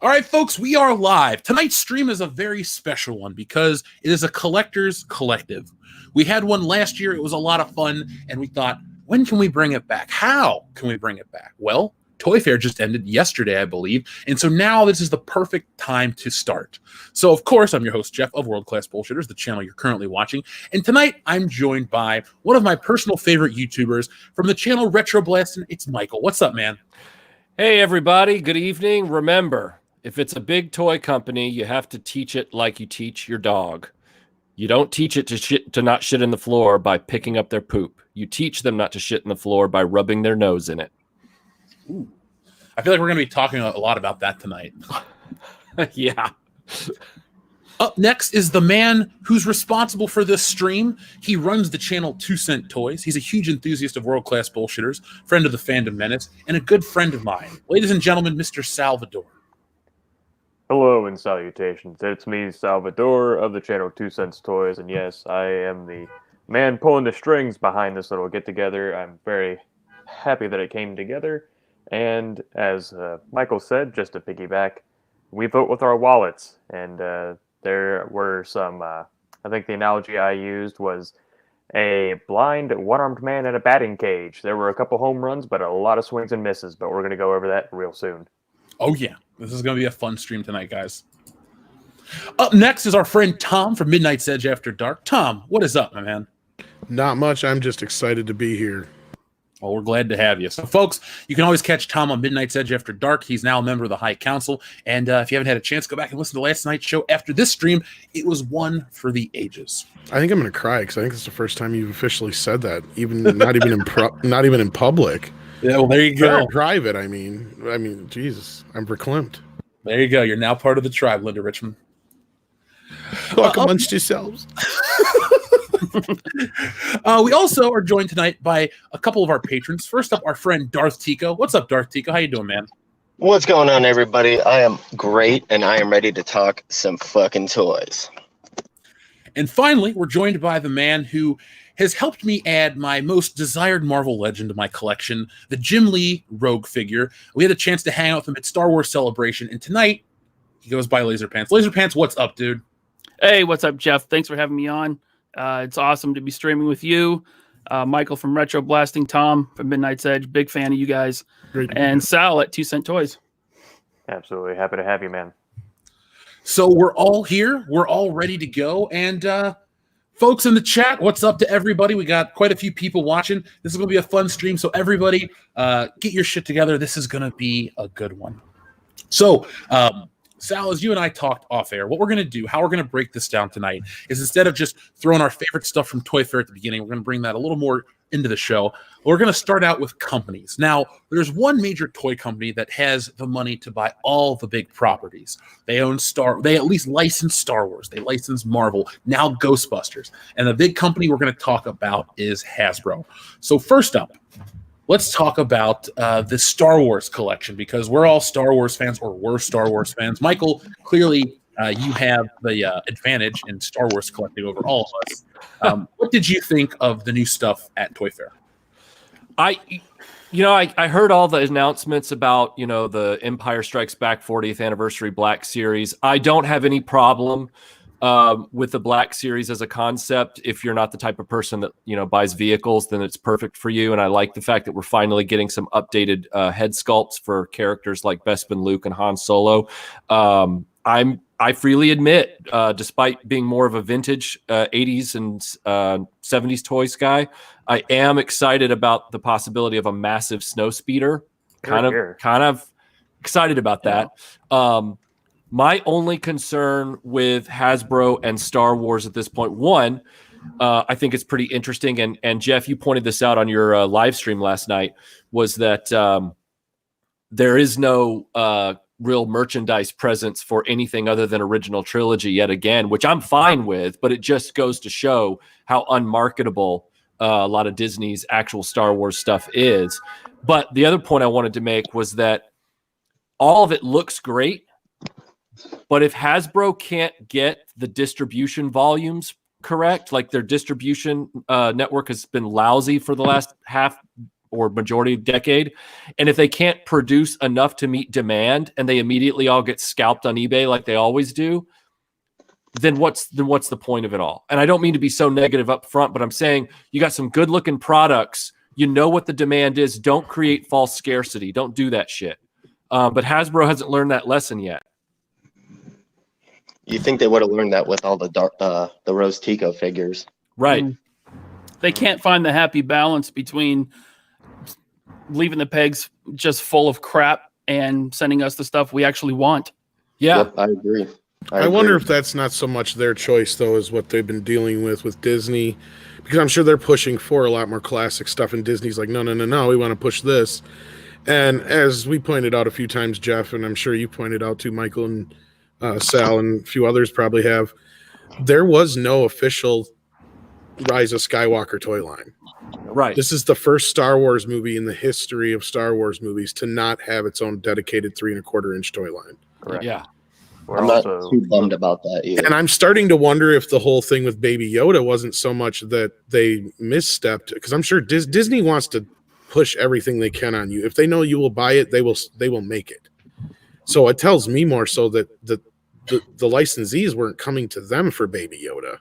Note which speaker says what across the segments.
Speaker 1: All right, folks, we are live. Tonight's stream is a very special one because it is a collector's collective. We had one last year. It was a lot of fun, and we thought, when can we bring it back? How can we bring it back? Well, Toy Fair just ended yesterday, I believe, and so now this is the perfect time to start. So, of course, I'm your host, Jeff, of World Class Bullshitters, the channel you're currently watching, and tonight I'm joined by one of my personal favorite YouTubers from the channel RetroBlasting. It's Michael. What's up, man?
Speaker 2: Hey, everybody. Good evening. Remember, if it's a big toy company, you have to teach it like you teach your dog. You don't teach it to not shit in the floor by picking up their poop. You teach them not to shit in the floor by rubbing their nose in it.
Speaker 1: Ooh. I feel like we're going to be talking a lot about that tonight.
Speaker 2: Yeah.
Speaker 1: Up next is the man who's responsible for this stream. He runs the channel TwoCentToys. He's a huge enthusiast of world-class bullshitters, friend of the Fandom Menace, and a good friend of mine. Ladies and gentlemen, Mr. Salvador.
Speaker 3: Hello and salutations. It's me, Salvador, of the channel TwoCentToys, and yes, I am the man pulling the strings behind this little get-together. I'm very happy that it came together, and as Michael said, just to piggyback, we vote with our wallets, and there were some, I think the analogy I used was a blind, one-armed man in a batting cage. There were a couple home runs, but a lot of swings and misses, but we're going to go over that real soon.
Speaker 1: Oh, yeah. This is going to be a fun stream tonight, guys. Up next is our friend Tom from Midnight's Edge After Dark. Tom, what is up, my man?
Speaker 4: Not much. I'm just excited to be here.
Speaker 1: Well, we're glad to have you. So, folks, you can always catch Tom on Midnight's Edge After Dark. He's now a member of the High Council. And if you haven't had a chance, go back and listen to last night's show. After this stream, it was one for the ages.
Speaker 4: I think I'm going to cry because I think it's the first time you've officially said that, not even in public.
Speaker 1: Yeah, well, there you go.
Speaker 4: Private, I mean, Jesus, I'm verklempt.
Speaker 1: There you go. You're now part of the tribe, Linda Richmond.
Speaker 4: Walk amongst yourselves.
Speaker 1: We also are joined tonight by a couple of our patrons. First up, our friend Darth Tico. What's up, Darth Tico? How you doing, man?
Speaker 5: What's going on, everybody? I am great, and I am ready to talk some fucking toys.
Speaker 1: And finally, we're joined by the man who has helped me add my most desired Marvel legend to my collection, the Jim Lee Rogue figure. We had a chance to hang out with him at Star Wars Celebration, and tonight he goes by Laserpants. Laserpants, what's up, dude?
Speaker 6: Hey, what's up, Jeff? Thanks for having me on. It's awesome to be streaming with you. Michael from RetroBlasting, Tom from Midnight's Edge, big fan of you guys, and Sal at TwoCentToys.
Speaker 3: Absolutely happy to have you, man.
Speaker 1: So we're all here. We're all ready to go. And folks in the chat, what's up to everybody? We got quite a few people watching. This is going to be a fun stream. So everybody, get your shit together. This is going to be a good one. So, Sal, as you and I talked off air, what we're going to do, how we're going to break this down tonight, is instead of just throwing our favorite stuff from Toy Fair at the beginning, we're going to bring that a little more into the show. We're going to start out with companies. Now, there's one major toy company that has the money to buy all the big properties. They at least license Star Wars. They license Marvel, now Ghostbusters. And the big company we're going to talk about is Hasbro. So first up, let's talk about the Star Wars collection, because we're all Star Wars fans, or we're Star Wars fans. Michael, clearly you have the advantage in Star Wars collecting over all of us. What did you think of the new stuff at Toy Fair?
Speaker 2: I heard all the announcements about, the Empire Strikes Back 40th Anniversary Black Series. I don't have any problem with the Black Series as a concept. If you're not the type of person that buys vehicles, then it's perfect for you. And I like the fact that we're finally getting some updated head sculpts for characters like Bespin, Luke, and Han Solo. I freely admit, despite being more of a vintage 80s and 70s toys guy, I am excited about the possibility of a massive snow speeder. Kind of excited about that. My only concern with Hasbro and Star Wars at this point, one, I think it's pretty interesting, and Jeff, you pointed this out on your live stream last night, was that there is no real merchandise presence for anything other than original trilogy yet again, which I'm fine with, but it just goes to show how unmarketable a lot of Disney's actual Star Wars stuff is. But the other point I wanted to make was that all of it looks great, but if Hasbro can't get the distribution volumes correct, like their distribution network has been lousy for the last or majority of decade. And if they can't produce enough to meet demand and they immediately all get scalped on eBay like they always do, then what's the point of it all? And I don't mean to be so negative up front, but I'm saying you got some good looking products. You know what the demand is. Don't create false scarcity. Don't do that shit. But Hasbro hasn't learned that lesson yet.
Speaker 5: You think they would have learned that with all the Rose Tico figures.
Speaker 2: Right.
Speaker 6: They can't find the happy balance between leaving the pegs just full of crap and sending us the stuff we actually want.
Speaker 2: Yeah.
Speaker 5: Yep, I agree.
Speaker 4: I wonder if that's not so much their choice, though, as what they've been dealing with Disney, because I'm sure they're pushing for a lot more classic stuff, and Disney's like, no, we want to push this. And as we pointed out a few times, Jeff, and I'm sure you pointed out too, Michael and Sal, and a few others probably have, there was no official Rise of Skywalker toy line.
Speaker 2: Right.
Speaker 4: This is the first Star Wars movie in the history of Star Wars movies to not have its own dedicated 3.25-inch toy line.
Speaker 3: Correct.
Speaker 2: Yeah.
Speaker 5: I'm not too bummed about that either.
Speaker 4: And I'm starting to wonder if the whole thing with Baby Yoda wasn't so much that they misstepped, because I'm sure Disney wants to push everything they can on you. If they know you will buy it, they will make it. So it tells me more so that the licensees weren't coming to them for Baby Yoda.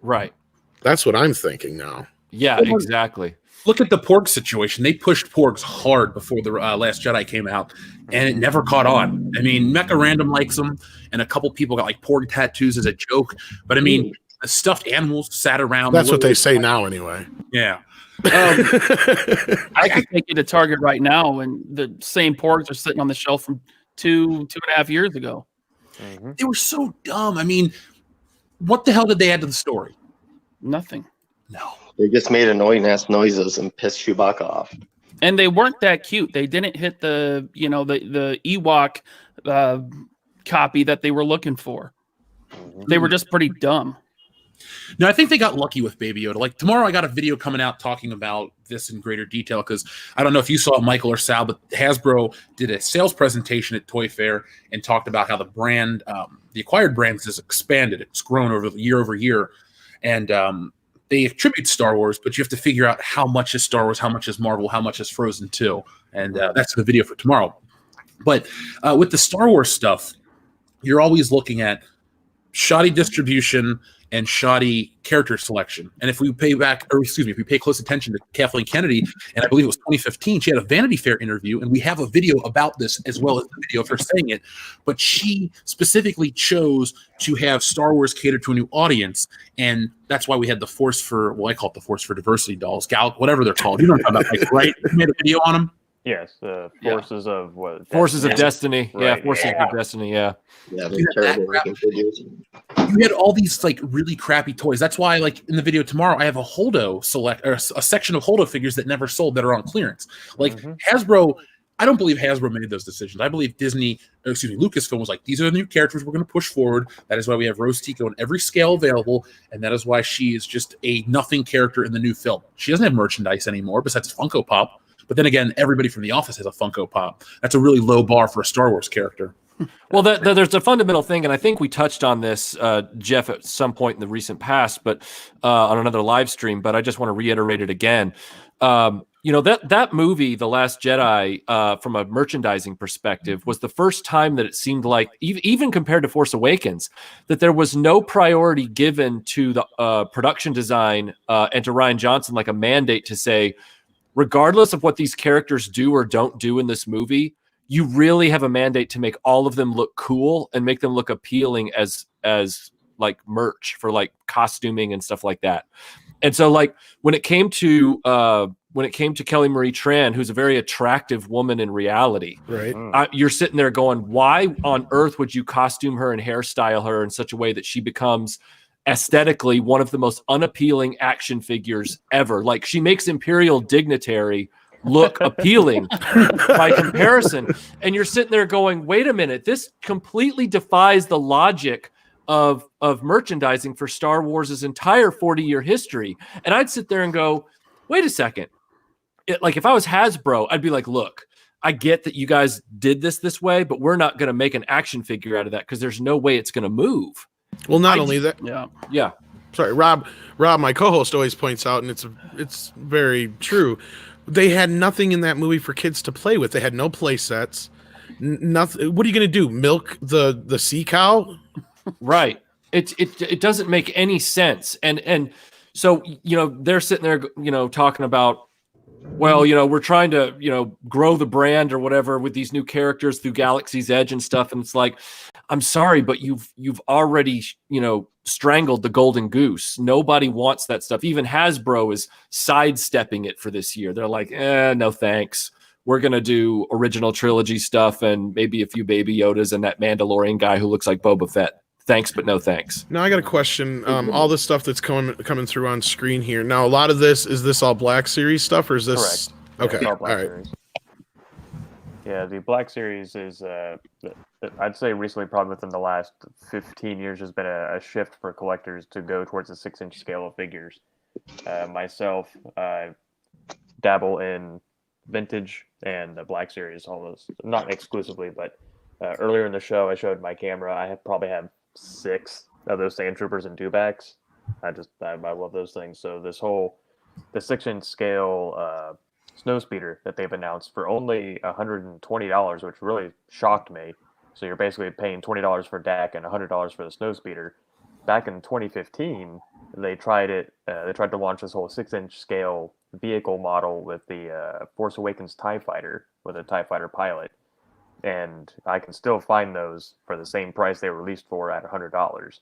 Speaker 2: Right.
Speaker 4: That's what I'm thinking now.
Speaker 2: Yeah, exactly.
Speaker 1: Look at the Porg situation. They pushed Porgs hard before the Last Jedi came out, and it never caught on. I mean, Mecha Random likes them, and a couple people got like Porg tattoos as a joke. But I mean, the stuffed animals sat around.
Speaker 4: That's what they say now, anyway.
Speaker 1: Yeah.
Speaker 6: I could take you to Target right now, and the same Porgs are sitting on the shelf from 2.5 years ago.
Speaker 3: Mm-hmm.
Speaker 1: They were so dumb. I mean, what the hell did they add to the story?
Speaker 6: Nothing.
Speaker 1: No.
Speaker 5: They just made annoying ass noises and pissed Chewbacca off.
Speaker 6: And they weren't that cute. They didn't hit the Ewok copy that they were looking for. They were just pretty dumb.
Speaker 1: No, I think they got lucky with Baby Yoda. Like tomorrow, I got a video coming out talking about this in greater detail because I don't know if you saw it, Michael or Sal, but Hasbro did a sales presentation at Toy Fair and talked about how the brand, the acquired brands, has expanded. It's grown over year, and they attribute Star Wars, but you have to figure out how much is Star Wars, how much is Marvel, how much is Frozen 2, and that's the video for tomorrow. But with the Star Wars stuff, you're always looking at shoddy distribution and shoddy character selection. And if we pay close attention to Kathleen Kennedy, and I believe it was 2015, she had a Vanity Fair interview, and we have a video about this as well as the video of her saying it. But she specifically chose to have Star Wars cater to a new audience, and that's why we had the Force for, I call it the Force for Diversity dolls, whatever they're called. You know what I'm talking about, like, right? You made a video on them?
Speaker 3: Yes, Forces of what?
Speaker 2: Forces of Destiny.
Speaker 3: Right.
Speaker 2: Yeah, Forces of Destiny, yeah.
Speaker 5: Yeah, they're terrible looking figures.
Speaker 1: You had all these like really crappy toys. That's why, like in the video tomorrow, I have a Holdo a section of Holdo figures that never sold that are on clearance. Like Hasbro, I don't believe Hasbro made those decisions. I believe Lucasfilm was like, these are the new characters we're going to push forward. That is why we have Rose Tico in every scale available, and that is why she is just a nothing character in the new film. She doesn't have merchandise anymore besides Funko Pop. But then again, everybody from The Office has a Funko Pop. That's a really low bar for a Star Wars character.
Speaker 2: Well, there's a fundamental thing, and I think we touched on this, Jeff, at some point in the recent past, but on another live stream. But I just want to reiterate it again. That movie, The Last Jedi, from a merchandising perspective, was the first time that it seemed like, even compared to Force Awakens, that there was no priority given to the production design and to Rian Johnson, like a mandate to say, regardless of what these characters do or don't do in this movie, you really have a mandate to make all of them look cool and make them look appealing as like merch for like costuming and stuff like that. And so like when it came to Kelly Marie Tran, who's a very attractive woman in reality,
Speaker 4: right?
Speaker 2: You're sitting there going, why on earth would you costume her and hairstyle her in such a way that she becomes aesthetically one of the most unappealing action figures ever? Like she makes Imperial Dignitary look appealing by comparison. And you're sitting there going, wait a minute, this completely defies the logic of merchandising for Star Wars' entire 40-year history. And I'd sit there and go, wait a second. Like if I was Hasbro, I'd be like, look, I get that you guys did this way, but we're not going to make an action figure out of that because there's no way it's going to move.
Speaker 4: Well, not only that.
Speaker 6: Yeah.
Speaker 4: Sorry, Rob, my co-host always points out, and it's very true. They had nothing in that movie for kids to play with. They had no play sets. Nothing. What are you going to do? Milk the sea cow?
Speaker 2: Right. It doesn't make any sense. And so, they're sitting there, talking about, well, we're trying to, grow the brand or whatever with these new characters through Galaxy's Edge and stuff. And it's like, I'm sorry, but you've already, strangled the golden goose. Nobody wants that stuff. Even Hasbro is sidestepping it for this year. They're like, no thanks. We're going to do original trilogy stuff and maybe a few Baby Yodas and that Mandalorian guy who looks like Boba Fett. Thanks, but no thanks.
Speaker 4: Now I got a question. All the stuff that's coming through on screen here. Now, a lot of this, is this all Black Series stuff, or is this...
Speaker 3: Correct.
Speaker 4: Okay,
Speaker 3: Yeah,
Speaker 4: all right.
Speaker 3: Series. Yeah, the Black Series is, I'd say recently, probably within the last 15 years, has been a shift for collectors to go towards a 6-inch scale of figures. Myself, I dabble in vintage and the Black Series almost, not exclusively, but earlier in the show, I showed my camera. I probably have 6 of those Sand Troopers and Dewbacks. I love those things. So the 6-inch scale Snowspeeder that they've announced for only $120, which really shocked me. So you're basically paying $20 for DAC and $100 for the Snowspeeder. Back in 2015, they tried to launch this whole 6-inch scale vehicle model with the Force Awakens TIE Fighter with a TIE Fighter pilot. And I can still find those for the same price they were released for at $100.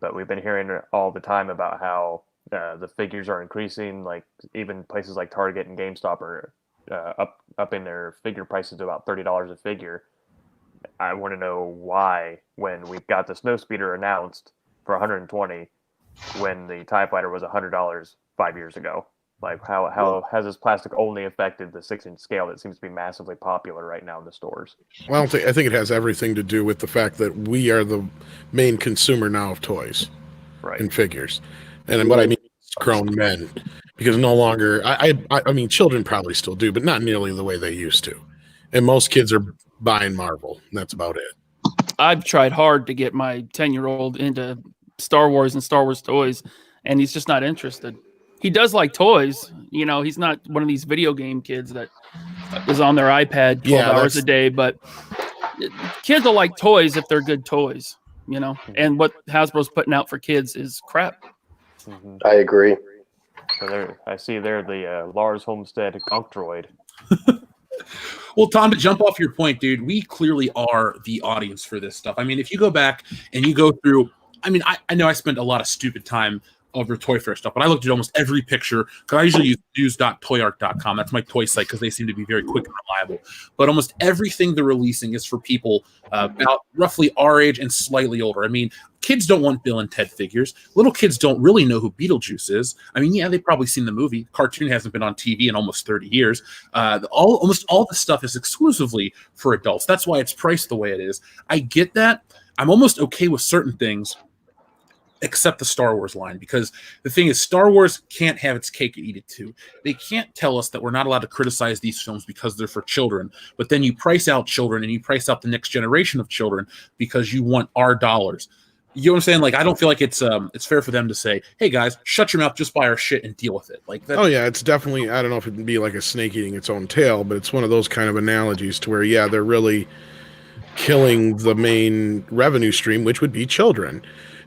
Speaker 3: But we've been hearing all the time about how the figures are increasing. Like even places like Target and GameStop are up in their figure prices to about $30 a figure. I want to know why, when we've got the Snowspeeder announced for $120, when the TIE Fighter was $100 5 years ago. Like how has this plastic only affected the 6-inch scale that seems to be massively popular right now in the stores?
Speaker 4: Well, I think it has everything to do with the fact that we are the main consumer now of toys,
Speaker 3: Right.
Speaker 4: and figures. And what I mean is grown men, because no longer, I mean, children probably still do, but not nearly the way they used to. And most kids are buying Marvel. And that's about it.
Speaker 6: I've tried hard to get my 10-year-old into Star Wars and Star Wars toys, and he's just not interested. He does like toys. He's not one of these video game kids that is on their iPad 12 hours a day, but kids will like toys if they're good toys, and what Hasbro's putting out for kids is crap.
Speaker 3: Mm-hmm.
Speaker 5: I agree.
Speaker 3: So I see there the Lars Homestead Gonk Droid.
Speaker 1: Well, Tom, to jump off your point, dude, we clearly are the audience for this stuff. I mean, if you go back and you go through, I mean, I know I spent a lot of stupid time over Toy Fair stuff, but I looked at almost every picture because I usually use news.toyark.com. That's my toy site because they seem to be very quick and reliable. But almost everything they're releasing is for people about roughly our age and slightly older. I mean, kids don't want Bill and Ted figures. Little kids don't really know who Beetlejuice is. I mean, yeah, they've probably seen the movie. Cartoon hasn't been on TV in almost 30 years. Almost all the stuff is exclusively for adults. That's why it's priced the way it is. I get that. I'm almost okay with certain things, except the Star Wars line, because the thing is, Star Wars can't have its cake and eat it too. They can't tell us that we're not allowed to criticize these films because they're for children, but then you price out children and you price out the next generation of children because you want our dollars. You know what I'm saying? Like, I don't feel like it's fair for them to say, hey guys, shut your mouth, just buy our shit and deal with it. Like that.
Speaker 4: Oh yeah, it's definitely, I don't know if it'd be like a snake eating its own tail, but it's one of those kind of analogies to where, yeah, they're really killing the main revenue stream, which would be children.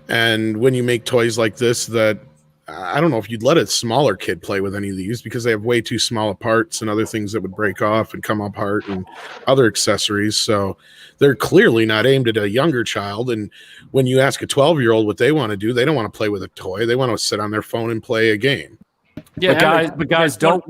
Speaker 4: And when you make toys like this, that I don't know if you'd let a smaller kid play with any of these because they have way too small parts and other things that would break off and come apart and other accessories. So they're clearly not aimed at a younger child. And when you ask a 12-year-old what they want to do, they don't want to play with a toy. They want to sit on their phone and play a game.
Speaker 6: Yeah,
Speaker 2: but guys, don't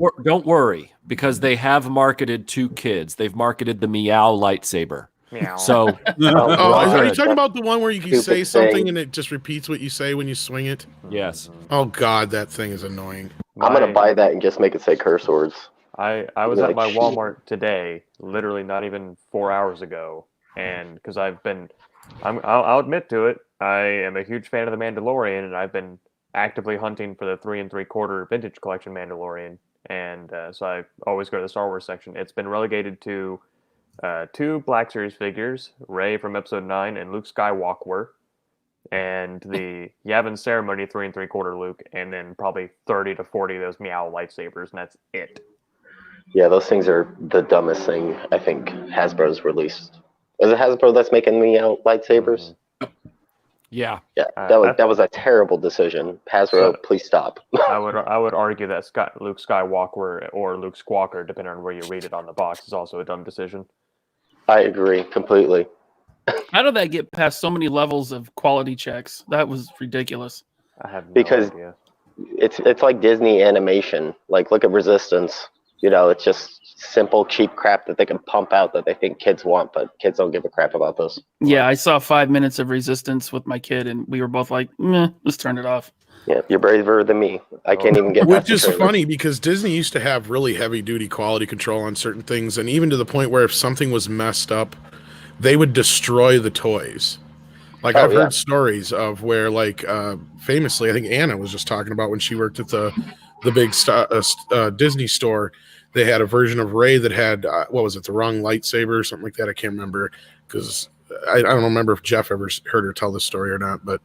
Speaker 2: worry, because they have marketed to kids. They've marketed the Meow lightsaber.
Speaker 3: Meow.
Speaker 2: So,
Speaker 4: are you talking about the one where you can
Speaker 5: Stupid
Speaker 4: say something
Speaker 5: thing.
Speaker 4: and it just repeats what you say when you swing it?
Speaker 2: yes.
Speaker 4: Oh God, that thing is annoying.
Speaker 5: I'm gonna buy that and just make it say curse words.
Speaker 3: I was
Speaker 5: You're
Speaker 3: at my
Speaker 5: like,
Speaker 3: Walmart today, literally not even 4 hours ago, and because I'll admit to it, I am a huge fan of the Mandalorian, and I've been actively hunting for the 3 3/4 vintage collection Mandalorian, and so I always go to the Star Wars section. It's been relegated to 2 Black Series figures, Rey from Episode 9 and Luke Skywalker, and the Yavin Ceremony 3 3/4 Luke, and then probably 30 to 40 of those Meow lightsabers, and that's it.
Speaker 5: Yeah, those things are the dumbest thing I think Hasbro's released. Is it Hasbro that's making the lightsabers?
Speaker 2: Yeah.
Speaker 5: Yeah,
Speaker 3: I-
Speaker 5: that was a terrible decision. Hasbro,
Speaker 3: So-
Speaker 5: please stop.
Speaker 3: I would argue that Luke Skywalker or Luke Squawker, depending on where you read it on the box, is also a dumb decision.
Speaker 5: I agree completely.
Speaker 6: How did that get past so many levels of quality checks? That was ridiculous.
Speaker 3: I have no
Speaker 5: Because-
Speaker 3: idea.
Speaker 5: It's like Disney animation. Like, look at Resistance. You know, it's just simple, cheap crap that they can pump out that they think kids want, but kids don't give a crap about those.
Speaker 6: Yeah, I saw 5 minutes of Resistance with my kid, and we were both like, meh, let's turn it off.
Speaker 5: Yeah, you're braver than me. I can't even get past
Speaker 4: Which
Speaker 5: the
Speaker 4: is
Speaker 5: trailer.
Speaker 4: funny because Disney used to have really heavy duty quality control on certain things, and even to the point where if something was messed up, they would destroy the toys. Like I've heard stories of where, like, famously, I think Anna was just talking about when she worked at the big Disney store. They had a version of Rey that had what was it, the wrong lightsaber or something like that. I can't remember because I don't remember if Jeff ever heard her tell this story or not. But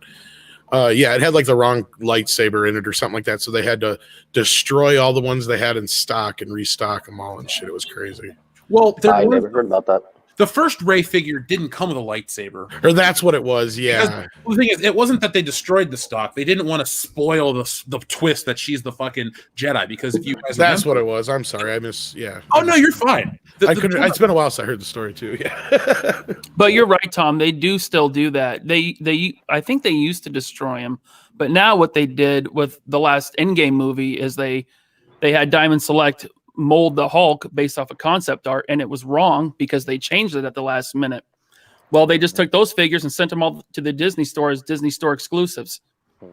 Speaker 4: yeah, it had like the wrong lightsaber in it or something like that. So they had to destroy all the ones they had in stock and restock them all and shit. It was crazy.
Speaker 1: Well,
Speaker 5: I never heard about that.
Speaker 1: the first Rey figure didn't come with a lightsaber.
Speaker 4: Or that's what it was. Yeah.
Speaker 1: Because the thing is, it wasn't that they destroyed the stock. They didn't want to spoil the twist that she's the fucking Jedi. Because if you guys
Speaker 4: That's
Speaker 1: remember,
Speaker 4: what it was. I'm sorry. Yeah.
Speaker 1: Oh no, you're fine.
Speaker 4: It's been a while since I heard the story too. Yeah.
Speaker 6: But you're right, Tom. They do still do that. I think they used to destroy him, but now what they did with the last Endgame movie is they had Diamond Select mold the Hulk based off of concept art, and it was wrong because they changed it at the last minute. Well, they just took those figures and sent them all to the Disney store as Disney store exclusives,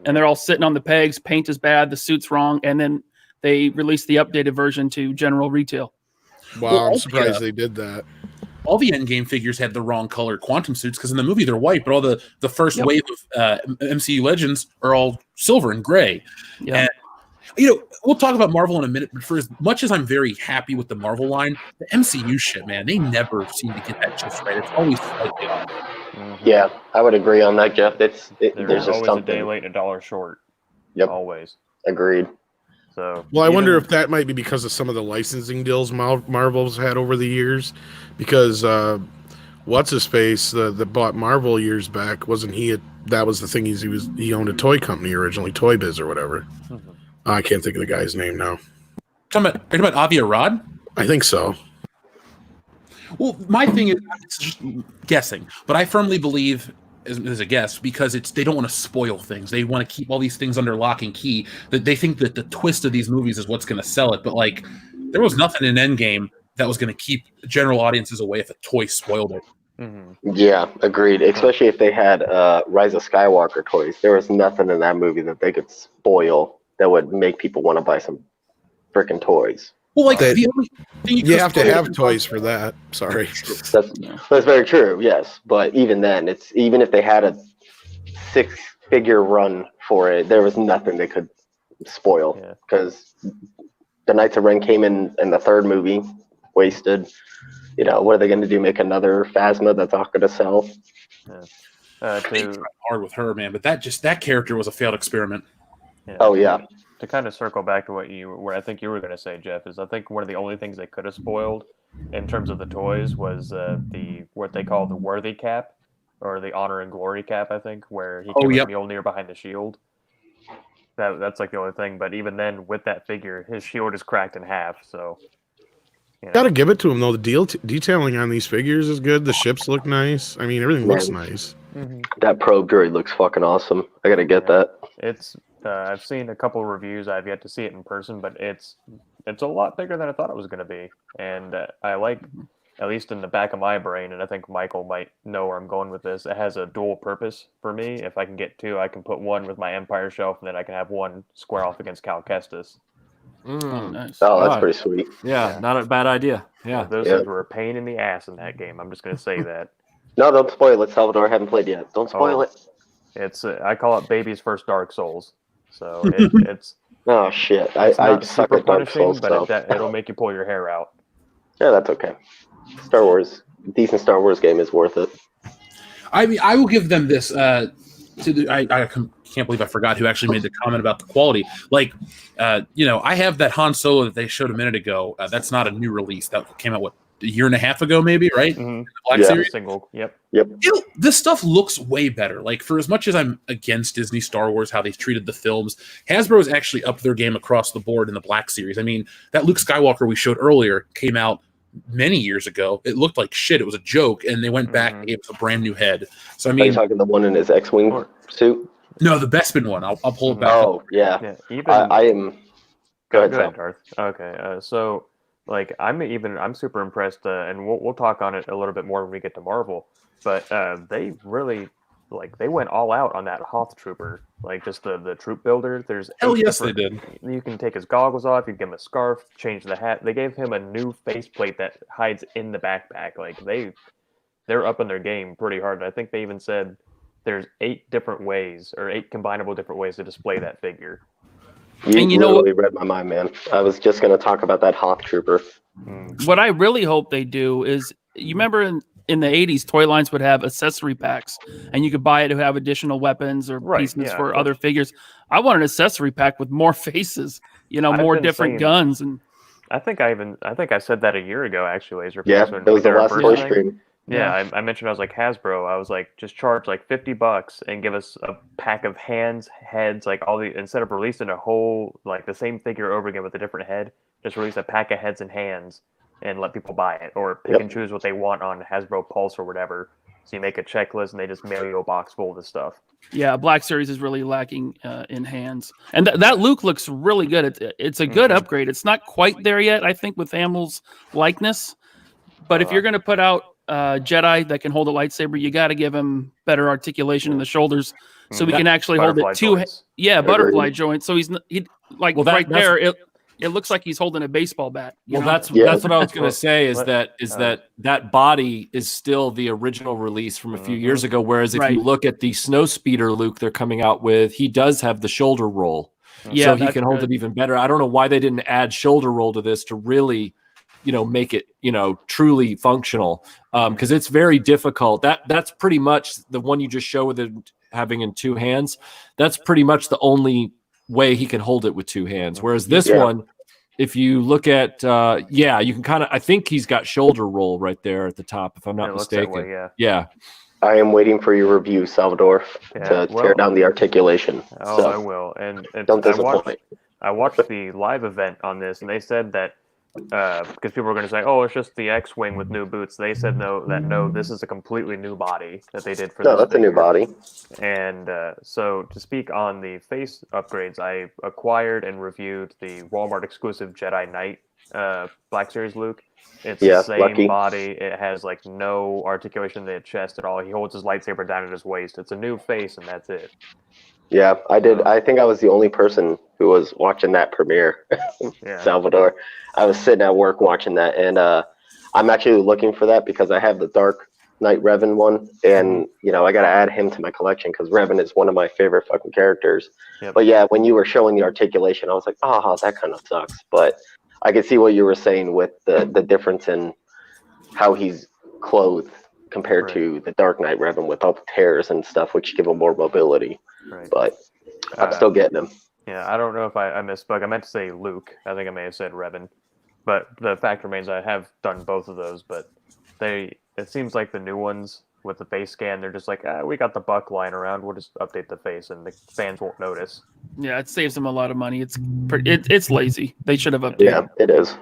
Speaker 6: and they're all sitting on the pegs. Paint is bad, the suit's wrong, and then they released the updated version to general retail.
Speaker 4: Wow,
Speaker 1: Well,
Speaker 4: I'm surprised they did that.
Speaker 1: all the Endgame figures had the wrong color quantum suits because in the movie they're white, but all the first wave of MCU Legends are all silver and gray.
Speaker 6: Yeah.
Speaker 1: And we'll talk about Marvel in a minute, but for as much as I'm very happy with the Marvel line, the MCU shit, man, they never seem to get that just right. It's always slightly off.
Speaker 3: Mm-hmm.
Speaker 5: Yeah, I would agree on that, Jeff. There's
Speaker 3: There's
Speaker 5: just
Speaker 3: always
Speaker 5: something.
Speaker 3: a day late and a dollar short.
Speaker 5: Yep,
Speaker 3: Always.
Speaker 5: agreed.
Speaker 3: So.
Speaker 4: Well, I wonder if that might be because of some of the licensing deals Marvel's had over the years. Because what's his face that bought Marvel years back, wasn't he? That was the thing. He owned a toy company originally, Toy Biz or whatever.
Speaker 3: Mm-hmm.
Speaker 4: I can't think of the guy's name now.
Speaker 1: Are you talking about Avi Arad?
Speaker 4: I think so.
Speaker 1: Well, my thing is, it's just guessing, but I firmly believe, as a guess, because they don't want to spoil things. They want to keep all these things under lock and key. That they think that the twist of these movies is what's going to sell it. But like, there was nothing in Endgame that was going to keep general audiences away if a toy spoiled it.
Speaker 3: Mm-hmm.
Speaker 5: Yeah, agreed. Especially if they had Rise of Skywalker toys. There was nothing in that movie that they could spoil that would make people want to buy some freaking toys.
Speaker 1: Well, like
Speaker 4: They-
Speaker 1: the only thing
Speaker 4: You have to
Speaker 1: spoil
Speaker 4: have
Speaker 1: is-
Speaker 4: toys for that. Sorry.
Speaker 5: That's very true. Yes, but even then, even if they had a 6-figure run for it, there was nothing they could spoil because the Knights of Ren came in the third movie, wasted. What are they going to do? Make another Phasma that's not going to sell?
Speaker 1: They tried hard with her, man, but that character was a failed experiment.
Speaker 5: Oh yeah.
Speaker 3: To kind of circle back to what I think you were going to say, Jeff, is I think one of the only things they could have spoiled in terms of the toys was what they call the worthy cap or the honor and glory cap. I think where he came with Mjolnir behind the shield. That's like the only thing. But even then, with that figure, his shield is cracked in half. So.
Speaker 4: Gotta give it to him though. The detailing on these figures is good. The ships look nice. I mean, everything looks nice.
Speaker 3: Mm-hmm.
Speaker 5: That probe droid looks fucking awesome. I gotta get that.
Speaker 3: It's. I've seen a couple of reviews. I've yet to see it in person, but it's a lot bigger than I thought it was going to be. And I like, at least in the back of my brain, and I think Michael might know where I'm going with this. It has a dual purpose for me. If I can get two, I can put one with my Empire shelf, and then I can have one square off against Cal Kestis.
Speaker 6: Oh, nice.
Speaker 5: Oh, that's pretty sweet.
Speaker 2: Yeah, not a bad idea. Yeah,
Speaker 3: those things were a pain in the ass in that game. I'm just going to say that.
Speaker 5: No, don't spoil it, Salvador. I haven't played yet. Don't spoil it.
Speaker 3: It's I call it baby's first Dark Souls. So it's
Speaker 5: oh shit!
Speaker 3: I
Speaker 5: suck
Speaker 3: super
Speaker 5: at Dark
Speaker 3: punishing,
Speaker 5: Souls,
Speaker 3: but it'll make you pull your hair out.
Speaker 5: Yeah, that's okay. Star Wars, decent Star Wars game is worth it.
Speaker 1: I mean, I will give them this. can't believe I forgot who actually made the comment about the quality. Like, I have that Han Solo that they showed a minute ago. That's not a new release. That came out, a year and a half ago, maybe, right?
Speaker 3: Mm-hmm.
Speaker 1: Black Series.
Speaker 3: Single. Yep.
Speaker 1: This stuff looks way better. Like, for as much as I'm against Disney Star Wars, how they've treated the films, Hasbro's actually upped their game across the board in the Black Series. I mean, that Luke Skywalker we showed earlier came out many years ago. It looked like shit. It was a joke, and they went back and gave us a brand new head. So I mean,
Speaker 5: are you talking the one in his X-wing suit?
Speaker 1: No, the Bespin one. I'll pull it back.
Speaker 5: Oh yeah.
Speaker 3: Even
Speaker 5: I am. Go ahead,
Speaker 3: Darth. Okay. So like I'm super impressed, and we'll talk on it a little bit more when we get to Marvel. But they really they went all out on that Hoth Trooper, like just the troop builder. There's
Speaker 1: they did.
Speaker 3: You can take his goggles off, you can give him a scarf, change the hat. They gave him a new faceplate that hides in the backpack. Like they're up in their game pretty hard. I think they even said there's 8 different ways or 8 combinable different ways to display that figure.
Speaker 5: You literally read my mind, man. I was just going to talk about that Hoth Trooper.
Speaker 6: What I really hope they do is, you remember in the 80s, toy lines would have accessory packs, and you could buy it to have additional weapons or pieces for other figures. I want an accessory pack with more faces, more different guns. And
Speaker 3: I think I said that a year ago, actually.
Speaker 5: Yeah, it was the last toy stream.
Speaker 3: Yeah, I mentioned, I was like, Hasbro, I was like, just charge like $50 and give us a pack of hands, heads, like instead of releasing a whole, like the same figure over again with a different head, just release a pack of heads and hands and let people buy it, or pick and choose what they want on Hasbro Pulse or whatever. So you make a checklist and they just mail you a box full of the stuff. Yeah,
Speaker 6: Black Series is really lacking in hands. And that Luke looks really good. It's a good upgrade. It's not quite there yet, I think, with Hamill's likeness. But if you're going to put out Jedi that can hold a lightsaber, you got to give him better articulation in the shoulders, so we can actually hold it butterfly joints. So there. It looks like he's holding a baseball bat.
Speaker 2: That's what I was going to say. Is that body is still the original release from a few years ago. Whereas if you look at the snow speeder Luke they're coming out with, he does have the shoulder roll, so he can hold it even better. I don't know why they didn't add shoulder roll to this to really, make it, truly functional. Because it's very difficult. That's pretty much the one you just show with it having in 2 hands. That's pretty much the only way he can hold it with 2 hands. Whereas this one, if you look at, you can kind of, I think he's got shoulder roll right there at the top, if I'm not mistaken.
Speaker 3: Way,
Speaker 6: yeah.
Speaker 5: I am waiting for your review, Salvador, to tear down the articulation.
Speaker 3: Oh, so I will. And
Speaker 5: don't disappoint.
Speaker 3: I watched the live event on this, and they said that because people were going to say, "Oh, it's just the X-wing with new boots." They said no, this is a completely new body that they did for.
Speaker 5: No, that's a new body.
Speaker 3: And so, to speak on the face upgrades, I acquired and reviewed the Walmart exclusive Jedi Knight Black Series Luke. It's the same body. It has like no articulation in the chest at all. He holds his lightsaber down at his waist. It's a new face, and that's it.
Speaker 5: Yeah, I did. I think I was the only person who was watching that premiere, Salvador. I was sitting at work watching that, and I'm actually looking for that because I have the Dark Knight Revan one, and I got to add him to my collection because Revan is one of my favorite fucking characters. Yep. But yeah, when you were showing the articulation, I was like, oh, that kind of sucks. But I could see what you were saying with the difference in how he's clothed compared to the Dark Knight Revan with all the tears and stuff, which give him more mobility. Right. But I'm still getting him.
Speaker 3: Yeah, I don't know if I misspoke. I meant to say Luke. I think I may have said Revan. But the fact remains I have done both of those, but it seems like the new ones with the face scan, they're just like, we got the buck lying around, we'll just update the face and the fans won't notice.
Speaker 6: Yeah, it saves them a lot of money. It's lazy. They should have updated.
Speaker 5: Yeah, it is.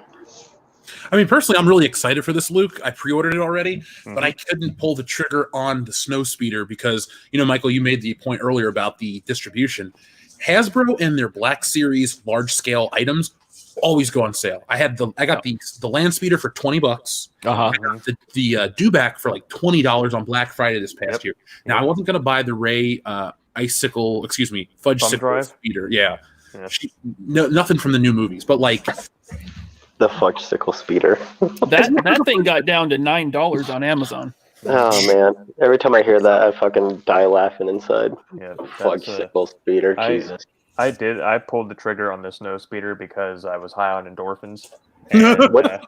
Speaker 1: I mean, personally, I'm really excited for this Luke. I pre-ordered it already, but I couldn't pull the trigger on the snow speeder because, Michael, you made the point earlier about the distribution. Hasbro and their Black Series large-scale items always go on sale. I got the land speeder for $20. I got the dewback for like $20 on Black Friday this past year. Now, I wasn't going to buy the Ray Fudge Sickle speeder. Yeah. Nothing from the new movies, but like
Speaker 5: the Fudge Sickle speeder.
Speaker 6: that thing got down to $9 on Amazon.
Speaker 5: Oh man! Every time I hear that, I fucking die laughing inside.
Speaker 3: Yeah,
Speaker 5: Fudge Sickle speeder. Jesus.
Speaker 3: I pulled the trigger on the snow speeder because I was high on endorphins. And,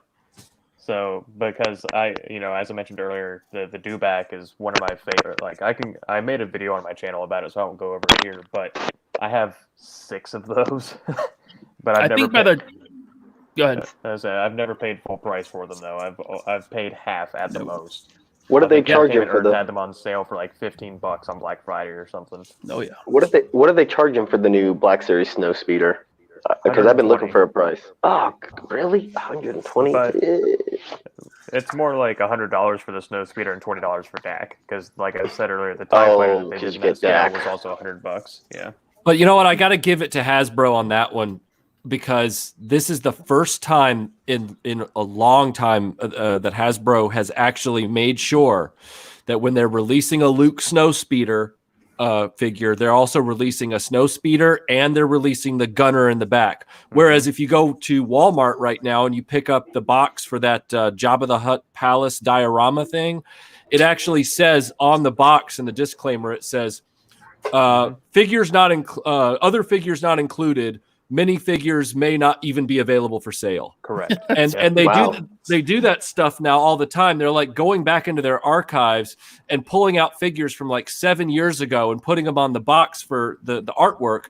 Speaker 3: So because as I mentioned earlier, the dewback is one of my favorite. Like I made a video on my channel about it, so I won't go over it here. But I have 6 of those. But
Speaker 6: I think by the go ahead.
Speaker 3: I've never paid full price for them though. I've paid half at the most.
Speaker 5: What do they charge you for
Speaker 3: had them on sale for like $15 on Black Friday or something.
Speaker 6: Oh yeah.
Speaker 5: What are they charging for the new Black Series Snow Speeder? Because I've been looking for a price. Oh, really? 120?
Speaker 3: But it's more like $100 for the Snow Speeder and $20 for DAC. Because, like I said earlier, the TIE Fighter that they did in that scale was also $100. Yeah.
Speaker 2: But you know what? I got to give it to Hasbro on that one, because this is the first time in a long time that Hasbro has actually made sure that when they're releasing a Luke Snow Speeder figure, they're also releasing a Snow Speeder and they're releasing the gunner in the back. Whereas if you go to Walmart right now and you pick up the box for that Jabba the Hutt Palace diorama thing, it actually says on the box in the disclaimer, it says other figures not included. Many figures may not even be available for sale.
Speaker 3: Correct.
Speaker 2: And they do that stuff now all the time. They're like going back into their archives and pulling out figures from like 7 years ago and putting them on the box for the artwork.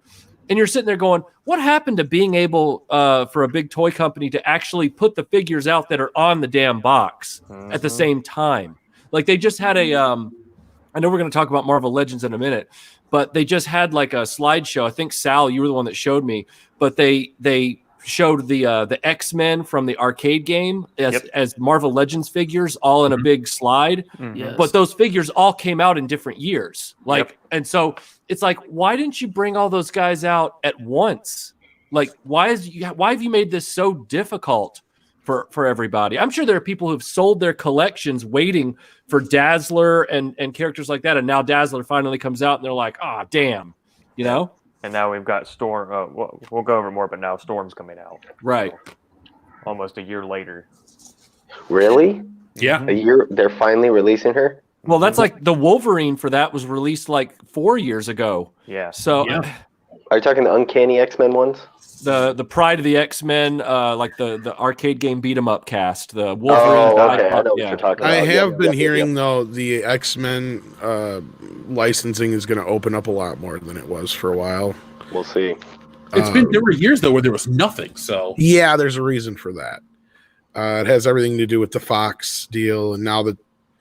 Speaker 2: And you're sitting there going, what happened to being able for a big toy company to actually put the figures out that are on the damn box at the same time? Like they just had a I know we're going to talk about Marvel Legends in a minute, but they just had like a slideshow. I think Sal, you were the one that showed me, but they showed the X-Men from the arcade game as Marvel Legends figures, all in a big slide.
Speaker 6: Yes.
Speaker 2: But those figures all came out in different years. And so it's like, why didn't you bring all those guys out at once? Like, why have you made this so difficult for everybody? I'm sure there are people who've sold their collections waiting for Dazzler and characters like that, and now Dazzler finally comes out and they're like, ah, damn, you know.
Speaker 3: And now we've got Storm. We'll go over more, but now Storm's coming out.
Speaker 2: Right.
Speaker 3: Almost a year later.
Speaker 5: Really?
Speaker 1: Yeah.
Speaker 5: A year? They're finally releasing her?
Speaker 2: Well, that's like the Wolverine for that was released like 4 years ago.
Speaker 3: Yeah.
Speaker 2: So
Speaker 5: Are you talking the Uncanny X-Men ones?
Speaker 2: the Pride of the X-Men, like the arcade game beat 'em up cast, the Wolverine.
Speaker 5: Oh, okay. I know what you're talking about.
Speaker 4: I have been hearing though the X-Men licensing is going to open up a lot more than it was for a while.
Speaker 5: We'll see.
Speaker 1: There were years though where there was nothing. So
Speaker 4: yeah, there's a reason for that. It has everything to do with the Fox deal, and now that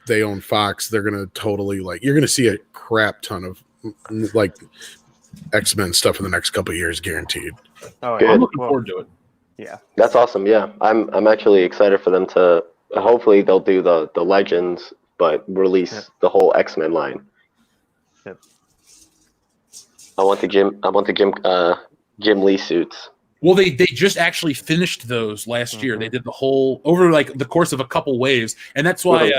Speaker 4: they own Fox, they're going to totally you're going to see a crap ton of like X-Men stuff in the next couple of years, guaranteed.
Speaker 3: Oh,
Speaker 5: Good.
Speaker 1: I'm looking forward to it.
Speaker 3: Yeah.
Speaker 5: That's awesome. Yeah, I'm actually excited for them to. Hopefully, they'll do the Legends, but release the whole X-Men line.
Speaker 3: Yep.
Speaker 5: I want the Jim Lee suits.
Speaker 1: Well, they just actually finished those last year. They did the whole over like the course of a couple waves, and that's why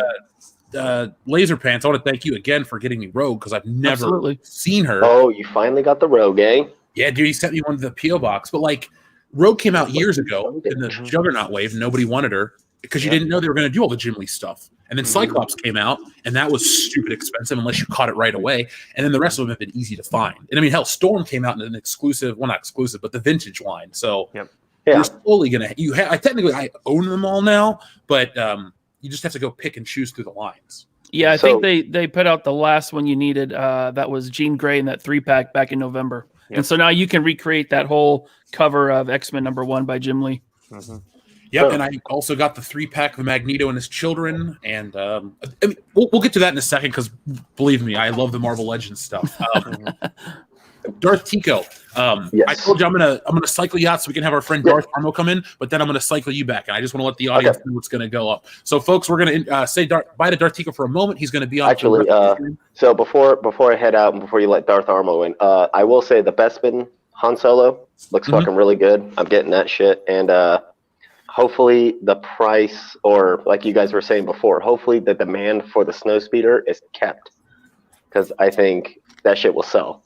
Speaker 1: Laser Pants. I want to thank you again for getting me Rogue because I've never seen her.
Speaker 5: Oh, you finally got the Rogue, eh?
Speaker 1: Yeah, dude, he sent me one to the PO box. But like, Rogue came out years ago in the Juggernaut wave, and nobody wanted her because you didn't know they were going to do all the Jim Lee stuff. And then Cyclops came out, and that was stupid expensive unless you caught it right away. And then the rest of them have been easy to find. And I mean, hell, Storm came out in an exclusive, well, not exclusive, but the vintage line. So you're slowly going to, I own them all now, but you just have to go pick and choose through the lines.
Speaker 6: Yeah, I think they put out the last one you needed. That was Jean Grey in that 3-pack back in November. Yep. And so now you can recreate that whole cover of X-Men #1 by Jim Lee.
Speaker 1: Yep, and I also got the 3-pack of Magneto and his children, and I mean, we'll get to that in a second because believe me, I love the Marvel Legends stuff. Darth Tico, I told you I'm gonna cycle you out so we can have our friend Darth Armo come in, but then I'm gonna cycle you back, and I just want to let the audience know what's gonna go up. So, folks, we're gonna say bye to Darth Tico for a moment. He's gonna be on.
Speaker 5: Actually, so before I head out and before you let Darth Armo in, I will say the Bespin Han Solo looks fucking really good. I'm getting that shit, and hopefully the price, or like you guys were saying before, hopefully the demand for the Snowspeeder is kept, because I think that shit will sell.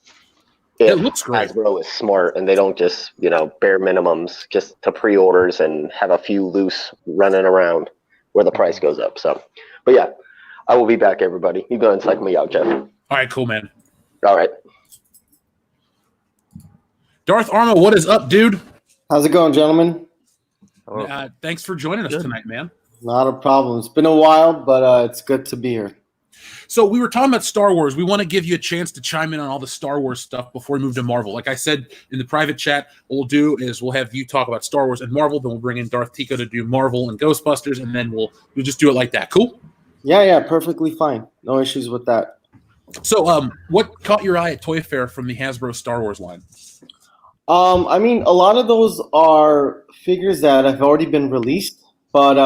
Speaker 5: It looks great. Hasbro is smart and they don't just, bare minimums just to pre-orders and have a few loose running around where the price goes up. So, but yeah, I will be back, everybody. You go and cycle me out, Jeff.
Speaker 1: All right, cool, man.
Speaker 5: All right.
Speaker 1: Darth Armo, what is up, dude?
Speaker 7: How's it going, gentlemen?
Speaker 1: Thanks for joining us tonight, man.
Speaker 7: Not a problem. It's been a while, but it's good to be here.
Speaker 1: So we were talking about Star Wars. We want to give you a chance to chime in on all the Star Wars stuff before we move to Marvel. Like I said in the private chat, what we'll do is we'll have you talk about Star Wars and Marvel, then we'll bring in Darth Tico to do Marvel and Ghostbusters, and then we'll just do it like that. Cool?
Speaker 7: Yeah, perfectly fine. No issues with that.
Speaker 1: So what caught your eye at Toy Fair from the Hasbro Star Wars line?
Speaker 7: I mean, a lot of those are figures that have already been released, but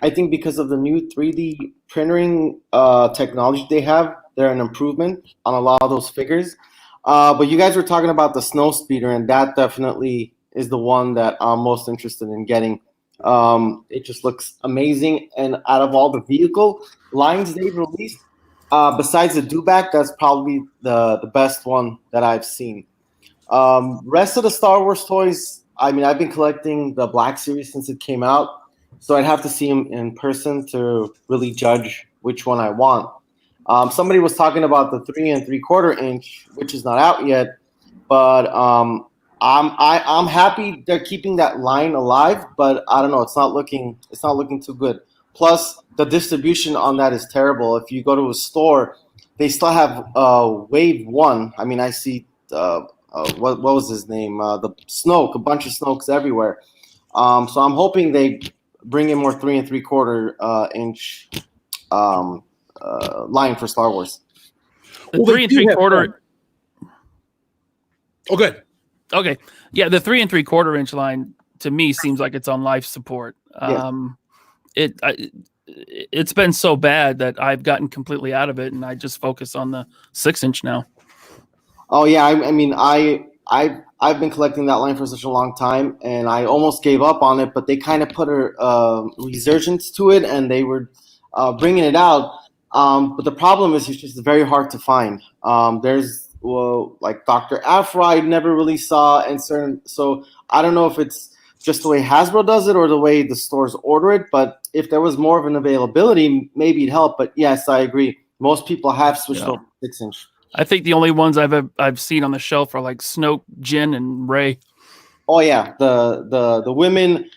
Speaker 7: I think because of the new 3D printing technology they have, they're an improvement on a lot of those figures. But you guys were talking about the Snow Speeder, and that definitely is the one that I'm most interested in getting. It just looks amazing, and out of all the vehicle lines they've released, besides the Dewback, that's probably the best one that I've seen. Rest of the Star Wars toys, I mean, I've been collecting the Black Series since it came out, so I'd have to see them in person to really judge which one I want. Somebody was talking about the 3 3/4 inch, which is not out yet, but I'm happy they're keeping that line alive, but I don't know, it's not looking too good. Plus, the distribution on that is terrible. If you go to a store, they still have Wave 1. I mean, I see what was his name? The Snoke, a bunch of Snokes everywhere. So I'm hoping they bring in more 3 3/4 inch line for Star Wars.
Speaker 6: The 3 3/4.
Speaker 1: Oh, good.
Speaker 6: Okay, yeah, the 3 3/4 inch line to me seems like it's on life support. It's been so bad that I've gotten completely out of it, and I just focus on the 6-inch now.
Speaker 7: Oh yeah, I mean, I've been collecting that line for such a long time, and I almost gave up on it, but they kind of put a resurgence to it, and they were bringing it out. But the problem is it's just very hard to find. There's like Dr. Afra I never really saw, and so I don't know if it's just the way Hasbro does it or the way the stores order it, but if there was more of an availability, maybe it'd help. But yes, I agree. Most people have switched over to 6-inch.
Speaker 6: I think the only ones I've seen on the shelf are like Snoke, Jyn, and Rey.
Speaker 7: Oh yeah, the women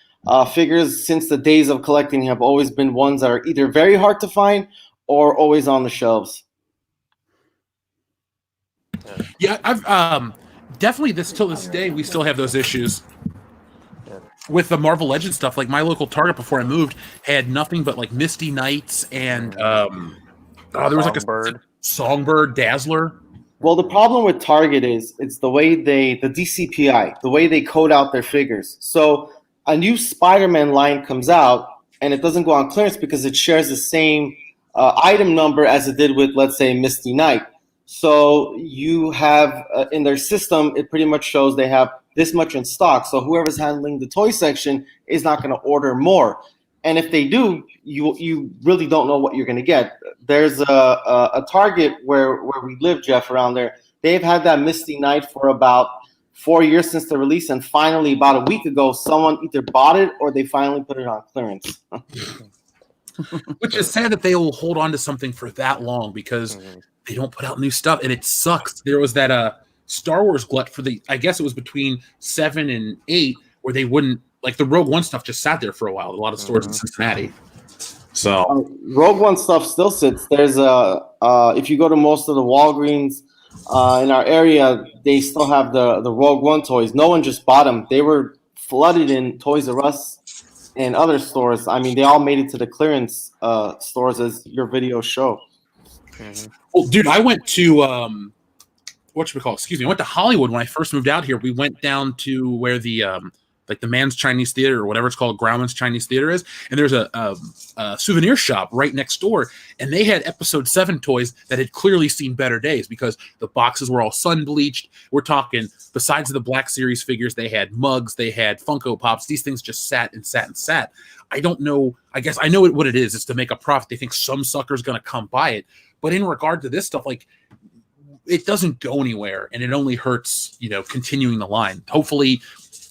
Speaker 7: figures since the days of collecting have always been ones that are either very hard to find or always on the shelves.
Speaker 1: Yeah, I've definitely till this day we still have those issues with the Marvel Legends stuff. Like my local Target before I moved had nothing but like Misty Knights and there was like a Songbird, Dazzler.
Speaker 7: Well, the problem with Target is it's the way the DCPI, the way they code out their figures. So a new Spider-Man line comes out and it doesn't go on clearance because it shares the same item number as it did with, let's say, Misty Knight. So you have in their system, it pretty much shows they have this much in stock. So whoever's handling the toy section is not going to order more. And if they do, you really don't know what you're going to get. There's a Target where we live, Jeff, around there. They've had that Misty Knight for about 4 years since the release, and finally, about a week ago, someone either bought it or they finally put it on clearance.
Speaker 1: Which is sad that they will hold on to something for that long because they don't put out new stuff, and it sucks. There was that Star Wars glut for I guess it was between 7 and 8, where they wouldn't, like the Rogue One stuff just sat there for a while. A lot of stores in Cincinnati. So
Speaker 7: Rogue One stuff still sits. There's if you go to most of the Walgreens in our area, they still have the Rogue One toys. No one just bought them. They were flooded in Toys R Us and other stores. I mean, they all made it to the clearance stores, as your videos show.
Speaker 1: Well, dude, I went to I went to Hollywood when I first moved out here. We went down to where the like the Man's Chinese Theater or whatever it's called, Grauman's Chinese Theater is, and there's a souvenir shop right next door, and they had Episode 7 toys that had clearly seen better days because the boxes were all sun bleached. We're talking, besides the Black Series figures, they had mugs, they had Funko Pops. These things just sat and sat and sat. I don't know. I guess I know what it is. It's to make a profit. They think some sucker's going to come buy it. But in regard to this stuff, like, it doesn't go anywhere, and it only hurts, continuing the line. Hopefully,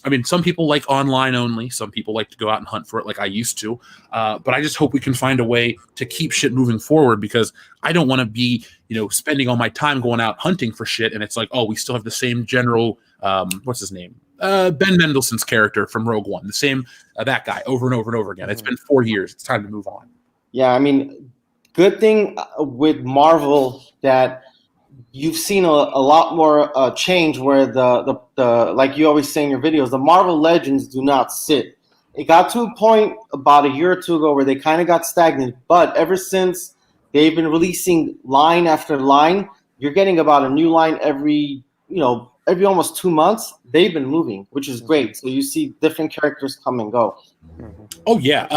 Speaker 1: I mean, some people like online only. Some people like to go out and hunt for it like I used to. But I just hope we can find a way to keep shit moving forward, because I don't want to be, spending all my time going out hunting for shit. And it's like, oh, we still have the same general, what's his name? Ben Mendelsohn's character from Rogue One, the same that guy over and over and over again. It's been 4 years. It's time to move on.
Speaker 7: Yeah, I mean, good thing with Marvel that you've seen a lot more change where the like you always say in your videos, the Marvel Legends do not sit. It got to a point about a year or two ago where they kind of got stagnant, but ever since they've been releasing line after line, you're getting about a new line every almost 2 months. They've been moving, which is great. So you see different characters come and go.
Speaker 1: Oh yeah.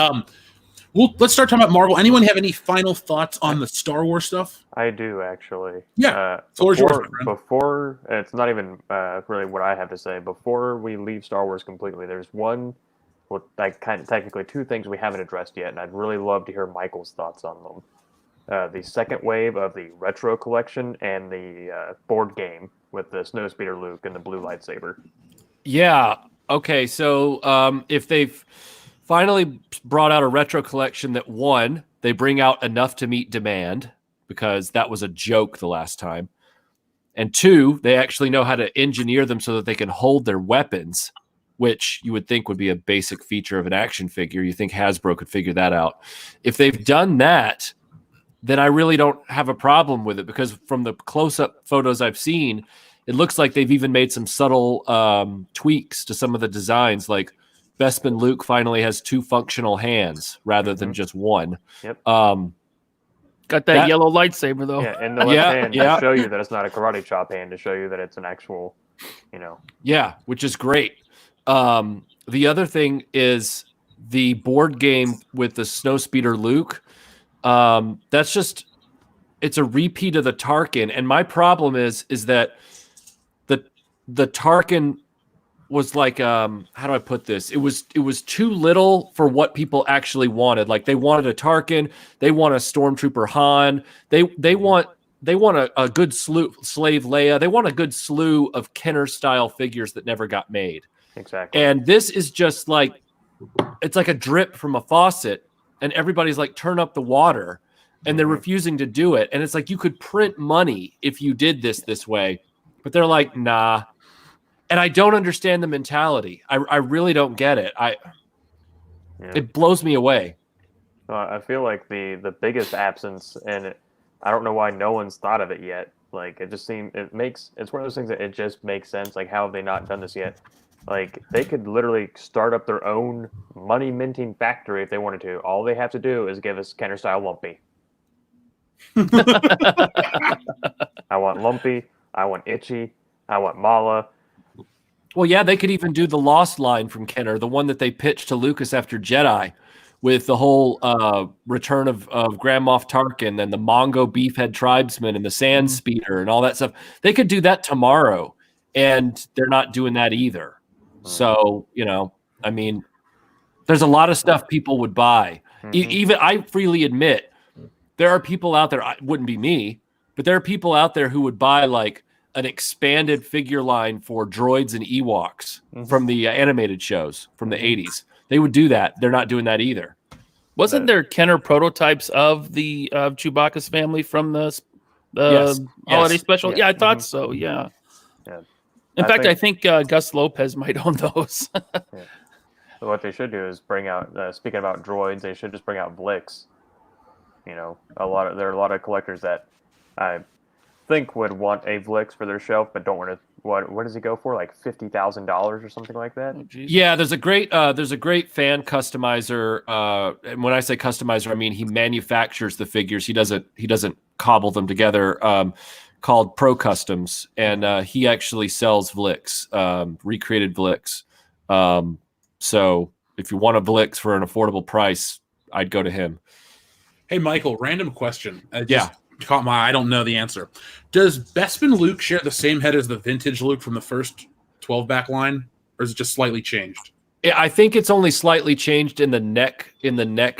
Speaker 1: Well, let's start talking about Marvel. Anyone have any final thoughts on the Star Wars stuff?
Speaker 3: I do, actually.
Speaker 1: Yeah.
Speaker 3: Before it's not even really what I have to say. Before we leave Star Wars completely, there's technically two things we haven't addressed yet, and I'd really love to hear Michael's thoughts on them. The second wave of the retro collection and the board game with the Snowspeeder Luke and the blue lightsaber.
Speaker 2: Yeah. Okay. So if they've finally brought out a retro collection that, one, they bring out enough to meet demand, because that was a joke the last time. And two, they actually know how to engineer them so that they can hold their weapons, which you would think would be a basic feature of an action figure. You think Hasbro could figure that out. If they've done that, then I really don't have a problem with it, because from the close-up photos I've seen, it looks like they've even made some subtle tweaks to some of the designs. Like Bespin Luke finally has 2 functional hands rather than just one.
Speaker 3: Yep.
Speaker 6: Got that yellow lightsaber, though.
Speaker 3: Yeah, and the left hand to show you that it's not a karate chop hand, to show you that it's an actual,
Speaker 2: Yeah, which is great. The other thing is the board game with the Snowspeeder Luke. That's just, it's a repeat of the Tarkin. And my problem is that the Tarkin was like, how do I put this? It was too little for what people actually wanted. Like, they wanted a Tarkin, they want a Stormtrooper Han, they want a good slave Leia, they want a good slew of Kenner style figures that never got made.
Speaker 3: Exactly.
Speaker 2: And this is just like, it's like a drip from a faucet, and everybody's like, turn up the water, and they're refusing to do it. And it's like, you could print money if you did this way, but they're like, nah. And I don't understand the mentality. I really don't get it. It blows me away.
Speaker 3: I feel like the biggest absence, and I don't know why no one's thought of it yet. Like, it just seems, it's one of those things that it just makes sense. Like, how have they not done this yet? Like, they could literally start up their own money minting factory if they wanted to. All they have to do is give us Kenner style Lumpy. I want Lumpy. I want Itchy. I want Mala.
Speaker 2: Well, yeah, they could even do the Lost line from Kenner, the one that they pitched to Lucas after Jedi, with the whole return of Grand Moff Tarkin and the Mongo Beefhead Tribesman and the Sand Speeder and all that stuff. They could do that tomorrow, and they're not doing that either. So, I mean, there's a lot of stuff people would buy. Even I freely admit, there are people out there, it wouldn't be me, but there are people out there who would buy like an expanded figure line for droids and Ewoks from the animated shows from the 80s. They would do that. They're not doing that either.
Speaker 6: Wasn't there Kenner prototypes of the Chewbacca's family from the holiday special? Yeah, I thought so. Yeah. In fact, I think Gus Lopez might own those.
Speaker 3: So what they should do is bring out, speaking about droids, they should just bring out Blix. There are a lot of collectors that I think would want a Blix for their shelf, but don't want to. What does he go for? Like $50,000 or something like that?
Speaker 2: Oh, yeah, there's a great fan customizer. And when I say customizer, I mean he manufactures the figures. He doesn't cobble them together. Called Pro Customs, and he actually sells Blix, recreated Blix. So if you want a Blix for an affordable price, I'd go to him.
Speaker 1: Hey, Michael, random question. Caught my eye. I don't know the answer. Does Bespin Luke share the same head as the vintage Luke from the first 12 back line, or is it just slightly changed?
Speaker 2: I think it's only slightly changed in the neck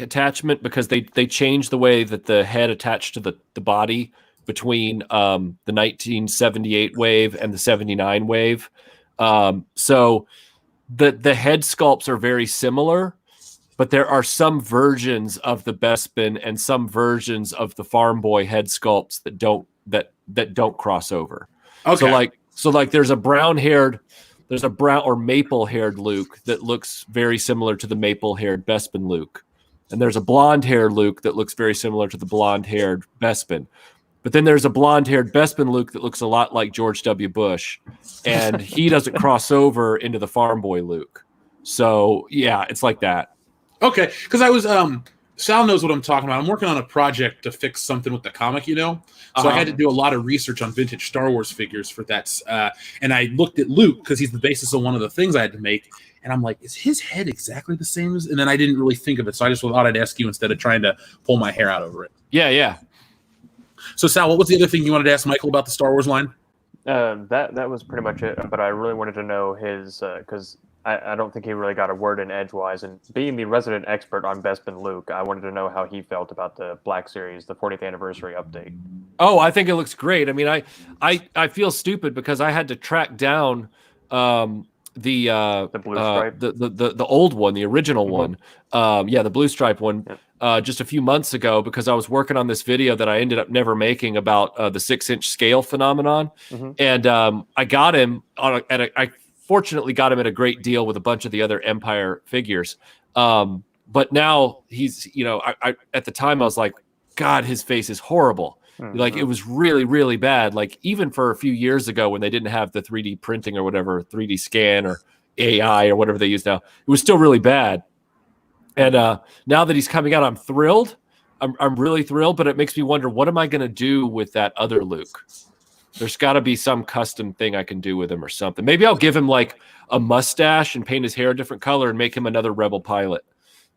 Speaker 2: attachment, because they changed the way that the head attached to the body between the 1978 wave and the 79 wave. So the head sculpts are very similar, but there are some versions of the Bespin and some versions of the Farm Boy head sculpts that don't cross over. Okay. So like there's a brown-haired There's a brown or maple-haired Luke that looks very similar to the maple-haired Bespin Luke. And there's a blonde-haired Luke that looks very similar to the blonde-haired Bespin. But then there's a blonde-haired Bespin Luke that looks a lot like George W. Bush. And he doesn't cross over into the farm boy Luke. So, yeah, it's like that.
Speaker 1: Okay, because I was Sal knows what I'm talking about. I'm working on a project to fix something with the comic, so I had to do a lot of research on vintage Star Wars figures for that. And I looked at Luke because he's the basis of one of the things I had to make. And I'm like, is his head exactly the same as? And then I didn't really think of it, so I just thought I'd ask you instead of trying to pull my hair out over it.
Speaker 2: Yeah.
Speaker 1: So Sal, what was the other thing you wanted to ask Michael about the Star Wars line?
Speaker 3: That was pretty much it. But I really wanted to know his because. I don't think he really got a word in edgewise. And being the resident expert on Bespin Luke, I wanted to know how he felt about the Black Series, the 40th anniversary update.
Speaker 2: Oh, I think it looks great. I mean, I feel stupid because I had to track down the
Speaker 3: blue stripe,
Speaker 2: the old one, the original one. The blue stripe one. Just a few months ago because I was working on this video that I ended up never making about the 6-inch scale phenomenon. And I got him I fortunately got him at a great deal with a bunch of the other Empire figures. But now he's, I at the time I was like, God, his face is horrible. Like it was really, really bad. Like even for a few years ago when they didn't have the 3D printing or whatever, 3D scan or AI or whatever they use now, it was still really bad. And now that he's coming out, I'm thrilled. I'm really thrilled, but it makes me wonder, what am I going to do with that other Luke? There's got to be some custom thing I can do with him or something. Maybe I'll give him like a mustache and paint his hair a different color and make him another Rebel pilot.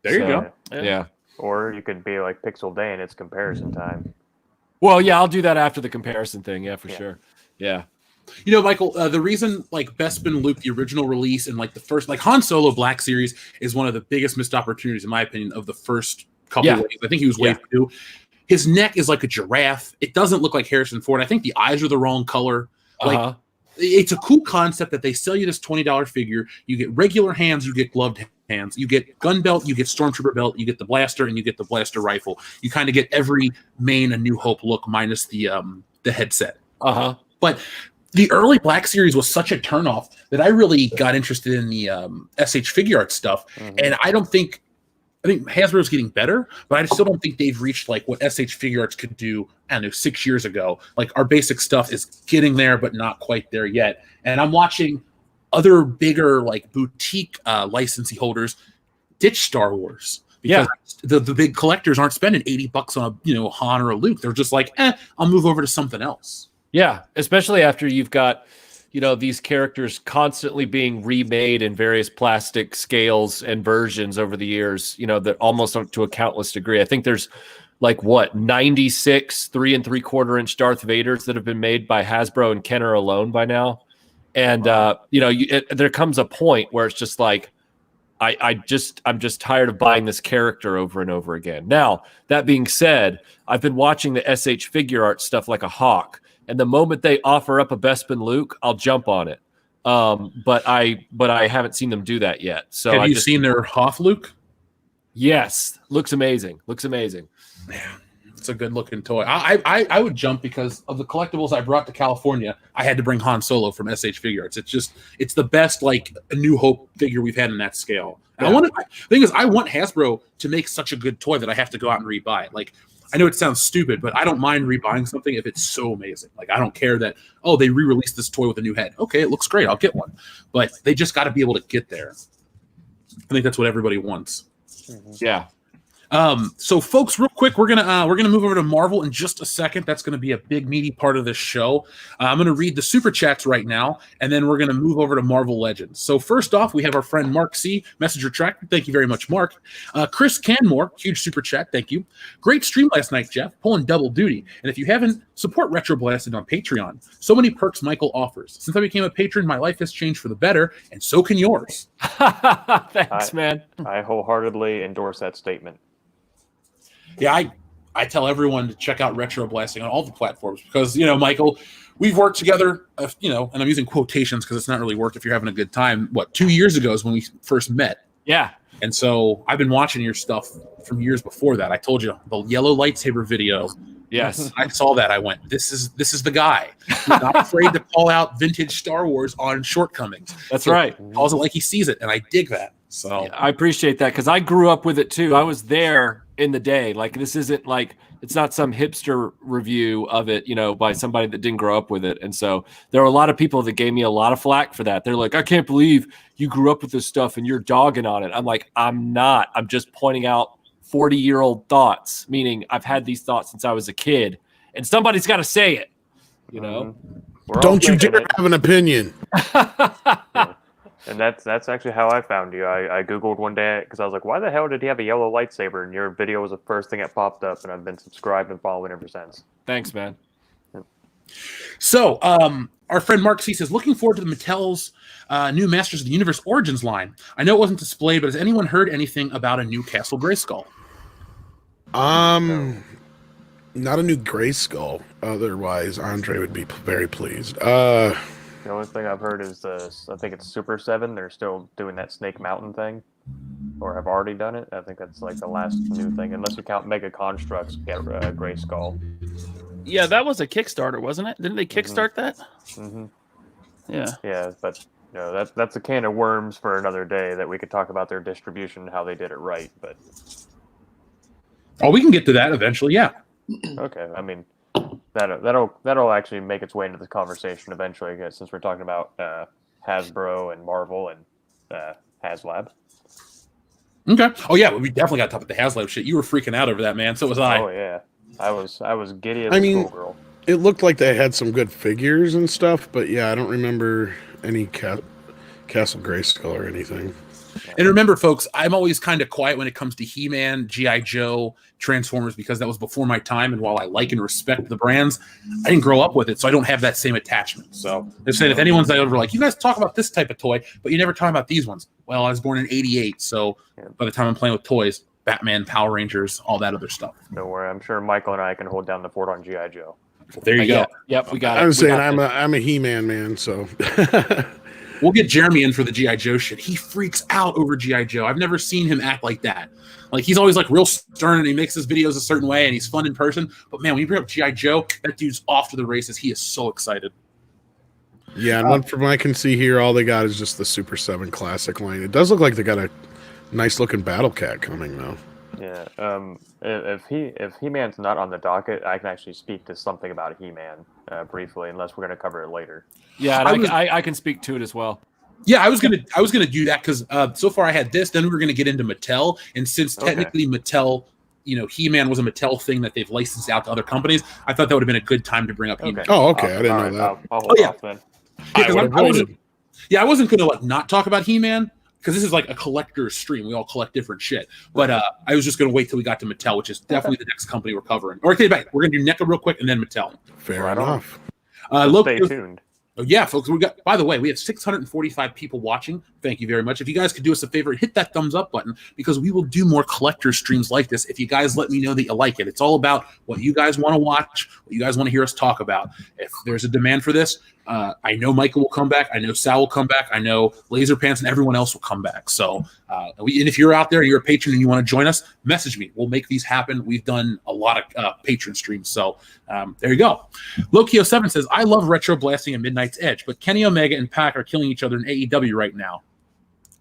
Speaker 1: There you go.
Speaker 2: Yeah.
Speaker 3: Or you could be like Pixel Day and it's comparison time.
Speaker 2: Well, yeah, I'll do that after the comparison thing. Yeah, for sure. Yeah.
Speaker 1: Michael, the reason like Bespin Luke, the original release, and like the first, like Han Solo Black Series is one of the biggest missed opportunities, in my opinion, of the first couple of waves. I think he was wave 2. His neck is like a giraffe. It doesn't look like Harrison Ford. I think the eyes are the wrong color. Like it's a cool concept that they sell you this $20 figure. You get regular hands, you get gloved hands, you get gun belt, you get stormtrooper belt, you get the blaster, and you get the blaster rifle. You kind of get every main A New Hope look minus the headset. But the early Black Series was such a turnoff that I really got interested in the SH figure art stuff. And I think Hasbro's getting better, but I still don't think they've reached like what SH Figure Arts could do, 6 years ago. Like our basic stuff is getting there, but not quite there yet. And I'm watching other bigger like boutique licensee holders ditch Star Wars because the big collectors aren't spending $80 on a Han or a Luke. They're just like, I'll move over to something else.
Speaker 2: Yeah, especially after you've got these characters constantly being remade in various plastic scales and versions over the years, that almost to a countless degree. I think there's 96 3 3/4-inch Darth Vaders that have been made by Hasbro and Kenner alone by now. And, there comes a point where it's just like, I'm just tired of buying this character over and over again. Now, that being said, I've been watching the SH figure art stuff like a hawk. And the moment they offer up a Bespin Luke, I'll jump on it. But I haven't seen them do that yet. So
Speaker 1: have you seen their Hoth Luke?
Speaker 2: Yes, looks amazing.
Speaker 1: Man, it's a good looking toy. I would jump because of the collectibles I brought to California. I had to bring Han Solo from SH Figure Arts. It's the best like A New Hope figure we've had in that scale. Yeah. The thing is, I want Hasbro to make such a good toy that I have to go out and rebuy it. Like, I know it sounds stupid, but I don't mind rebuying something if it's so amazing. Like, I don't care that, they re-released this toy with a new head. Okay, it looks great. I'll get one. But they just got to be able to get there. I think that's what everybody wants.
Speaker 2: Yeah.
Speaker 1: So folks, real quick, we're gonna move over to Marvel in just a second. That's gonna be a big meaty part of this show. I'm gonna read the super chats right now, and then we're gonna move over to Marvel Legends. So first off, we have our friend Mark C. Messenger Track. Thank you very much, Mark. Chris Canmore, huge super chat. Thank you. Great stream last night, Jeff. Pulling double duty. And if you haven't, support RetroBlasting on Patreon. So many perks Michael offers. Since I became a patron, my life has changed for the better, and so can yours.
Speaker 2: Thanks, man.
Speaker 3: I wholeheartly endorse that statement.
Speaker 1: Yeah, I tell everyone to check out RetroBlasting on all the platforms because, Michael, we've worked together, and I'm using quotations because it's not really work if you're having a good time. 2 years ago is when we first met.
Speaker 2: Yeah.
Speaker 1: And so I've been watching your stuff from years before that. I told you the yellow lightsaber video,
Speaker 2: Yes.
Speaker 1: I saw that. I went, this is the guy. He's not afraid to call out vintage Star Wars on shortcomings.
Speaker 2: That's right.
Speaker 1: He calls it like he sees it, and I dig that. So
Speaker 2: I appreciate that because I grew up with it too. I was there in the day. Like this isn't like it's not some hipster review of it, by somebody that didn't grow up with it. And so there were a lot of people that gave me a lot of flack for that. They're like, I can't believe you grew up with this stuff and you're dogging on it. I'm like, I'm not. I'm just pointing out 40-year-old thoughts, meaning I've had these thoughts since I was a kid, and somebody's got to say it.
Speaker 4: Don't you dare have an opinion.
Speaker 3: And that's actually how I found you. I Googled one day because I was like, why the hell did he have a yellow lightsaber? And your video was the first thing that popped up, and I've been subscribed and following ever since.
Speaker 2: Thanks, man.
Speaker 1: So, our friend Mark C says, looking forward to the Mattel's new Masters of the Universe Origins line. I know it wasn't displayed, but has anyone heard anything about a new Castle Grayskull?
Speaker 4: Not a new Grayskull. Otherwise, Andre would be very pleased.
Speaker 3: The only thing I've heard is I think it's Super 7. They're still doing that Snake Mountain thing, or have already done it. I think that's like the last new thing, unless you count Mega Constructs, get Grayskull.
Speaker 6: Yeah, that was a Kickstarter, wasn't it? Didn't they kickstart that?
Speaker 3: Mm-hmm.
Speaker 6: Yeah.
Speaker 3: Yeah, but that's a can of worms for another day that we could talk about their distribution and how they did it right. But
Speaker 1: we can get to that eventually. Yeah.
Speaker 3: Okay, I mean that'll actually make its way into the conversation eventually, since we're talking about Hasbro and Marvel and HasLab.
Speaker 1: Okay. Oh yeah, we definitely got to talk about the HasLab shit. You were freaking out over that, man. So was I.
Speaker 3: Oh yeah, I was giddy as a schoolgirl.
Speaker 4: It looked like they had some good figures and stuff, but yeah, I don't remember any Castle Grayskull or anything.
Speaker 1: And remember, folks, I'm always kind of quiet when it comes to He-Man, G.I. Joe, Transformers, because that was before my time. And while I like and respect the brands, I didn't grow up with it, so I don't have that same attachment. So they're saying if anyone's ever like, you guys talk about this type of toy, but you never talk about these ones. Well, I was born in '88, so by the time I'm playing with toys, Batman, Power Rangers, all that other stuff.
Speaker 3: Don't worry, I'm sure Michael and I can hold down the fort on G.I. Joe.
Speaker 1: There you go.
Speaker 2: Yep, we got it.
Speaker 4: I was saying I'm a He-Man man, so.
Speaker 1: We'll get Jeremy in for the G.I. Joe shit. He freaks out over G.I. Joe. I've never seen him act like that. Like, he's always, like, real stern, and he makes his videos a certain way, and he's fun in person. But, man, when you bring up G.I. Joe, that dude's off to the races. He is so excited.
Speaker 4: Yeah, and from what I can see here, all they got is just the Super 7 Classic line. It does look like they got a nice-looking Battle Cat coming, though.
Speaker 3: Yeah, if He-Man's not on the docket, I can actually speak to something about He-Man briefly, unless we're going to cover it later.
Speaker 2: Yeah, and I can speak to it as well.
Speaker 1: Yeah, I was gonna do that because so far I had this. Then we were gonna get into Mattel, and since technically Mattel, He-Man was a Mattel thing that they've licensed out to other companies. I thought that would have been a good time to bring up He-Man.
Speaker 4: Oh, okay, I didn't know that.
Speaker 3: I'll hold off then.
Speaker 1: I wasn't gonna not talk about He-Man because this is like a collector's stream. We all collect different shit. But I was just gonna wait till we got to Mattel, which is definitely the next company we're covering. Or take it back. We're gonna do NECA real quick and then Mattel.
Speaker 4: Fair enough.
Speaker 3: Stay tuned.
Speaker 1: Oh, yeah, folks. By the way, we have 645 people watching. Thank you very much. If you guys could do us a favor, hit that thumbs up button because we will do more collector streams like this if you guys let me know that you like it. It's all about what you guys want to watch, what you guys want to hear us talk about. If there's a demand for this, I know Michael will come back. I know Sal will come back. I know Laser Pants and everyone else will come back. So, and if you're out there and you're a patron and you want to join us, message me. We'll make these happen. We've done a lot of patron streams. So there you go. Lokio7 says, I love RetroBlasting and Midnight's Edge, but Kenny Omega and Pac are killing each other in AEW right now.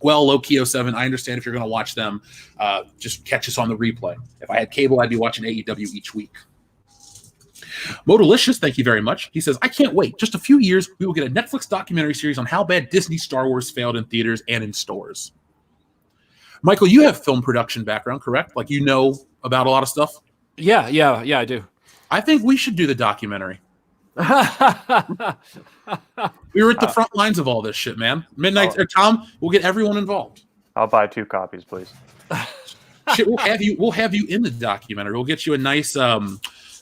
Speaker 1: Well, Lokio7, I understand if you're going to watch them, just catch us on the replay. If I had cable, I'd be watching AEW each week. Modalicious, thank you very much. He says, I can't wait. Just a few years, we will get a Netflix documentary series on how bad Disney Star Wars failed in theaters and in stores. Michael, you have film production background, correct? Like, you know about a lot of stuff?
Speaker 2: Yeah, I do.
Speaker 1: I think we should do the documentary. We were at the front lines of all this shit, man. Midnight, or Tom, we'll get everyone involved.
Speaker 3: I'll buy 2 copies, please.
Speaker 1: Shit, we'll have you in the documentary. We'll get you a nice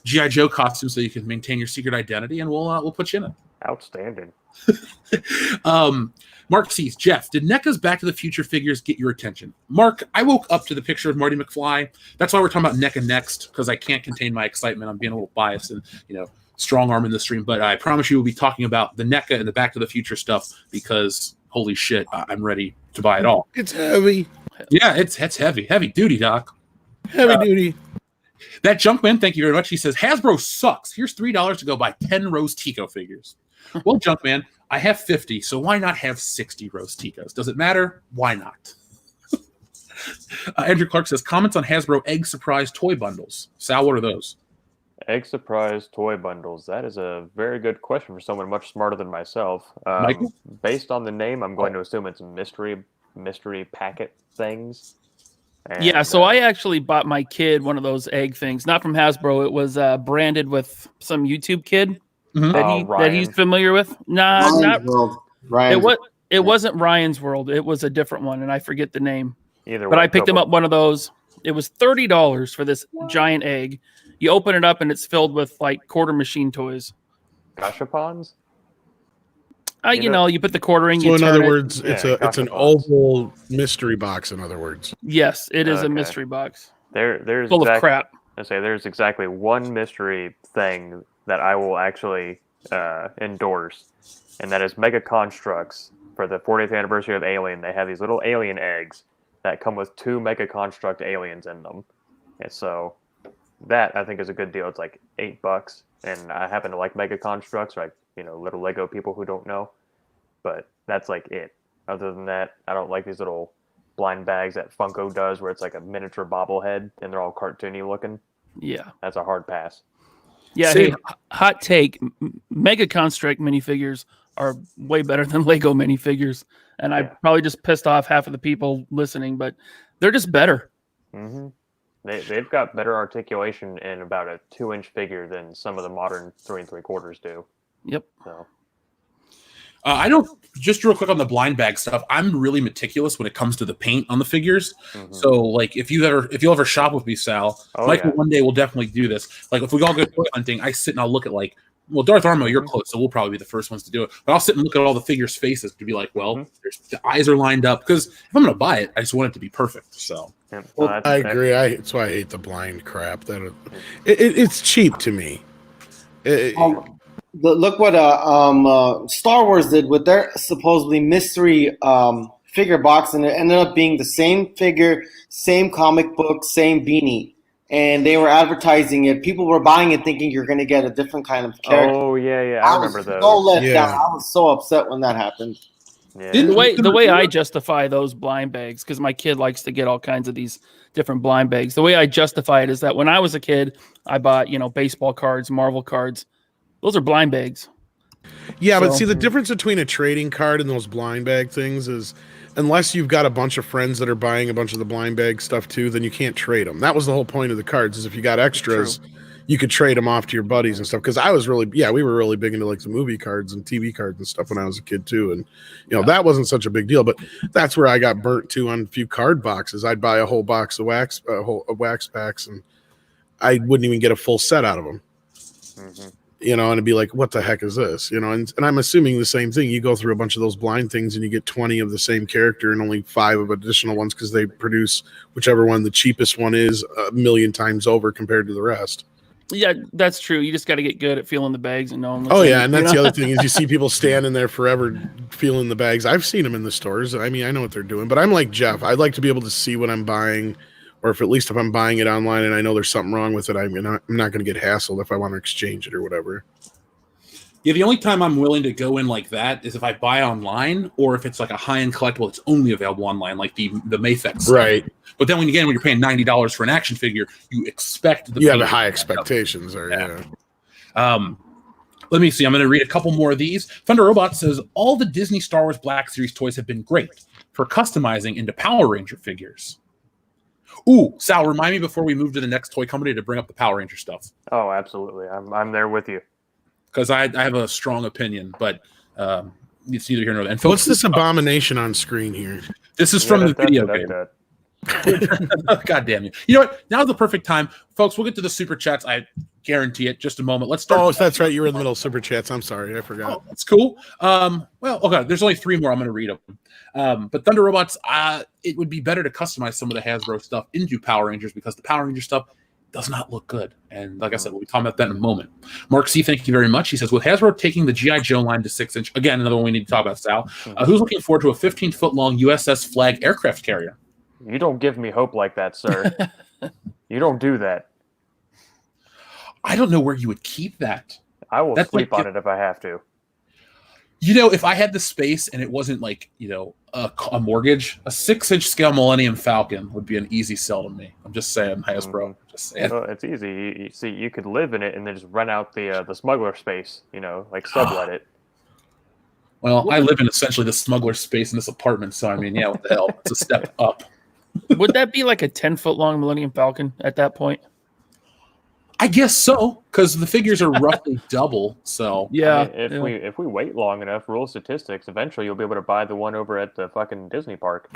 Speaker 1: G.I. Joe costume so you can maintain your secret identity, and we'll put you in it.
Speaker 3: Outstanding.
Speaker 1: Mark sees Jeff. Did NECA's Back to the Future figures get your attention? Mark, I woke up to the picture of Marty McFly. That's why we're talking about NECA next, because I can't contain my excitement. I'm being a little biased and strong arm in the stream, but I promise you we'll be talking about the NECA and the Back to the Future stuff because holy shit, I'm ready to buy it all.
Speaker 4: It's heavy.
Speaker 1: Yeah, it's heavy duty, Doc.
Speaker 4: Heavy duty.
Speaker 1: That Junkman, thank you very much. He says, Hasbro sucks. Here's $3 to go buy 10 Rose Tico figures. Well, Junkman, I have 50, so why not have 60 Rose Ticos? Does it matter? Why not? Andrew Clark says, comments on Hasbro Egg Surprise toy bundles. Sal, what are those?
Speaker 3: Egg Surprise toy bundles. That is a very good question for someone much smarter than myself.
Speaker 1: Michael?
Speaker 3: Based on the name, I'm going to assume it's mystery packet things. And,
Speaker 6: yeah, so I actually bought my kid one of those egg things, not from Hasbro. It was branded with some YouTube kid that he's familiar with. Nah,
Speaker 7: Ryan's
Speaker 6: not
Speaker 7: World. Ryan's
Speaker 6: it wasn't Ryan's World. It was a different one, and I forget the name.
Speaker 3: Either
Speaker 6: but
Speaker 3: way,
Speaker 6: I picked him up one of those. It was $30 for this giant egg. You open it up and it's filled with like quarter machine toys.
Speaker 3: Gashapons?
Speaker 6: You put the quarter in.
Speaker 4: So
Speaker 6: you
Speaker 4: in
Speaker 6: turn
Speaker 4: other
Speaker 6: it.
Speaker 4: words, it's an oval mystery box. In other words,
Speaker 6: Yes, it is a mystery box.
Speaker 3: There's
Speaker 6: full of crap.
Speaker 3: I say there's exactly one mystery thing that I will actually endorse, and that is Mega Constructs for the 40th anniversary of Alien. They have these little alien eggs that come with 2 Mega Construct aliens in them, and so that I think is a good deal. It's like $8, and I happen to like Mega Constructs, like little Lego people who don't know, but that's like it. Other than that, I don't like these little blind bags that Funko does, where it's like a miniature bobblehead and they're all cartoony looking.
Speaker 6: Yeah,
Speaker 3: that's a hard pass.
Speaker 6: Yeah, hey, hot take: Mega Construct minifigures are way better than Lego minifigures, and I probably just pissed off half of the people listening, but they're just better.
Speaker 3: Mm-hmm. They've got better articulation in about a 2-inch figure than some of the modern 3 3/4 do.
Speaker 6: Yep.
Speaker 3: So.
Speaker 1: I don't, just real quick on the blind bag stuff, I'm really meticulous when it comes to the paint on the figures. Mm-hmm. So like if you'll ever shop with me, Sal, Michael, one day we'll definitely do this. Like if we all go toy hunting, I sit and I'll look at like, well, Darth Armo, you're close, so we'll probably be the first ones to do it. But I'll sit and look at all the figures' faces to be like, well, the eyes are lined up, because if I'm going to buy it, I just want it to be perfect. So
Speaker 4: well, I agree. That's why I hate the blind crap. That it's cheap to me.
Speaker 7: Look what Star Wars did with their supposedly mystery figure box, and it ended up being the same figure, same comic book, same beanie. And they were advertising it. People were buying it thinking you're going to get a different kind of character.
Speaker 3: Oh, yeah. I remember those.
Speaker 7: So let down. I was so upset when that happened.
Speaker 6: Yeah. The way I justify those blind bags, because my kid likes to get all kinds of these different blind bags. The way I justify it is that when I was a kid, I bought baseball cards, Marvel cards. Those are blind bags.
Speaker 4: Yeah, but see, the difference between a trading card and those blind bag things is, unless you've got a bunch of friends that are buying a bunch of the blind bag stuff too, then you can't trade them. That was the whole point of the cards, is if you got extras, you could trade them off to your buddies and stuff. Because we were really big into like the movie cards and TV cards and stuff when I was a kid too. And that wasn't such a big deal. But that's where I got burnt too on a few card boxes. I'd buy a whole box of wax packs, and I wouldn't even get a full set out of them. Mm-hmm. And it'd be like, what the heck is this? And I'm assuming the same thing. You go through a bunch of those blind things and you get 20 of the same character and only 5 of additional ones, because they produce whichever one the cheapest one is 1,000,000 times over compared to the rest.
Speaker 6: Yeah, that's true. You just got to get good at feeling the bags and knowing.
Speaker 4: Oh yeah, and that's the other thing is you see people standing there forever feeling the bags. I've seen them in the stores. I mean, I know what they're doing, but I'm like Jeff. I'd like to be able to see what I'm buying. Or if I'm buying it online and I know there's something wrong with it, I'm not going to get hassled if I want to exchange it or whatever.
Speaker 1: Yeah, the only time I'm willing to go in like that is if I buy online, or if it's like a high-end collectible that's only available online, like the Mayfex.
Speaker 4: Right.
Speaker 1: But then when you're paying $90 for an action figure, you expect
Speaker 4: you have the high expectations there. Yeah.
Speaker 1: Let me see. I'm going to read a couple more of these. Thunder Robot says, all the Disney Star Wars Black Series toys have been great for customizing into Power Ranger figures. Ooh, Sal, remind me before we move to the next toy company to bring up the Power Ranger stuff.
Speaker 3: Oh, absolutely. I'm there with you.
Speaker 1: Because I have a strong opinion, but it's neither here nor there. And
Speaker 4: what's this abomination on screen here?
Speaker 1: This is from the video game. God damn you. You know what? Now's the perfect time. Folks, we'll get to the super chats. I guarantee it. Just a moment. Let's start.
Speaker 4: Oh, that's right. You were in the middle of super chats. I'm sorry. I forgot.
Speaker 1: Oh, that's cool. Well, okay. There's only 3 more. I'm going to read them. But Thunder Robots, it would be better to customize some of the Hasbro stuff into Power Rangers, because the Power Ranger stuff does not look good. And like I said, we'll be talking about that in a moment. Mark C, thank you very much. He says, with Hasbro taking the G.I. Joe line to 6-inch, again, another one we need to talk about, Sal, who's looking forward to a 15-foot long USS Flag aircraft carrier?
Speaker 3: You don't give me hope like that, sir. You don't do that.
Speaker 1: I don't know where you would keep that.
Speaker 3: I will
Speaker 1: That's
Speaker 3: sleep
Speaker 1: like-
Speaker 3: on it if I have to.
Speaker 1: You know, if I had the space and it wasn't like, you know, a mortgage, a 6-inch scale Millennium Falcon would be an easy sell to me. I'm just saying, Hasbro. Just saying.
Speaker 3: Well, it's easy. You see, you could live in it and then just rent out the smuggler space. You know, like sublet it.
Speaker 1: Well, I live in essentially the smuggler space in this apartment, so I mean, yeah, what the hell? It's a step up.
Speaker 6: Would that be like a 10-foot long Millennium Falcon at that point?
Speaker 1: I guess so, because the figures are roughly double. So
Speaker 6: Yeah.
Speaker 3: I mean, if we wait long enough, rule of statistics, eventually you'll be able to buy the one over at the fucking Disney park.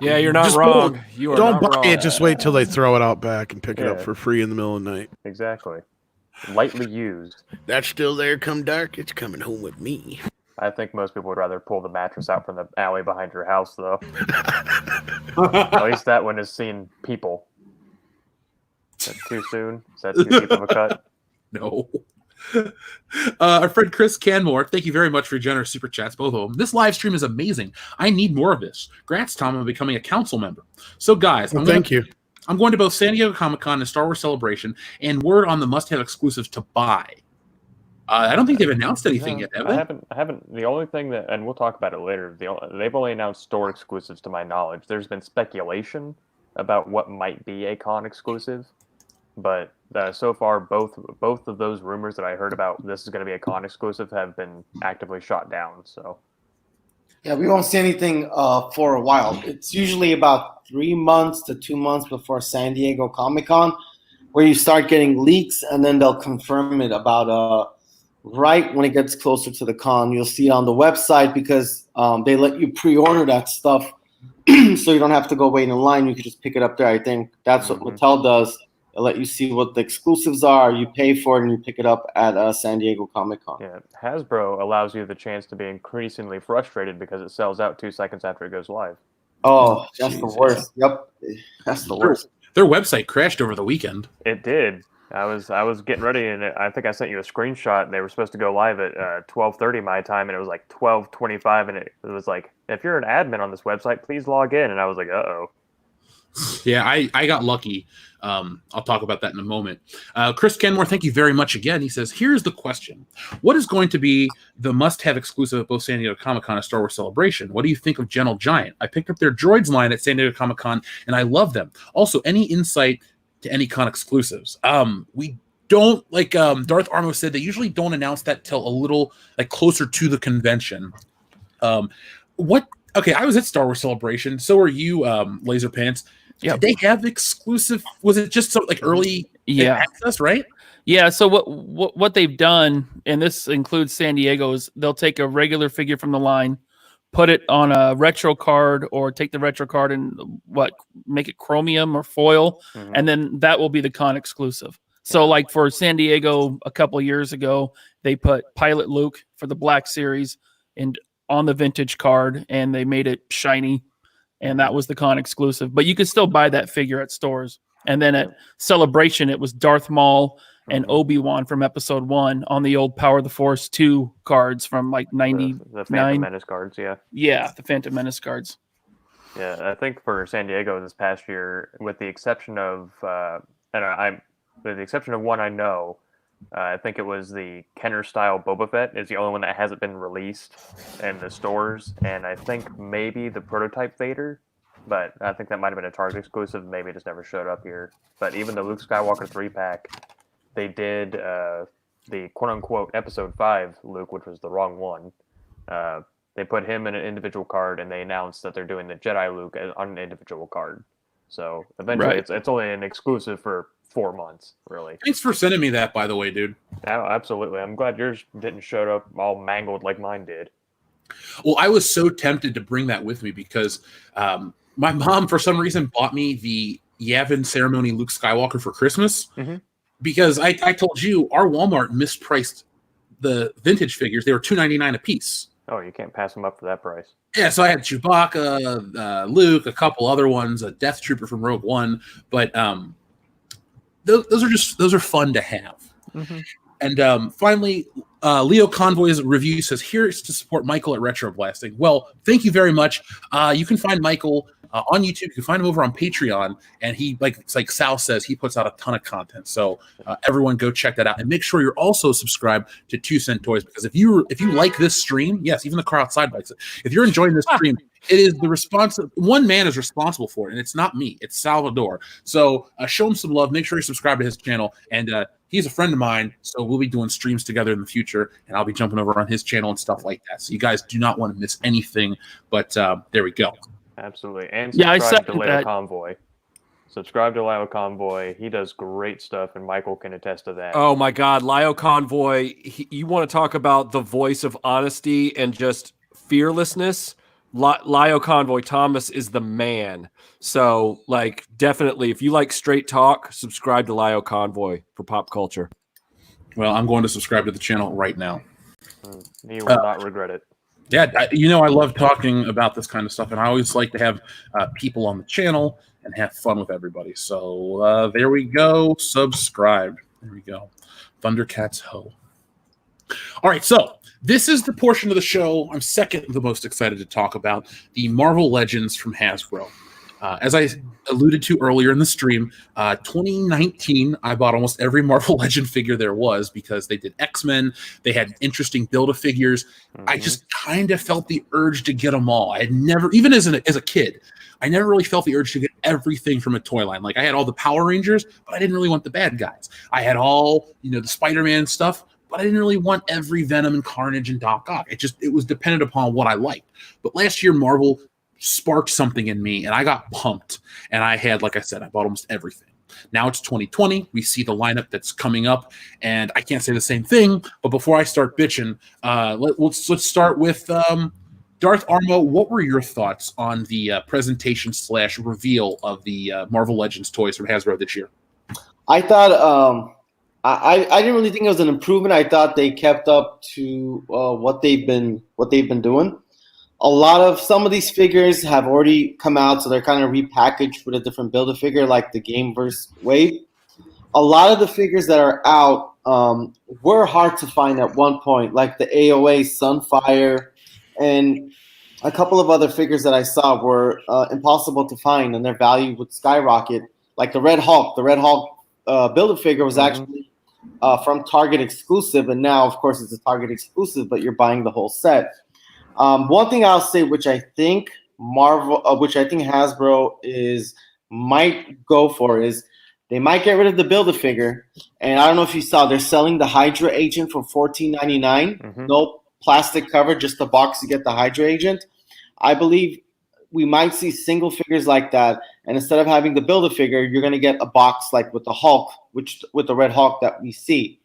Speaker 2: Yeah, you're not
Speaker 4: Just
Speaker 2: wrong. You are
Speaker 4: Don't
Speaker 2: not
Speaker 4: buy
Speaker 2: wrong.
Speaker 4: it. Just wait till they throw it out back and pick it up
Speaker 3: Yeah.
Speaker 4: for free in the middle of the night.
Speaker 3: Exactly. Lightly used.
Speaker 4: That's still there come dark. It's coming home with me.
Speaker 3: I think most people would rather pull the mattress out from the alley behind your house, though. At least that one is seeing people. Is that too soon? Is that too deep of a cut?
Speaker 1: No. Our friend Chris Canmore, thank you very much for your generous super chats, both of them. This live stream is amazing. I need more of this. Grats, Tom, on becoming a council member. So, guys,
Speaker 4: Thank you.
Speaker 1: I'm going to both San Diego Comic-Con and Star Wars Celebration, and word on the must-have exclusives to buy. I don't think they've announced anything yet, have they?
Speaker 3: I haven't. The only thing that, and we'll talk about it later. They've only announced store exclusives, to my knowledge. There's been speculation about what might be a con exclusive, but so far, both of those rumors that I heard about this is going to be a con exclusive have been actively shot down. So.
Speaker 7: Yeah, we won't see anything for a while. It's usually about 3 months to 2 months before San Diego Comic-Con, where you start getting leaks, and then they'll confirm it about right when it gets closer to the con. You'll see it on the website because they let you pre-order that stuff, so you don't have to go wait in line. You can just pick it up there. I think that's what Mattel does. They'll let you see what the exclusives are. You pay for it, and you pick it up at San Diego Comic-Con.
Speaker 3: Yeah, Hasbro allows you the chance to be increasingly frustrated because it sells out 2 seconds after it goes live.
Speaker 7: Oh, that's the worst. Yep, that's the worst.
Speaker 1: Their website crashed over the weekend.
Speaker 3: It did. I was getting ready, and I think I sent you a screenshot, and they were supposed to go live at 12:30 my time, and it was like 12:25, and it was like, if you're an admin on this website, please log in. And I was like, uh-oh.
Speaker 1: Yeah, I got lucky. I'll talk about that in a moment. Chris Kenmore, thank you very much again. He says, here's the question. What is going to be the must-have exclusive at both San Diego Comic-Con and Star Wars Celebration? What do you think of Gentle Giant? I picked up their droids line at San Diego Comic-Con, and I love them. Also, any insight to any con exclusives? We don't, like Darth Armo said, they usually don't announce that till a little like closer to the convention. Okay, I was at Star Wars Celebration. So are you, Laser Pants.
Speaker 6: Yep.
Speaker 1: Did they have exclusive? Was it just like early access, right?
Speaker 6: Yeah. So what they've done, and this includes San Diego, is they'll take a regular figure from the line, put it on a retro card, or take the retro card and make it chromium or foil, and then that will be the con exclusive. So like for San Diego a couple of years ago, they put Pilot Luke for the Black Series and on the vintage card, and they made it shiny. And that was the con exclusive. But you could still buy that figure at stores. And then at Celebration, it was Darth Maul and Obi-Wan from Episode 1 on the old Power of the Force 2 cards from like 99.
Speaker 3: The Phantom Menace cards, yeah.
Speaker 6: Yeah, the Phantom Menace cards.
Speaker 3: Yeah, I think for San Diego this past year, with the exception of with the exception of one I know, I think it was the Kenner style Boba Fett is the only one that hasn't been released in the stores, and I think maybe the prototype Vader, but I think that might have been a Target exclusive. Maybe it just never showed up here. But even the Luke Skywalker 3-pack, they did the quote-unquote Episode 5 Luke, which was the wrong one. They put him in an individual card, and they announced that they're doing the Jedi Luke on an individual card. So eventually it's only an exclusive for 4 months, really.
Speaker 1: Thanks for sending me that, by the way, dude.
Speaker 3: Oh, absolutely. I'm glad yours didn't show up all mangled like mine did.
Speaker 1: Well, I was so tempted to bring that with me because my mom, for some reason, bought me the Yavin Ceremony Luke Skywalker for Christmas because I told you our Walmart mispriced the vintage figures. They were $2.99 a piece.
Speaker 3: Oh, you can't pass them up for that price.
Speaker 1: Yeah, so I had Chewbacca, Luke, a couple other ones, a Death Trooper from Rogue One, but those are fun to have. And finally, Leo Convoy's review says, here's to support Michael at RetroBlasting. Well, thank you very much. You can find Michael on YouTube. You can find him over on Patreon, and he like Sal says, he puts out a ton of content. So everyone go check that out, and make sure you're also subscribed to 2CentToys, because if you like this stream, yes, even the car outside likes it. If you're enjoying this stream, it is the one man is responsible for it, and it's not me, it's Salvador. So show him some love. Make sure you subscribe to his channel, and he's a friend of mine, so we'll be doing streams together in the future, and I'll be jumping over on his channel and stuff like that. So you guys do not want to miss anything. But there we go.
Speaker 3: Absolutely. And
Speaker 6: Yeah, I
Speaker 3: subscribe to
Speaker 6: second
Speaker 3: Leo
Speaker 6: that.
Speaker 3: Convoy. Subscribe to Lio Convoy. He does great stuff, and Michael can attest to that.
Speaker 2: Oh my God, Lio Convoy! You want to talk about the voice of honesty and just fearlessness? Lio Convoy Thomas is the man. So, like, definitely, if you like straight talk, subscribe to Lio Convoy for pop culture.
Speaker 1: Well, I'm going to subscribe to the channel right now.
Speaker 3: You will not regret it.
Speaker 1: Yeah, I love talking about this kind of stuff, and I always like to have people on the channel and have fun with everybody. So there we go. Subscribe. There we go. Thundercats ho. All right, so this is the portion of the show I'm second the most excited to talk about, the Marvel Legends from Hasbro. As I alluded to earlier in the stream, 2019, I bought almost every Marvel Legend figure there was because they did X-Men. They had interesting Build-A-Figures. I just kind of felt the urge to get them all. I had never, even as a kid, I never really felt the urge to get everything from a toy line. Like, I had all the Power Rangers, but I didn't really want the bad guys. I had all, the Spider-Man stuff, but I didn't really want every Venom and Carnage and Doc Ock. It was dependent upon what I liked. But last year, Marvel sparked something in me, and I got pumped. And I had, like I said, I bought almost everything. Now it's 2020. We see the lineup that's coming up, and I can't say the same thing. But before I start bitching, let's start with Darth Armo. What were your thoughts on the presentation / reveal of the Marvel Legends toys from Hasbro this year?
Speaker 7: I thought I didn't really think it was an improvement. I thought they kept up to what they've been doing. Some of these figures have already come out, so they're kind of repackaged with a different Build-A-Figure, like the Gameverse Wave. A lot of the figures that are out were hard to find at one point, like the AOA Sunfire, and a couple of other figures that I saw were impossible to find, and their value would skyrocket. Like the Red Hulk. The Red Hulk Build-A-Figure was actually from Target exclusive, and now, of course, it's a Target exclusive, but you're buying the whole set. One thing I'll say, which I think Hasbro might go for, is they might get rid of the Build-A-Figure. And I don't know if you saw, they're selling the Hydra Agent for $14.99. No plastic cover, just the box to get the Hydra Agent. I believe we might see single figures like that. And instead of having the Build-A-Figure, you're going to get a box like with the Hulk, with the Red Hulk that we see.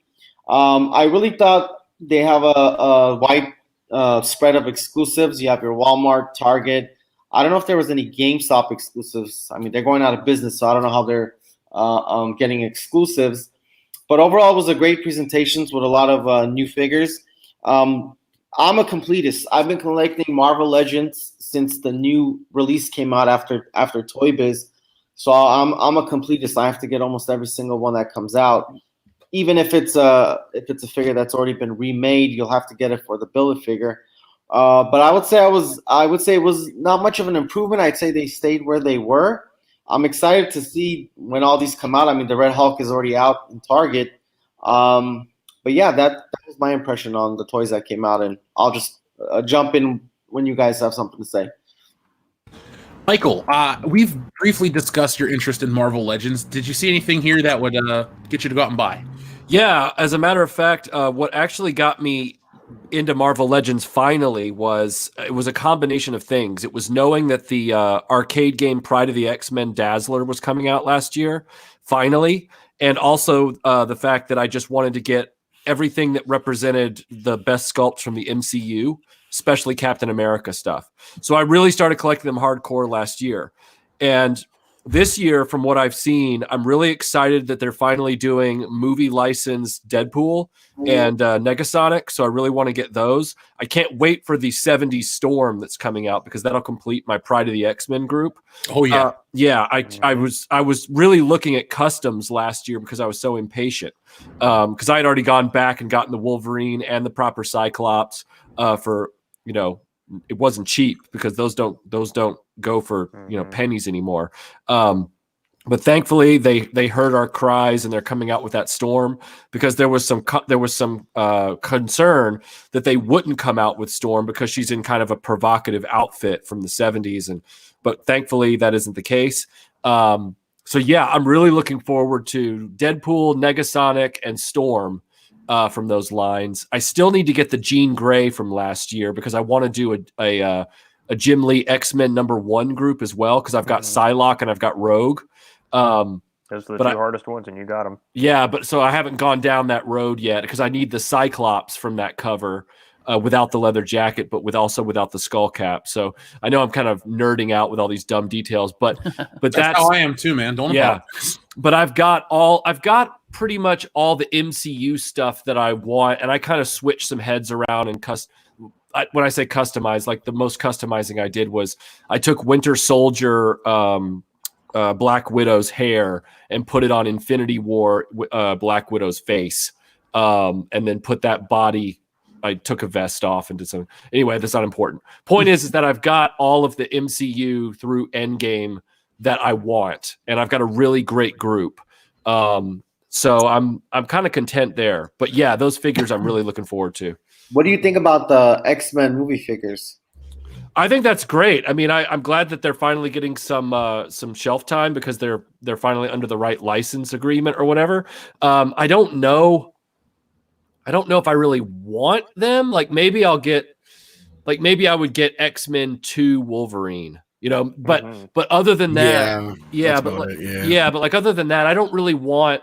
Speaker 7: I really thought they have a wide spread of exclusives. You have your Walmart, Target. I don't know if there was any GameStop exclusives. I mean, they're going out of business, so I don't know how they're getting exclusives. But overall, it was a great presentation with a lot of new figures. I'm a completist. I've been collecting Marvel Legends since the new release came out after Toy Biz. So I'm a completist. I have to get almost every single one that comes out. Even if it's a figure that's already been remade, you'll have to get it for the Build-A-Figure. But I would say it was not much of an improvement. I'd say they stayed where they were. I'm excited to see when all these come out. I mean, the Red Hulk is already out in Target. But yeah, that was my impression on the toys that came out, and I'll just jump in when you guys have something to say.
Speaker 1: Michael, we've briefly discussed your interest in Marvel Legends. Did you see anything here that would get you to go out and buy?
Speaker 2: Yeah, as a matter of fact, what actually got me into Marvel Legends finally was a combination of things. It was knowing that the arcade game Pride of the X-Men Dazzler was coming out last year, finally, and also the fact that I just wanted to get everything that represented the best sculpts from the MCU, especially Captain America stuff. So I really started collecting them hardcore last year. And this year, from what I've seen, I'm really excited that they're finally doing movie licensed Deadpool and Negasonic. So I really want to get those. I can't wait for the 70s Storm that's coming out because that'll complete my Pride of the X-Men group.
Speaker 1: Oh yeah.
Speaker 2: I was really looking at customs last year because I was so impatient. Because I had already gone back and gotten the Wolverine and the proper Cyclops for, it wasn't cheap because those don't go for pennies anymore. But thankfully, they heard our cries and they're coming out with that Storm, because there was some concern that they wouldn't come out with Storm because she's in kind of a provocative outfit from the 70s, but thankfully that isn't the case. So yeah, I'm really looking forward to Deadpool, Negasonic, and Storm from those lines. I still need to get the Jean Grey from last year because I want to do a Jim Lee X-Men #1 group as well, because I've got Psylocke and I've got Rogue. Those
Speaker 3: are the two hardest ones, and you got them.
Speaker 2: Yeah, but so I haven't gone down that road yet because I need the Cyclops from that cover without the leather jacket, but also without the skull cap. So I know I'm kind of nerding out with all these dumb details, but that's
Speaker 1: how I am too, man. Don't apologize.
Speaker 2: But I've got pretty much all the MCU stuff that I want, and I kind of switched some heads around and when I say customize, like the most customizing I did was I took Winter Soldier. Black Widow's hair and put it on Infinity War Black Widow's face, and then put that body. I took a vest off and did some. Anyway, that's not important. Point is that I've got all of the MCU through Endgame that I want, and I've got a really great group. So I'm kind of content there. But yeah, those figures I'm really looking forward to.
Speaker 7: What do you think about the X-Men movie figures?
Speaker 2: I think that's great. I mean, I'm glad that they're finally getting some shelf time because they're finally under the right license agreement or whatever. I don't know if I really want them. Like maybe I would get X-Men 2 Wolverine. But other than that, but like other than that, I don't really want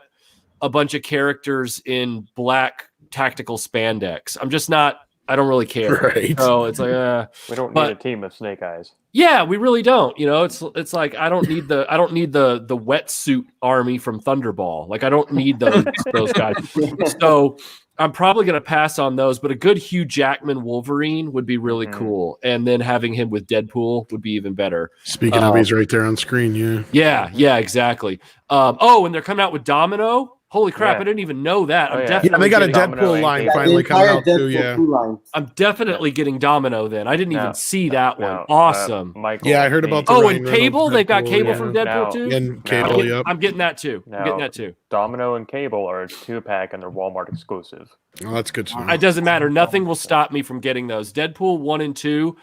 Speaker 2: a bunch of characters in black tactical spandex. I'm just not. I don't really care.
Speaker 4: Right.
Speaker 2: So it's like
Speaker 3: we don't need a team of Snake Eyes.
Speaker 2: Yeah, we really don't. It's like I don't need the wetsuit army from Thunderball. Like I don't need those guys. So I'm probably going to pass on those, but a good Hugh Jackman Wolverine would be really cool. And then having him with Deadpool would be even better.
Speaker 4: Speaking of, he's right there on screen.
Speaker 2: Yeah, exactly. And they're coming out with Domino. Holy crap, I didn't even know that.
Speaker 4: They got a Deadpool line finally coming out too,
Speaker 2: I'm definitely getting Domino then. I didn't even see that one. Awesome.
Speaker 3: Michael,
Speaker 4: I heard about the
Speaker 2: and Cable? They've got Cable from Deadpool too?
Speaker 4: And Cable,
Speaker 2: I'm getting that too.
Speaker 3: Domino and Cable are a 2-pack and they're Walmart exclusive.
Speaker 4: Oh, that's good to know.
Speaker 2: It doesn't matter. Nothing will stop me from getting those. Deadpool 1 and 2.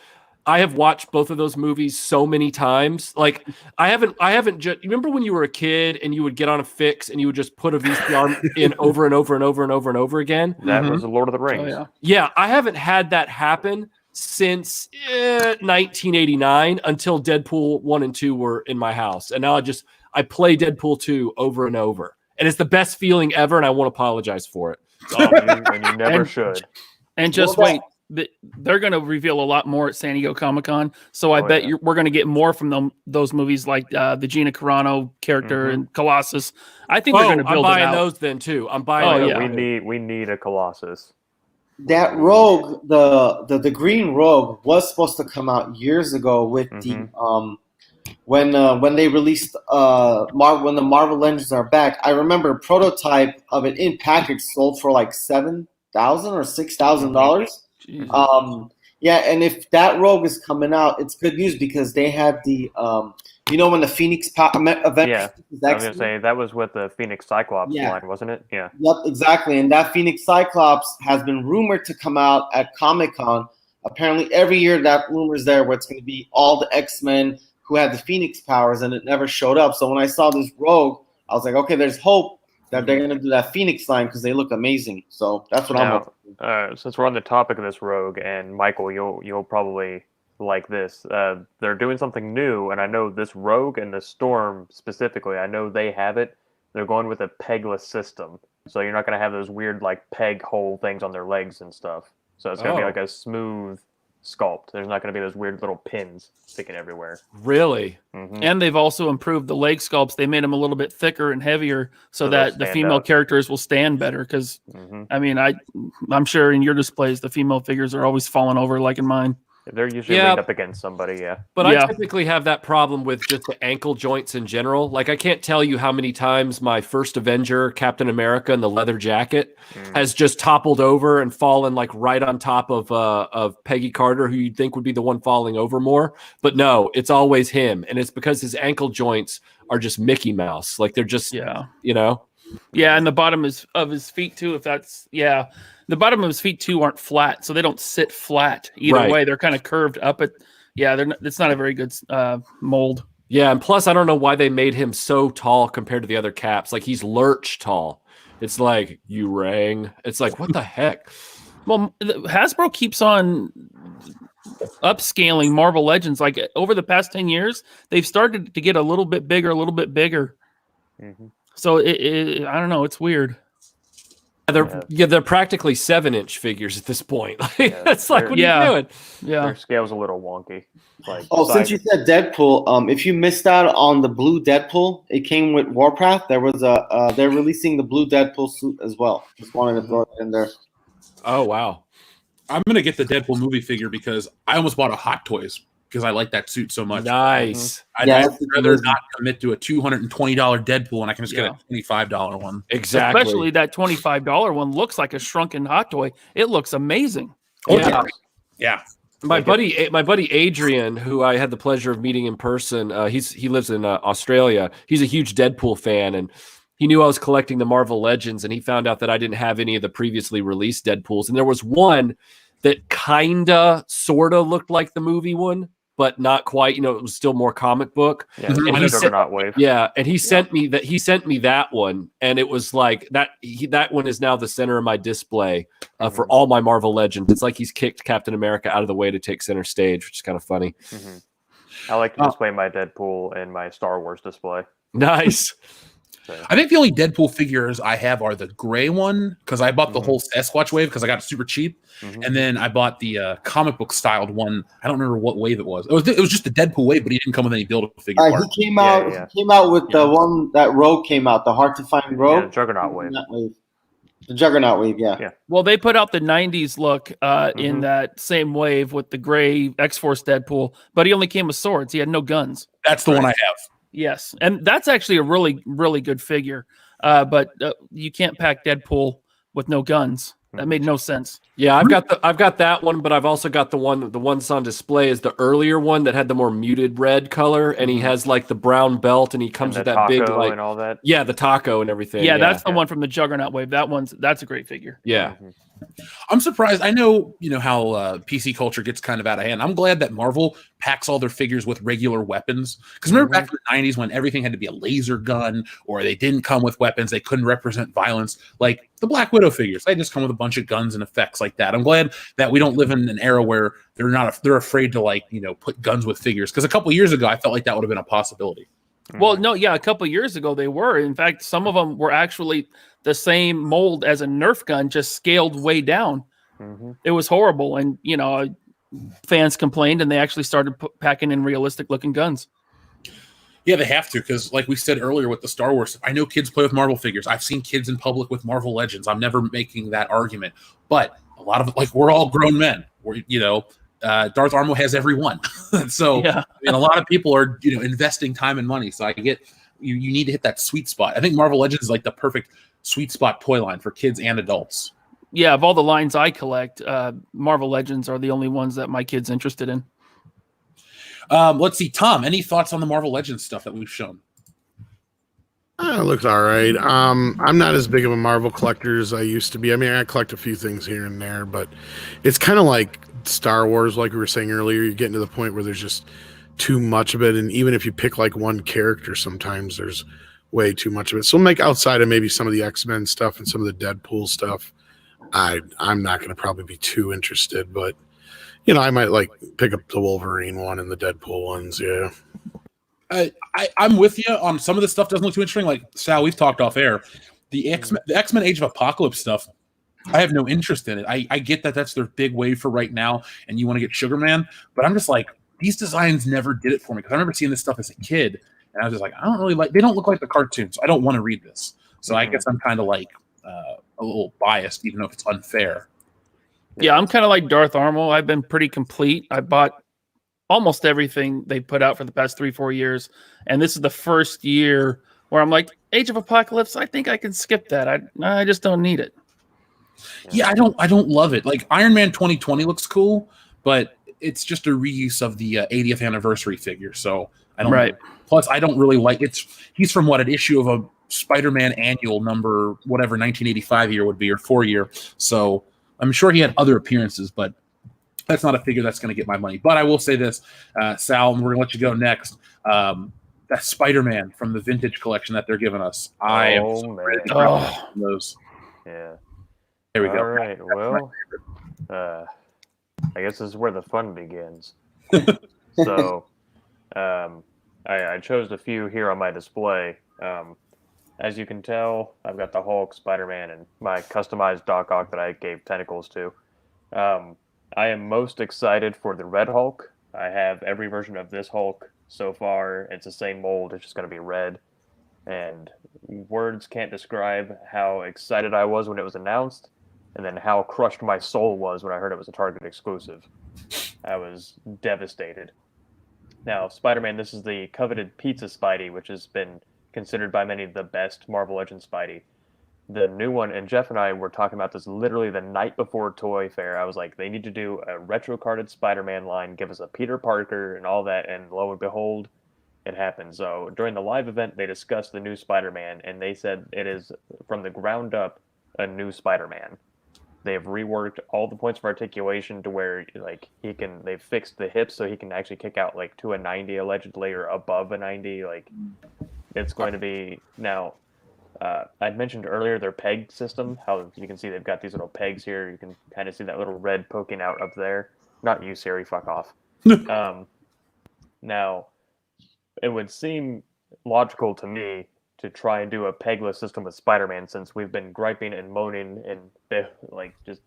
Speaker 2: I have watched both of those movies so many times. Like I haven't just, you remember when you were a kid and you would get on a fix and you would just put a VCR in over and over and over and over and over again?
Speaker 3: That was the Lord of the Rings.
Speaker 2: Yeah, I haven't had that happen since 1989 until Deadpool 1 and 2 were in my house. And now I play Deadpool 2 over and over. And it's the best feeling ever, and I won't apologize for it.
Speaker 3: And you never should.
Speaker 6: And just wait. They're going to reveal a lot more at San Diego Comic-Con, so I bet we're going to get more from those movies, like the Gina Carano character and Colossus. I think they're going to build.
Speaker 2: I'm buying
Speaker 6: it out.
Speaker 2: those then too. I'm buying.
Speaker 3: We need a Colossus.
Speaker 7: That Rogue, the Green Rogue, was supposed to come out years ago with the when they released when the Marvel Legends are back. I remember a prototype of it in package sold for like $7,000 or $6,000. And if that Rogue is coming out, it's good news because they had the when the Phoenix event.
Speaker 3: I was gonna say that was with the Phoenix Cyclops line, wasn't it? Yeah.
Speaker 7: Yep, exactly. And that Phoenix Cyclops has been rumored to come out at Comic-Con. Apparently, every year that rumor's there, where it's going to be all the X-Men who had the Phoenix powers, and it never showed up. So when I saw this Rogue, I was like, okay, there's hope that they're going to do that Phoenix line because they look amazing. So that's what I'm hoping.
Speaker 3: Since we're on the topic of this Rogue, and Michael, you'll probably like this. They're doing something new, and I know this Rogue and the Storm specifically, I know they have it. They're going with a pegless system. So you're not going to have those weird like peg hole things on their legs and stuff. So it's going to be like a smooth sculpt. There's not going to be those weird little pins sticking everywhere.
Speaker 2: Really?
Speaker 6: And they've also improved the leg sculpts. They made them a little bit thicker and heavier so that the female characters will stand better. Because I mean, I'm sure in your displays the female figures are always falling over like in mine.
Speaker 3: They're usually leaned up against somebody, yeah.
Speaker 2: But I typically have that problem with just the ankle joints in general. Like, I can't tell you how many times my first Avenger, Captain America, in the leather jacket has just toppled over and fallen like right on top of Peggy Carter, who you'd think would be the one falling over more. But no, it's always him. And it's because his ankle joints are just Mickey Mouse. Like, they're just, you know?
Speaker 6: Yeah, and the bottom of his feet too, if that's the bottom of his feet too aren't flat, so they don't sit flat either way. They're kind of curved up at it's not a very good mold.
Speaker 2: Yeah, and plus I don't know why they made him so tall compared to the other Caps. Like, he's lurch tall. It's like, you rang. It's like, what the heck?
Speaker 6: Well, Hasbro keeps on upscaling Marvel Legends. Like, over the past 10 years, they've started to get a little bit bigger.
Speaker 3: Mm-hmm.
Speaker 6: So I don't know. It's weird.
Speaker 2: They're practically 7-inch figures at this point. It's like, what are you doing?
Speaker 6: Yeah,
Speaker 3: their scale's a little wonky. Like,
Speaker 7: since you said Deadpool, if you missed out on the blue Deadpool, it came with Warpath. There was they're releasing the blue Deadpool suit as well. Just wanted to throw it in there.
Speaker 2: Oh wow!
Speaker 1: I'm gonna get the Deadpool movie figure because I almost bought a Hot Toys because I like that suit so much.
Speaker 2: Nice.
Speaker 1: I'd rather not commit to a $220 Deadpool, and I can just get a $25 one.
Speaker 2: Exactly.
Speaker 6: Especially that $25 one looks like a shrunken Hot Toy. It looks amazing.
Speaker 1: Yeah.
Speaker 2: My buddy Adrian, who I had the pleasure of meeting in person, he lives in Australia. He's a huge Deadpool fan, and he knew I was collecting the Marvel Legends, and he found out that I didn't have any of the previously released Deadpools, and there was one that kinda sorta looked like the movie one, but not quite. You know, it was still more comic book.
Speaker 3: Yeah, and
Speaker 2: he sent me that. He sent me that one, and it was like that. That one is now the center of my display for all my Marvel Legends. It's like he's kicked Captain America out of the way to take center stage, which is kind of funny.
Speaker 3: I like to display my Deadpool and my Star Wars display.
Speaker 2: Nice.
Speaker 1: I think the only Deadpool figures I have are the gray one, because I bought the whole Sasquatch wave because I got it super cheap, and then I bought the comic book styled one. I don't remember what wave it was. It was just the Deadpool wave, but he didn't come with any build-a-figure parts.
Speaker 7: He came out. He came out with the one that Rogue came out, the hard to find Rogue.
Speaker 3: Yeah, Juggernaut wave.
Speaker 7: The Juggernaut wave, yeah.
Speaker 6: Well, they put out the '90s look in that same wave with the gray X-Force Deadpool, but he only came with swords. He had no guns.
Speaker 1: That's the one I have.
Speaker 6: Yes, and that's actually a really, really good figure. But you can't pack Deadpool with no guns. That made no sense.
Speaker 2: Yeah, I've got that one, but I've also got the one that's on display is the earlier one that had the more muted red color, and he has like the brown belt, and he comes with that big like
Speaker 3: and all that.
Speaker 2: Yeah, the taco and everything.
Speaker 6: Yeah, that's the one from the Juggernaut wave. That's a great figure.
Speaker 2: Yeah.
Speaker 1: I'm surprised. I know, how PC culture gets kind of out of hand. I'm glad that Marvel packs all their figures with regular weapons. Because remember back in the 90s when everything had to be a laser gun, or they didn't come with weapons, they couldn't represent violence. Like the Black Widow figures, they just come with a bunch of guns and effects like that. I'm glad that we don't live in an era where they're afraid to put guns with figures. Because a couple years ago, I felt like that would have been a possibility.
Speaker 6: Well, no, a couple of years ago they were. In fact, some of them were actually the same mold as a Nerf gun, just scaled way down. It was horrible, and fans complained, and they actually started packing in realistic looking guns.
Speaker 1: Yeah, they have to, because like we said earlier with the Star Wars, I know kids play with Marvel figures. I've seen kids in public with Marvel Legends. I'm never making that argument, but a lot of we're all grown men. Darth Armo has every one. So I mean, a lot of people are investing time and money. So I get you need to hit that sweet spot. I think Marvel Legends is like the perfect sweet spot toy line for kids and adults.
Speaker 6: Yeah, of all the lines I collect, Marvel Legends are the only ones that my kid's interested in.
Speaker 1: Let's see, Tom, any thoughts on the Marvel Legends stuff that we've shown?
Speaker 4: It looks all right. I'm not as big of a Marvel collector as I used to be. I mean, I collect a few things here and there, but it's kind of like Star Wars, like we were saying earlier. You're getting to the point where there's just too much of it, and even if you pick like one character, sometimes there's way too much of it. So outside of maybe some of the X-Men stuff and some of the Deadpool stuff, I'm not going to probably be too interested, but I might pick up the Wolverine one and the Deadpool ones. Yeah.
Speaker 1: I'm with you on some of this stuff. Doesn't look too interesting. Like Sal, we've talked off air. The X-Men Age of Apocalypse stuff, I have no interest in it. I get that that's their big wave for right now, and you want to get Sugar Man, but I'm just like, these designs never did it for me, because I remember seeing this stuff as a kid, and I was just like, I don't really they don't look like the cartoons. I don't want to read this. So I guess I'm kind of a little biased, even though it's unfair.
Speaker 6: Yeah, I'm kind of like Darth Armel. I've been pretty complete. I bought almost everything they put out for the past 3-4 years, and this is the first year where I'm like, Age of Apocalypse. I think I can skip that. I just don't need it.
Speaker 1: Yeah, I don't love it. Like Iron Man 2020 looks cool, but it's just a reuse of the 80th anniversary figure. So I don't.
Speaker 6: Right.
Speaker 1: Plus, I don't really like it's. He's from what, an issue of a Spider-Man annual number, whatever 1985 year would be, or 4 year. So I'm sure he had other appearances, but that's not a figure that's going to get my money. But I will say this, Sal, and we're going to let you go next. That Spider-Man from the vintage collection that they're giving us. I am so ready to grab those.
Speaker 3: Yeah.
Speaker 1: There we go.
Speaker 3: All right. Well, I guess this is where the fun begins. So, I chose a few here on my display. As you can tell, I've got the Hulk, Spider-Man, and my customized Doc Ock that I gave tentacles to. I am most excited for the Red Hulk. I have every version of this Hulk so far. It's the same mold. It's just going to be red. And words can't describe how excited I was when it was announced, and then how crushed my soul was when I heard it was a Target exclusive. I was devastated. Now, Spider-Man, this is the coveted Pizza Spidey, which has been considered by many the best Marvel Legends Spidey. The new one, and Jeff and I were talking about this literally the night before Toy Fair. I was like, they need to do a retro-carded Spider-Man line, give us a Peter Parker and all that, and lo and behold, it happened. So during the live event, they discussed the new Spider-Man, and they said it is, from the ground up, a new Spider-Man. They've reworked all the points of articulation to where, like, they've fixed the hips so he can actually kick out, like, to a 90 allegedly, or above a 90. Like, it's going to be, now, I'd mentioned earlier their peg system, how you can see they've got these little pegs here. You can kind of see that little red poking out up there. Not you, Siri, fuck off. Now, it would seem logical to me to try and do a pegless system with Spider-Man, since we've been griping and moaning and like just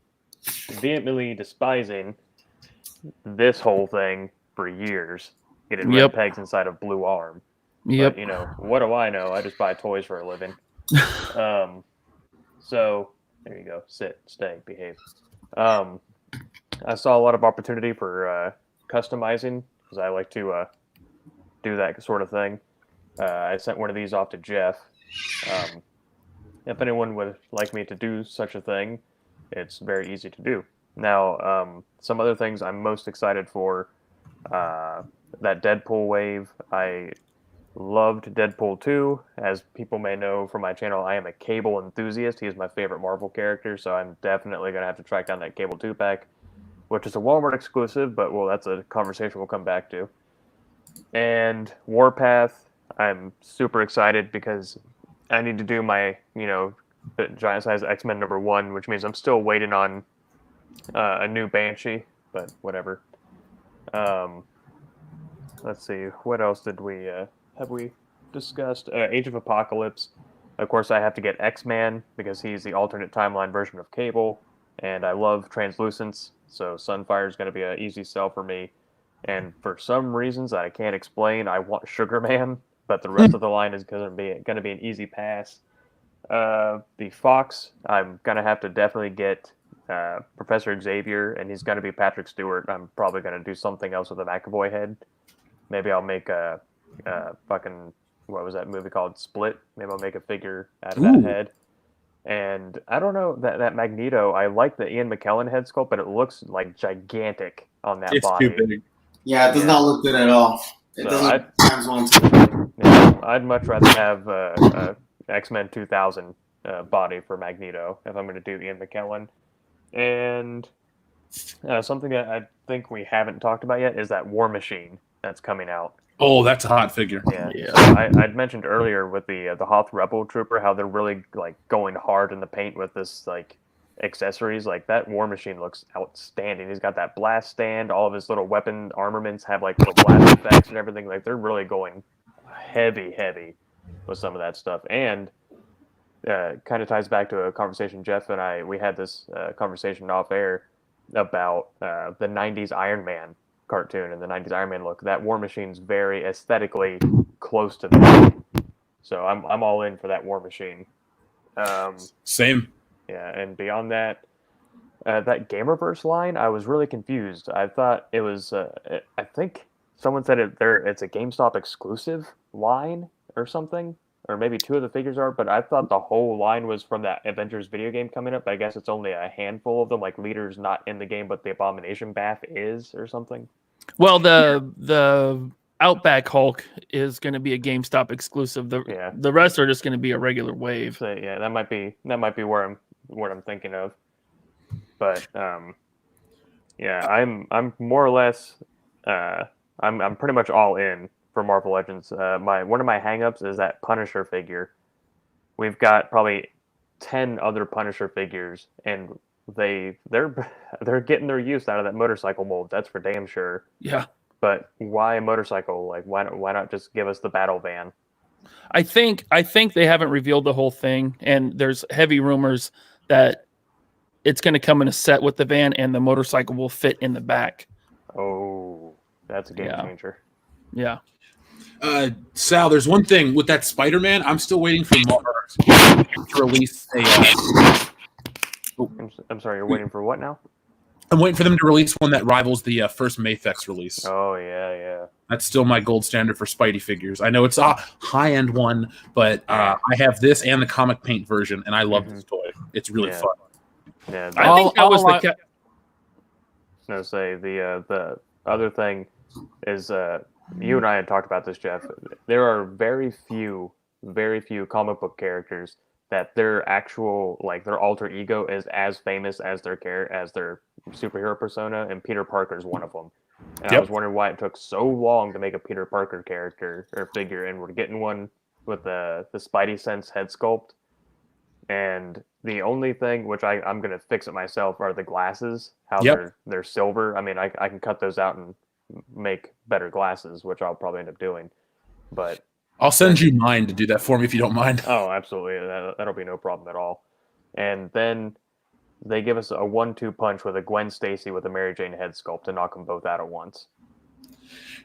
Speaker 3: vehemently despising this whole thing for years. Getting red pegs inside of blue arm.
Speaker 6: Yep.
Speaker 3: But, you know, what do I know? I just buy toys for a living. So there you go. Sit, stay, behave. I saw a lot of opportunity for customizing, because I like to do that sort of thing. I sent one of these off to Jeff. If anyone would like me to do such a thing, it's very easy to do. Now, some other things I'm most excited for, that Deadpool wave. I loved Deadpool 2. As people may know from my channel, I am a Cable enthusiast. He is my favorite Marvel character, so I'm definitely going to have to track down that Cable 2-pack, which is a Walmart exclusive, but, well, that's a conversation we'll come back to. And Warpath, I'm super excited because I need to do my, giant size X-Men #1, which means I'm still waiting on a new Banshee, but whatever. Let's see, what else did we have we discussed? Age of Apocalypse. Of course, I have to get X-Man because he's the alternate timeline version of Cable, and I love Translucence, so Sunfire is going to be an easy sell for me. And for some reasons that I can't explain, I want Sugar Man, but the rest of the line is going to be an easy pass. The Fox, I'm going to have to definitely get Professor Xavier, and he's going to be Patrick Stewart. I'm probably going to do something else with a McAvoy head. Maybe I'll make a fucking, what was that movie called? Split. Maybe I'll make a figure out of that head. And I don't know, that Magneto, I like the Ian McKellen head sculpt, but it looks like gigantic on that body.
Speaker 1: It's too big.
Speaker 7: Yeah, it does not look good at all. It
Speaker 3: So
Speaker 7: doesn't times one.
Speaker 3: Yeah, I'd much rather have a X-Men 2000 body for Magneto if I'm going to do Ian McKellen. And something that I think we haven't talked about yet is that War Machine that's coming out.
Speaker 1: Oh, that's a hot figure.
Speaker 3: Yeah. So I'd mentioned earlier with the Hoth Rebel Trooper how they're really like going hard in the paint with this like accessories. Like that War Machine looks outstanding. He's got that blast stand. All of his little weapon armaments have like little blast effects and everything. Like they're really going heavy with some of that stuff. And kind of ties back to a conversation Jeff and we had this conversation off air about the 90s Iron Man cartoon and the 90s Iron Man look. That War Machine's very aesthetically close to that. So I'm all in for that War Machine.
Speaker 1: Same.
Speaker 3: Yeah, and beyond that, that Gamerverse line, I was really confused. I thought it was. I think someone said it's a GameStop exclusive line or something, or maybe two of the figures are. But I thought the whole line was from that Avengers video game coming up. I guess it's only a handful of them. Like Leader's not in the game, but the Abomination Bath is, or something.
Speaker 6: Well, the Outback Hulk is going to be a GameStop exclusive. The rest are just going to be a regular wave.
Speaker 3: So yeah, that might be where I'm thinking of. But yeah, I'm more or less I'm pretty much all in for Marvel Legends. One of my hangups is that Punisher figure. We've got probably 10 other Punisher figures, and they're getting their use out of that motorcycle mold. That's for damn sure.
Speaker 6: Yeah.
Speaker 3: But why a motorcycle? Like why not just give us the battle van?
Speaker 6: I think they haven't revealed the whole thing, and there's heavy rumors that it's going to come in a set with the van, and the motorcycle will fit in the back.
Speaker 3: Oh, that's a game changer.
Speaker 6: Yeah.
Speaker 1: Sal, there's one thing with that Spider-Man. I'm still waiting for Marvel to release a.
Speaker 3: I'm sorry, you're waiting for what now?
Speaker 1: I'm waiting for them to release one that rivals the first Mafex release.
Speaker 3: Oh, yeah.
Speaker 1: That's still my gold standard for Spidey figures. I know it's a high-end one, but I have this and the comic paint version, and I love this toy. It's really fun.
Speaker 3: Yeah,
Speaker 6: I think that was the...
Speaker 3: No, say the other thing is you and I had talked about this, Jeff. There are very few comic book characters that their actual, like, their alter ego is as famous as their superhero persona, and Peter Parker is one of them. And I was wondering why it took so long to make a Peter Parker character or figure, and we're getting one with the Spidey Sense head sculpt. And the only thing, which I'm going to fix it myself, are the glasses. How they're silver. I mean, I can cut those out and make better glasses, which I'll probably end up doing. But
Speaker 1: I'll send you mine to do that for me if you don't mind.
Speaker 3: Oh, absolutely. That'll be no problem at all. And then they give us a 1-2 punch with a Gwen Stacy with a Mary Jane head sculpt to knock them both out at once.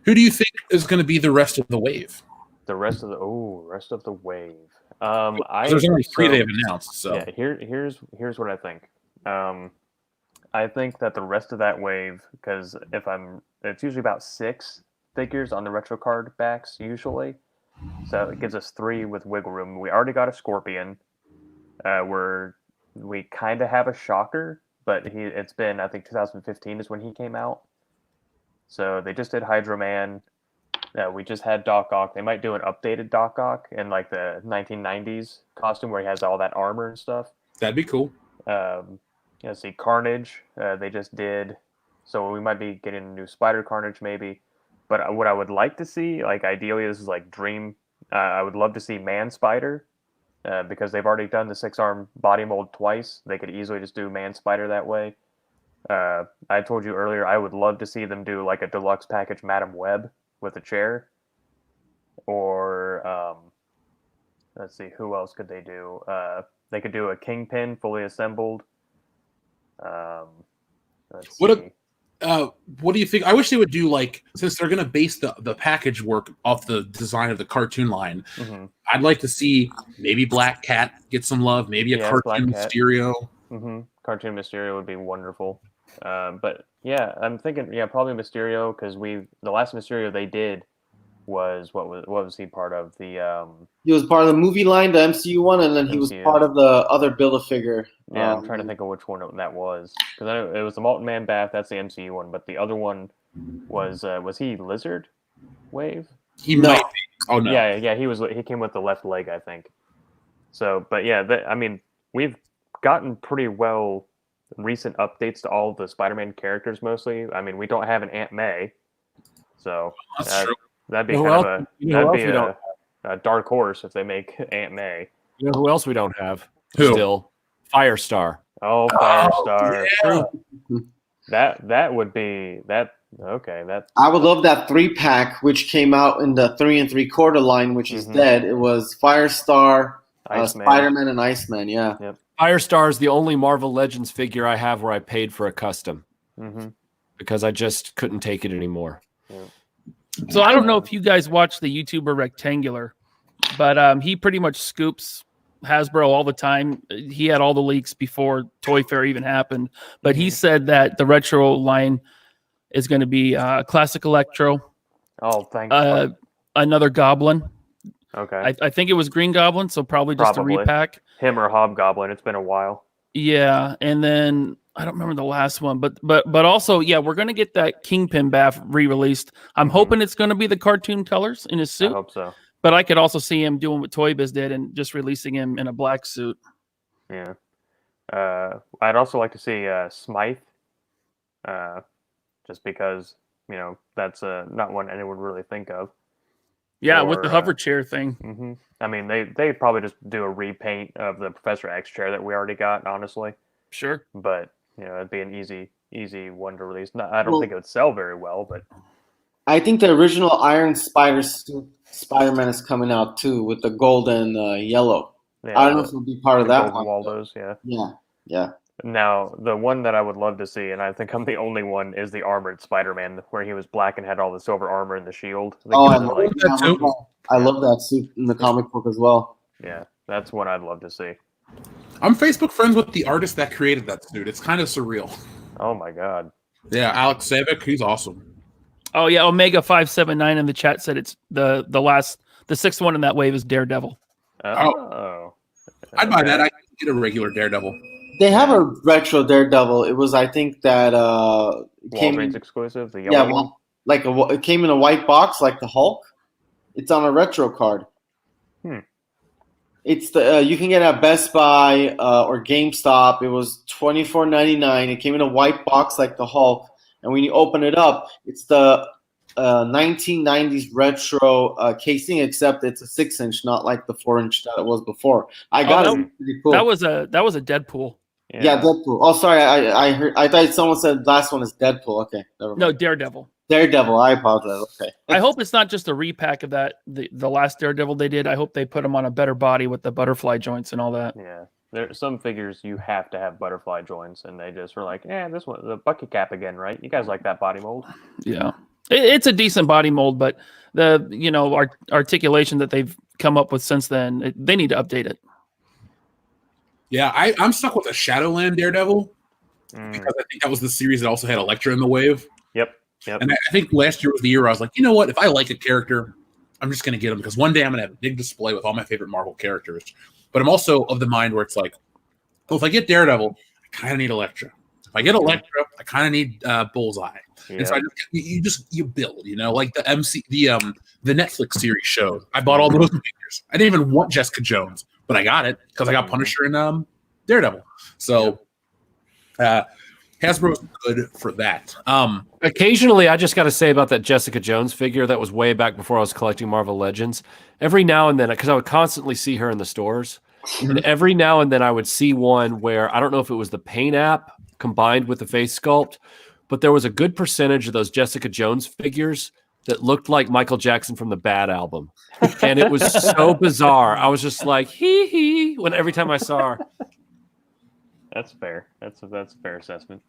Speaker 1: Who do you think is going to be the rest of the wave?
Speaker 3: The rest of the wave.
Speaker 1: There's only 3 they've announced. So
Speaker 3: yeah, here's what I think. I think that the rest of that wave, because it's usually about 6 figures on the retro card backs usually. So it gives us 3 with wiggle room. We already got a Scorpion. We kind of have a Shocker, but it's been, I think 2015 is when he came out. So they just did Hydro Man. We just had Doc Ock. They might do an updated Doc Ock in like the 1990s costume where he has all that armor and stuff.
Speaker 1: That'd be cool.
Speaker 3: Let's see, Carnage. They just did. So we might be getting a new Spider Carnage maybe. But what I would like to see, like ideally, this is like dream. I would love to see Man Spider, because they've already done the 6-arm body mold twice. They could easily just do Man Spider that way. I told you earlier, I would love to see them do like a deluxe package Madam Web with a chair. Or let's see, who else could they do? They could do a Kingpin fully assembled. Let's see.
Speaker 1: What do you think? I wish they would do, like, since they're going to base the package work off the design of the cartoon line, I'd like to see maybe Black Cat get some love, maybe a cartoon Mysterio.
Speaker 3: Cartoon Mysterio would be wonderful. But yeah, I'm thinking, probably Mysterio, because the last Mysterio they did was what was he part of?
Speaker 7: He was part of the movie line, the MCU one, and then he was part of the other Build-A-Figure.
Speaker 3: Yeah, I'm trying to think of which one that was, because I know it was the Molten Man Bath. That's the MCU one, but the other one was he Lizard Wave?
Speaker 1: He might be. Oh no.
Speaker 3: Yeah. He came with the left leg, I think. So, but yeah, I mean, we've gotten pretty well recent updates to all the Spider-Man characters. Mostly, I mean, we don't have an Aunt May, so
Speaker 1: that's true.
Speaker 3: That'd be kind of a dark horse if they make Aunt May.
Speaker 2: You know who else we don't have?
Speaker 1: Who?
Speaker 2: Still, Firestar.
Speaker 3: Oh, Firestar.
Speaker 1: Yeah.
Speaker 3: That would be that. Okay, that.
Speaker 7: I would love that 3-pack, which came out in the 3 3/4 line, which is dead. It was Firestar, Spider-Man, and Iceman. Yeah.
Speaker 3: Yep.
Speaker 2: Firestar is the only Marvel Legends figure I have where I paid for a custom because I just couldn't take it anymore.
Speaker 3: Yeah.
Speaker 6: So I don't know if you guys watch the YouTuber Rectangular, but he pretty much scoops Hasbro all the time. He had all the leaks before Toy Fair even happened, but he said that the retro line is going to be classic Electro,
Speaker 3: Oh, thank fuck.
Speaker 6: another Goblin.
Speaker 3: Okay.
Speaker 6: I think it was Green Goblin, so probably just a repack.
Speaker 3: Him or Hobgoblin. It's been a while.
Speaker 6: Yeah, and then I don't remember the last one, but also, yeah, we're gonna get that Kingpin Bath re-released. I'm hoping it's gonna be the cartoon colors in his suit.
Speaker 3: I hope so.
Speaker 6: But I could also see him doing what Toy Biz did and just releasing him in a black suit.
Speaker 3: Yeah. I'd also like to see Smythe. Just because, that's not one anyone would really think of.
Speaker 6: Yeah, with the hover chair thing.
Speaker 3: Mm-hmm. I mean, they'd probably just do a repaint of the Professor X chair that we already got, honestly.
Speaker 6: Sure.
Speaker 3: But, it'd be an easy one to release. I don't think it would sell very well, but...
Speaker 7: I think the original Iron Spider suit Spider-Man is coming out too, with the gold and yellow.
Speaker 3: Yeah,
Speaker 7: I don't know if it'll be part of that one.
Speaker 3: Waldos, yeah.
Speaker 7: Yeah.
Speaker 3: Now, the one that I would love to see, and I think I'm the only one, is the armored Spider-Man, where he was black and had all the silver armor and the shield.
Speaker 7: I love that suit in the comic book as well.
Speaker 3: Yeah, that's one I'd love to see.
Speaker 1: I'm Facebook friends with the artist that created that suit. It's kind of surreal.
Speaker 3: Oh my god.
Speaker 1: Yeah, Alex Savick, he's awesome.
Speaker 6: Oh yeah, Omega579 in the chat said it's the sixth one in that wave is Daredevil.
Speaker 3: Oh.
Speaker 1: I'd buy that. I could get a regular Daredevil.
Speaker 7: They have a retro Daredevil. It was, I think, that
Speaker 3: Walgreens exclusive. The yellow one?
Speaker 7: It came in a white box like the Hulk. It's on a retro card. It's the you can get it at Best Buy or GameStop. It was $24.99. It came in a white box like the Hulk, and when you open it up, it's the 1990s retro casing, except it's a 6-inch, not like the 4-inch that it was before. I got it. Pretty cool.
Speaker 6: That was a Deadpool.
Speaker 7: Yeah, Deadpool. Oh, sorry, I heard. I thought someone said last one is Deadpool. Okay, never mind.
Speaker 6: No, Daredevil.
Speaker 7: Daredevil. I apologize. Okay.
Speaker 6: I hope it's not just a repack of that. The last Daredevil they did. I hope they put him on a better body with the butterfly joints and all that.
Speaker 3: Yeah, there some figures you have to have butterfly joints, and they just were like, this one, the bucket cap again, right? You guys like that body mold?
Speaker 6: Yeah, it's a decent body mold, but the articulation that they've come up with since then, they need to update it.
Speaker 1: Yeah, I'm stuck with a Shadowland Daredevil because I think that was the series that also had Elektra in the wave.
Speaker 3: Yep.
Speaker 1: And I think last year was the year where I was like, you know what? If I like a character, I'm just going to get him because one day I'm going to have a big display with all my favorite Marvel characters. But I'm also of the mind where it's like, well, if I get Daredevil, I kind of need Elektra. If I get Elektra, I kind of need Bullseye. Yep. And so you build, like the Netflix series showed. I bought all those figures. I didn't even want Jessica Jones, but I got it because I got Punisher and Daredevil. So Hasbro's good for that.
Speaker 2: Occasionally, I just got to say about that Jessica Jones figure that was way back before I was collecting Marvel Legends. Every now and then, because I would constantly see her in the stores, and every now and then I would see one where I don't know if it was the paint app combined with the face sculpt, but there was a good percentage of those Jessica Jones figures that looked like Michael Jackson from the Bad album. And it was so bizarre. I was just like, hee when every time I saw her.
Speaker 3: That's fair. That's a fair assessment.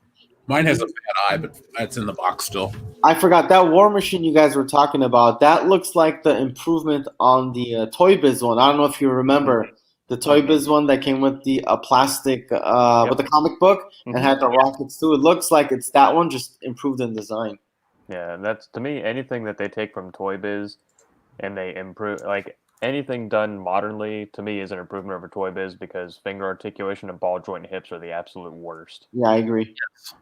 Speaker 1: Mine has a bad eye, but it's in the box still.
Speaker 7: I forgot that War Machine you guys were talking about. That looks like the improvement on the Toy Biz one. I don't know if you remember the Toy Biz one that came with the plastic with the comic book and had the rockets too. It looks like it's that one, just improved in design.
Speaker 3: Yeah, that's, to me, anything that they take from Toy Biz and they improve, like anything done modernly, to me, is an improvement over Toy Biz because finger articulation and ball joint and hips are the absolute worst.
Speaker 7: Yeah, I agree.
Speaker 6: Yes.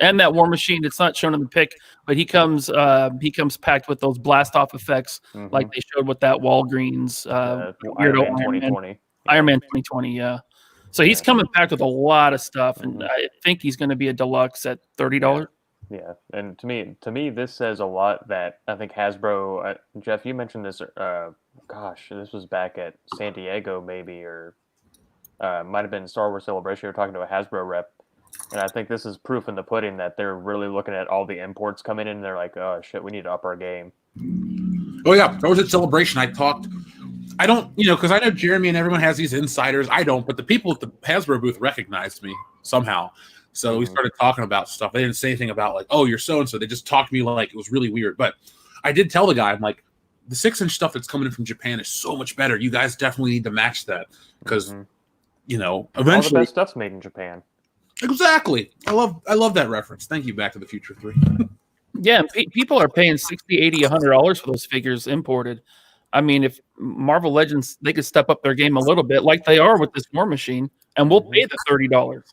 Speaker 6: And that War Machine, it's not shown in the pic, but he comes packed with those blast off effects like they showed with that Walgreens
Speaker 3: Iron Man 2020.
Speaker 6: Iron Man 2020, yeah. So he's coming packed with a lot of stuff, and I think he's going to be a deluxe at $30.
Speaker 3: Yeah, and to me, this says a lot that I think Hasbro. Jeff, you mentioned this. This was back at San Diego, maybe, or might have been Star Wars Celebration. You were talking to a Hasbro rep, and I think this is proof in the pudding that they're really looking at all the imports coming in, and they're like, "Oh shit, we need to up our game."
Speaker 1: Oh yeah, that was at Celebration. I don't, because I know Jeremy and everyone has these insiders. I don't, but the people at the Hasbro booth recognized me somehow. So we started talking about stuff. They didn't say anything about like, oh, you're so-and-so. They just talked to me like it was really weird. But I did tell the guy, I'm like, the 6-inch stuff that's coming in from Japan is so much better. You guys definitely need to match that because eventually
Speaker 3: all the best stuff's made in Japan.
Speaker 1: Exactly. I love that reference. Thank you, Back to the Future 3.
Speaker 6: Yeah, people are paying $60, $80, $100 for those figures imported. I mean, if Marvel Legends, they could step up their game a little bit like they are with this War Machine, and we'll pay the $30.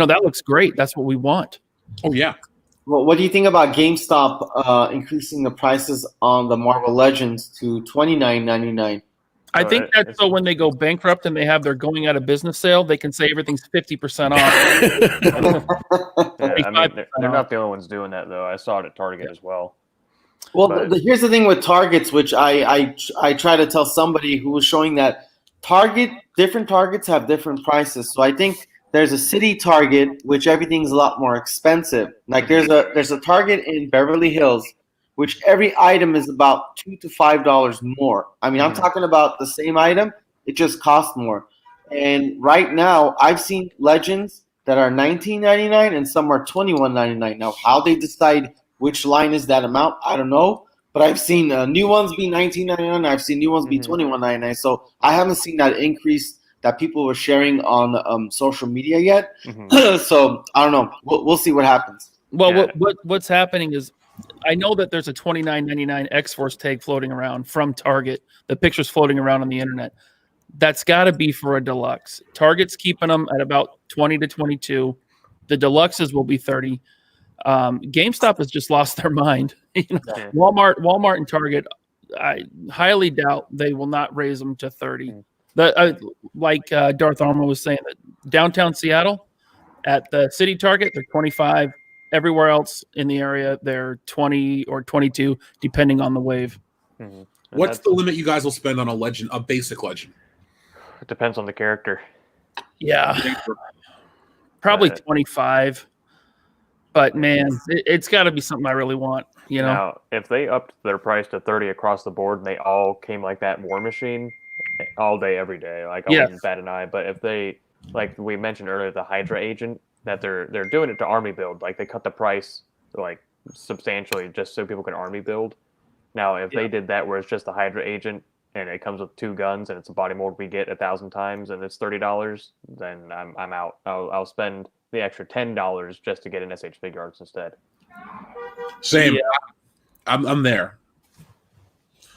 Speaker 6: That looks great. That's what we want.
Speaker 1: Oh, yeah.
Speaker 7: Well, what do you think about GameStop increasing the prices on the Marvel Legends to $29.99?
Speaker 6: I think that's so when they go bankrupt and they have their going out of business sale, they can say everything's 50% off.
Speaker 3: I mean, they're not the only ones doing that, though. I saw it at Target as well.
Speaker 7: Well, here's the thing with Targets, which I try to tell somebody who was showing that different Targets have different prices. So I think there's a city Target, which everything's a lot more expensive. Like there's a Target in Beverly Hills, which every item is about $2 to $5 more. I mean, I'm talking about the same item, it just costs more. And right now, I've seen Legends that are $19.99 and some are $21.99. Now, how they decide which line is that amount, I don't know. But I've seen new ones be $19.99. I've seen new ones be $21.99. So I haven't seen that increase that people were sharing on social media yet. So I don't know. We'll see what happens.
Speaker 6: Well, what's happening is I know that there's a $29.99 X-Force tag floating around from Target. The picture's floating around on the internet. That's got to be for a deluxe. Target's keeping them at about 20 to 22. The deluxes will be 30. GameStop has just lost their mind. Walmart and Target, I highly doubt they will not raise them to 30. Like Darth Armour was saying, that downtown Seattle at the city Target, they're 25. Everywhere else in the area, they're 20 or 22, depending on the wave.
Speaker 1: What's the limit you guys will spend on a basic Legend?
Speaker 3: It depends on the character.
Speaker 6: Yeah, probably 25. But man, it's got to be something I really want.
Speaker 3: Now, if they upped their price to 30 across the board and they all came like that War Machine, all day, every day, like I wouldn't bat an eye. But if they, like we mentioned earlier, the Hydra agent, that they're doing it to army build, like they cut the price like substantially just so people can army build. Now, if they did that where it's just the Hydra agent and it comes with 2 guns and it's a body mold we get 1,000 times and it's $30, then I'm out. I'll spend the extra $10 just to get an SH Figure Arts instead.
Speaker 1: Same. Yeah. I'm there.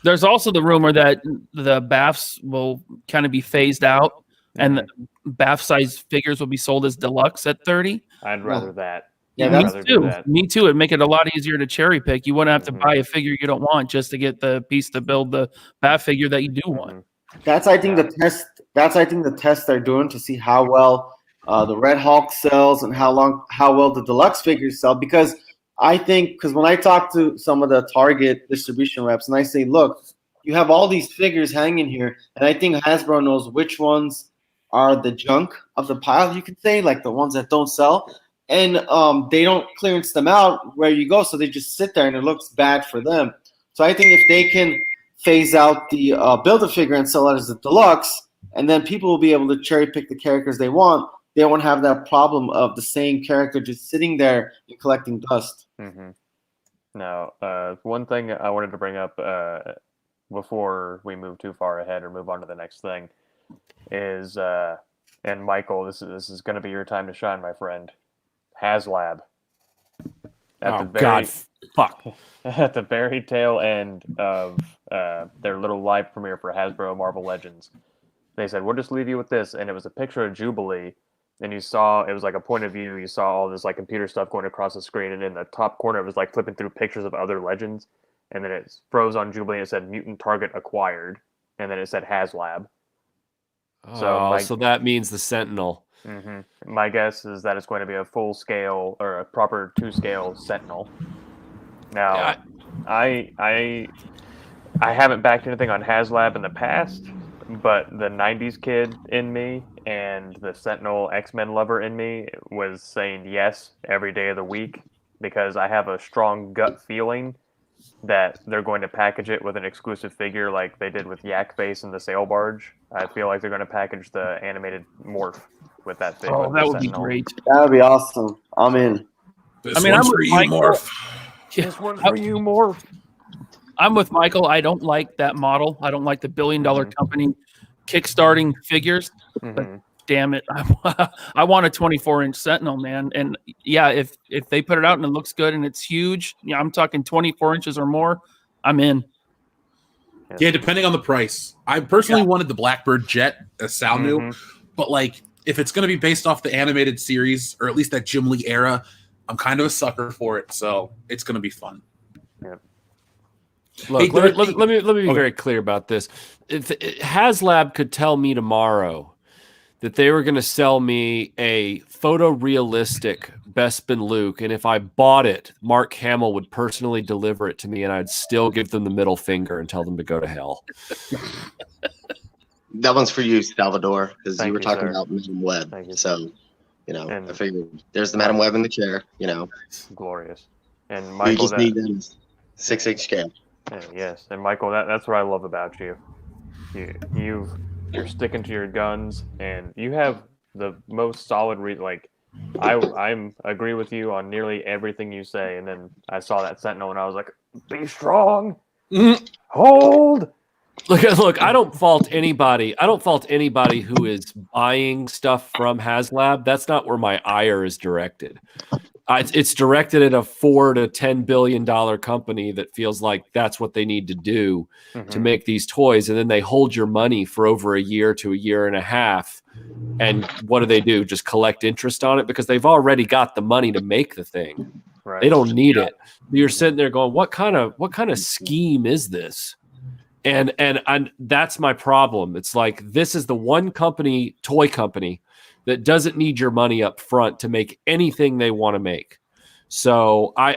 Speaker 6: There's also the rumor that the BAFs will kind of be phased out, and the BAF size figures will be sold as deluxe at 30.
Speaker 3: I'd rather that.
Speaker 6: Yeah, me too. It'd make it a lot easier to cherry pick. You wouldn't have to buy a figure you don't want just to get the piece to build the BAF figure that you do want.
Speaker 7: That's I think the test. That's I think the test they're doing to see how well the Red Hulk sells and how well the deluxe figures sell. Because when I talk to some of the Target distribution reps and I say, look, you have all these figures hanging here, and I think Hasbro knows which ones are the junk of the pile, you could say, like the ones that don't sell. And they don't clearance them out where you go, so they just sit there and it looks bad for them. So I think if they can phase out the Build-A-Figure and sell it as a deluxe, and then people will be able to cherry pick the characters they want, they won't have that problem of the same character just sitting there and collecting dust.
Speaker 3: Now, one thing I wanted to bring up before we move too far ahead or move on to the next thing is, and Michael, this is going to be your time to shine, my friend. HasLab.
Speaker 2: Fuck.
Speaker 3: At the very tail end of their little live premiere for Hasbro Marvel Legends, they said, we'll just leave you with this. And it was a picture of Jubilee. And you saw, it was like a point of view. You saw all this like computer stuff going across the screen. And in the top corner, it was like flipping through pictures of other Legends. And then it froze on Jubilee and it said Mutant Target acquired. And then it said HasLab.
Speaker 2: So that means the Sentinel.
Speaker 3: My guess is that it's going to be a full-scale or a proper 2-scale Sentinel. Now, I haven't backed anything on HasLab in the past, but the 90s kid in me and the Sentinel X-Men lover in me was saying yes every day of the week because I have a strong gut feeling that they're going to package it with an exclusive figure like they did with Yak Face and the Sail Barge. I feel like they're going to package the animated Morph with that figure.
Speaker 6: Oh, that would be great.
Speaker 7: That would be awesome. I'm in.
Speaker 1: This one's for you, Morph.
Speaker 3: This one's for you, Morph.
Speaker 6: I'm with Michael. I don't like that model. I don't like the billion-dollar company kickstarting figures. But damn it, I want a 24-inch Sentinel, man. And yeah, if they put it out and it looks good and it's huge, I'm talking 24 inches or more, I'm in.
Speaker 1: Yeah, depending on the price. I personally wanted the Blackbird Jet, as Sal knew, but like if it's going to be based off the animated series or at least that Jim Lee era, I'm kind of a sucker for it, so it's going to be fun.
Speaker 3: Yeah.
Speaker 2: Look, let me be very clear about this. If HasLab could tell me tomorrow that they were going to sell me a photorealistic Bespin Luke, and if I bought it, Mark Hamill would personally deliver it to me, and I'd still give them the middle finger and tell them to go to hell.
Speaker 5: That one's for you, Salvador, because you were talking
Speaker 3: sir.
Speaker 5: about Madam Web. So,
Speaker 3: And
Speaker 5: I figured there's the Madam Web in the chair.
Speaker 3: Glorious. And
Speaker 5: We
Speaker 3: Michael,
Speaker 5: just need them 6-inch scale.
Speaker 3: yes, and Michael, that's what I love about you. You're sticking to your guns, and you have the most solid I'm agree with you on nearly everything you say. And then I saw that Sentinel, and I was like, "Be strong, hold."
Speaker 2: Look, I don't fault anybody. I don't fault anybody who is buying stuff from HasLab. That's not where my ire is directed. It's directed at a $4 to $10 billion company that feels like that's what they need to do to make these toys, and then they hold your money for over a year to a year and a half. And what do? Just collect interest on it because they've already got the money to make the thing.
Speaker 3: Right.
Speaker 2: They don't need it. You're sitting there going, "What kind of scheme is this?" And that's my problem. It's like this is the one toy company that doesn't need your money up front to make anything they want to make. So I'm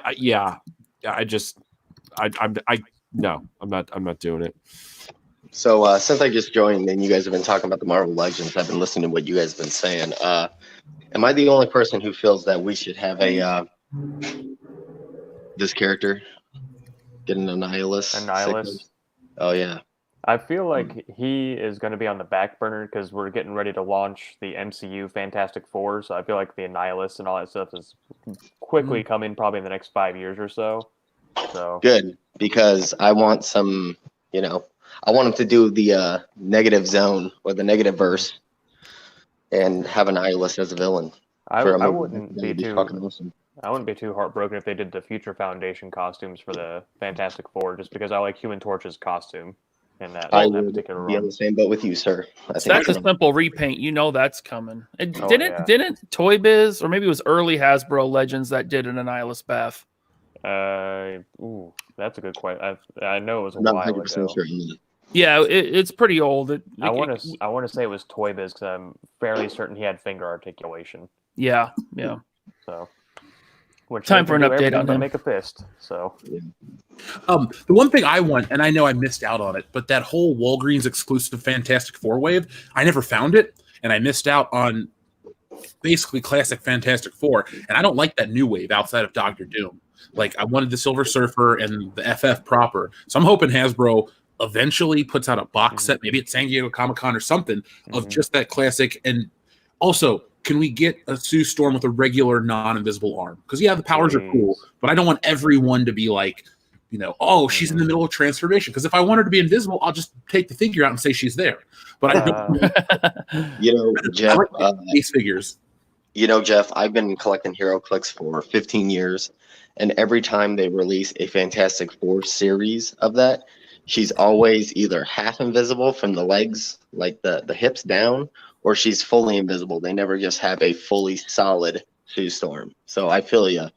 Speaker 2: not doing it.
Speaker 5: So since I just joined and you guys have been talking about the Marvel Legends, I've been listening to what you guys have been saying. Am I the only person who feels that we should have this character get an Annihilus?
Speaker 3: Annihilus?
Speaker 5: Oh yeah.
Speaker 3: I feel like he is going to be on the back burner because we're getting ready to launch the MCU Fantastic Four. So I feel like the Annihilus and all that stuff is quickly coming, probably in the next 5 years or so. So
Speaker 5: Good, because I want some, I want him to do the negative zone or the negative verse and have Annihilus as a villain.
Speaker 3: I wouldn't be too heartbroken if they did the Future Foundation costumes for the Fantastic Four, just because I like Human Torch's costume.
Speaker 5: I would be on the same boat with you, sir.
Speaker 6: That's a simple repaint. That's coming. Didn't Toy Biz, or maybe it was early Hasbro Legends that did an Annihilus bath?
Speaker 3: That's a good question. I know it was a
Speaker 5: Not
Speaker 3: while
Speaker 5: 100%
Speaker 3: ago.
Speaker 5: sure.
Speaker 6: Yeah, it's pretty old.
Speaker 3: I want to say it was Toy Biz because I'm fairly certain he had finger articulation.
Speaker 6: Yeah.
Speaker 3: So. Which
Speaker 6: time for an update on him.
Speaker 3: Make a fist. So,
Speaker 1: the one thing I want, and I know I missed out on it, but that whole Walgreens exclusive Fantastic Four wave, I never found it, and I missed out on basically classic Fantastic Four. And I don't like that new wave outside of Doctor Doom. Like I wanted the Silver Surfer and the FF proper. So I'm hoping Hasbro eventually puts out a box set, maybe at San Diego Comic-Con or something, of just that classic. And also, can we get a Sue Storm with a regular non-invisible arm? Because the powers are cool, but I don't want everyone to be like, she's in the middle of transformation. Because if I want her to be invisible, I'll just take the figure out and say she's there. But I don't.
Speaker 5: Jeff,
Speaker 1: these figures.
Speaker 5: Jeff, I've been collecting Hero Clicks for 15 years, and every time they release a Fantastic Four series of that, she's always either half invisible from the legs, like the hips down, or she's fully invisible. They never just have a fully solid Sue Storm. So I feel you.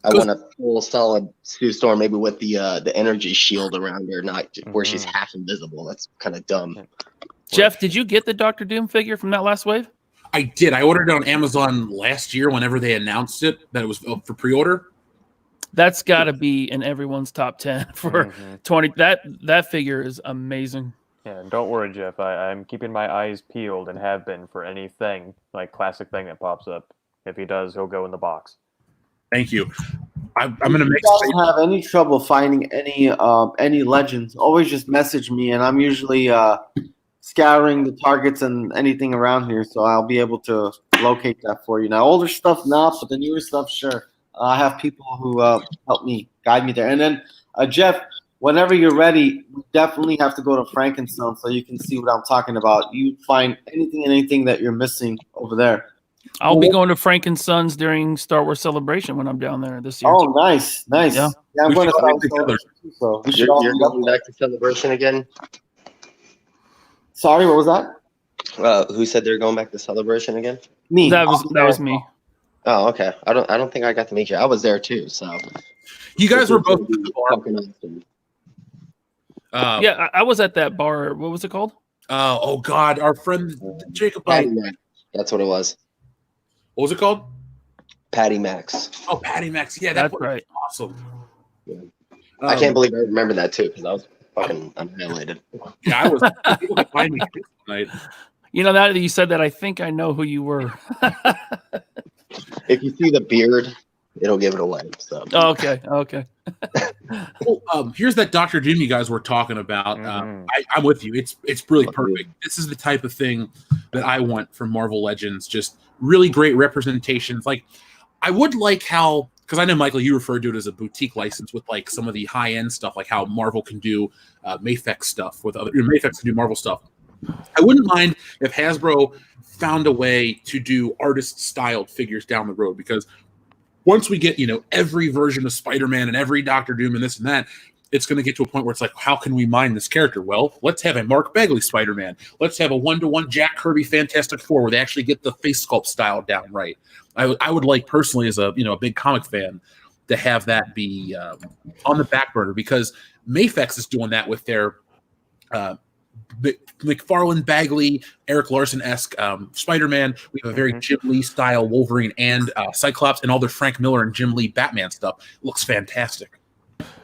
Speaker 5: I want a full solid Sue Storm, maybe with the energy shield around her, not where she's half invisible. That's kind of dumb.
Speaker 6: Jeff, did you get the Doctor Doom figure from that last wave?
Speaker 1: I did. I ordered it on Amazon last year whenever they announced it, that it was up for pre-order.
Speaker 6: That's got to be in everyone's top 10 for 20. That figure is amazing.
Speaker 3: Yeah, don't worry, Jeff. I'm keeping my eyes peeled and have been for anything, like classic thing that pops up. If he does, he'll go in the box.
Speaker 1: Thank you. I'm going to make.
Speaker 7: If you guys have any trouble finding any legends, always just message me, and I'm usually scouring the targets and anything around here, so I'll be able to locate that for you. Now, older stuff not, but the newer stuff, sure. I have people who help me guide me there. And then, Jeff, whenever you're ready, we definitely have to go to Frankenstein so you can see what I'm talking about. You find anything that you're missing over there.
Speaker 6: I'll be going to Frankenstein's during Star Wars Celebration when I'm down there this year.
Speaker 7: Oh, nice.
Speaker 6: Yeah.
Speaker 7: I'm
Speaker 1: We
Speaker 7: going to
Speaker 1: should all
Speaker 7: Star
Speaker 1: get together.
Speaker 7: Wars too, so we should all
Speaker 5: You're
Speaker 7: meet up
Speaker 5: going
Speaker 7: there.
Speaker 5: back to Celebration again?
Speaker 7: Sorry, what was that?
Speaker 5: Who said they're going back to Celebration again?
Speaker 7: Me.
Speaker 6: That was me.
Speaker 5: Oh, okay. I don't think I got to meet you. I was there too, so
Speaker 1: You guys were both at the bar.
Speaker 5: fucking awesome.
Speaker 6: Yeah, I was at that bar. What was it called?
Speaker 1: Oh God, our friend Jacob.
Speaker 5: Patty Max. That's what it was.
Speaker 1: What was it called?
Speaker 5: Patty Max.
Speaker 1: Oh, Patty Max. Yeah,
Speaker 6: That's
Speaker 1: was
Speaker 6: right.
Speaker 1: awesome.
Speaker 5: Yeah. I can't believe I remember that too because I was fucking annihilated.
Speaker 1: Yeah, I was. People could find me tonight.
Speaker 6: You know, now that you said that, I think I know who you were.
Speaker 5: If you see the beard, it'll give it away. So
Speaker 6: Okay.
Speaker 1: Well, here's that Dr. Doom you guys were talking about. I'm with you. It's really perfect. This is the type of thing that I want from Marvel Legends. Just really great representations. Like, I would like how, because I know, Michael, you referred to it as a boutique license with like some of the high end stuff, like how Marvel can do Mafex stuff with other Mafex can do Marvel stuff. I wouldn't mind if Hasbro found a way to do artist styled figures down the road, because once we get, every version of Spider-Man and every Doctor Doom and this and that, it's going to get to a point where it's like, how can we mine this character? Well, let's have a Mark Bagley Spider-Man. Let's have a 1-to-1 Jack Kirby Fantastic Four where they actually get the face sculpt style down right. I would like personally, as a big comic fan, to have that be on the back burner, because Mafex is doing that with their McFarlane, Bagley, Eric Larson-esque Spider-Man. We have a very Jim Lee style Wolverine and Cyclops, and all their Frank Miller and Jim Lee Batman stuff. It looks fantastic.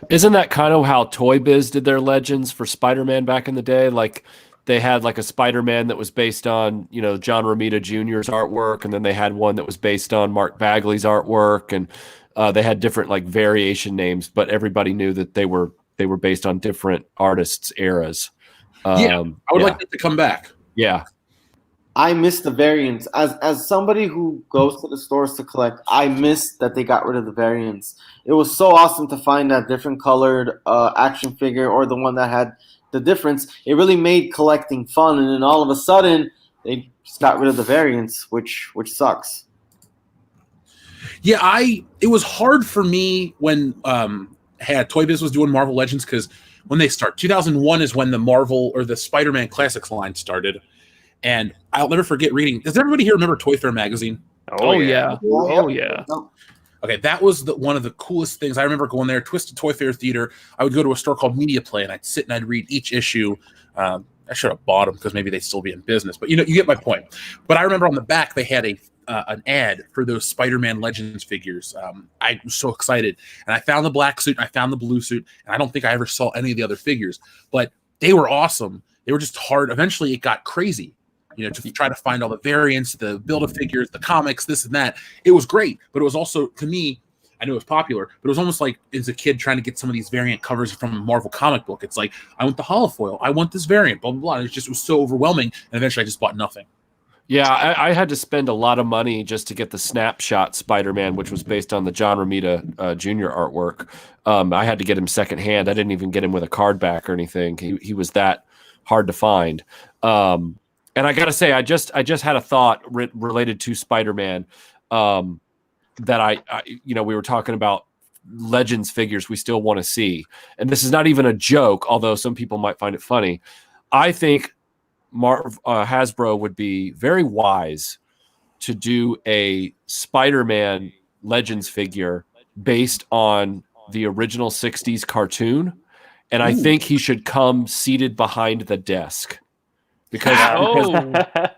Speaker 2: Isn't that kind of how Toy Biz did their Legends for Spider-Man back in the day? Like, they had like a Spider-Man that was based on, John Romita Jr.'s artwork, and then they had one that was based on Mark Bagley's artwork, and they had different like variation names, but everybody knew that they were based on different artists' eras.
Speaker 1: I would like that to come back.
Speaker 2: Yeah.
Speaker 7: I miss the variants. As somebody who goes to the stores to collect, I miss that they got rid of the variants. It was so awesome to find that different colored action figure, or the one that had the difference. It really made collecting fun, and then all of a sudden they just got rid of the variants, which sucks.
Speaker 1: Yeah, it was hard for me when Toy Biz was doing Marvel Legends, because when they start, 2001 is when the Marvel or the Spider-Man Classics line started. And I'll never forget reading. Does everybody here remember Toy Fair magazine?
Speaker 6: Oh yeah.
Speaker 1: Okay, that was one of the coolest things. I remember going there, Twisted Toy Fair Theater. I would go to a store called Media Play, and I'd sit and I'd read each issue. I should have bought them because maybe they'd still be in business. But you get my point. But I remember on the back they had an ad for those Spider-Man Legends figures. I was so excited. And I found the black suit, and I found the blue suit, and I don't think I ever saw any of the other figures. But they were awesome. They were just hard. Eventually it got crazy. To try to find all the variants, the Build-A-Figures, the comics, this and that. It was great, but it was also, to me, I knew it was popular, but it was almost like as a kid trying to get some of these variant covers from a Marvel comic book. It's like, I want the holofoil, I want this variant, blah, blah, blah. It was so overwhelming, and eventually I just bought nothing.
Speaker 2: Yeah, I had to spend a lot of money just to get the Snapshot Spider-Man, which was based on the John Romita Jr. artwork. I had to get him secondhand. I didn't even get him with a card back or anything. He was that hard to find. And I gotta say, I just had a thought related to Spider-Man that I we were talking about Legends figures we still want to see, and this is not even a joke, although some people might find it funny. I think Hasbro would be very wise to do a Spider-Man Legends figure based on the original 60s cartoon, and I think he should come seated behind the desk. Because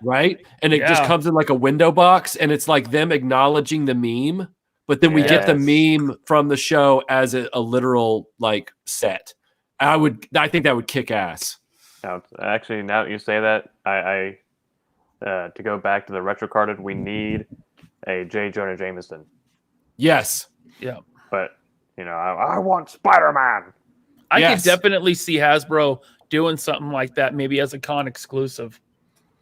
Speaker 2: right? And it just comes in like a window box, and it's like them acknowledging the meme, but then we get the meme from the show as a literal like set. I think that would kick ass.
Speaker 3: Now, actually, now that you say that, I to go back to the retro carded, we need a J. Jonah Jameson.
Speaker 2: Yes.
Speaker 6: Yeah.
Speaker 3: But I want Spider-Man.
Speaker 6: I could definitely see Hasbro doing something like that, maybe as a con exclusive.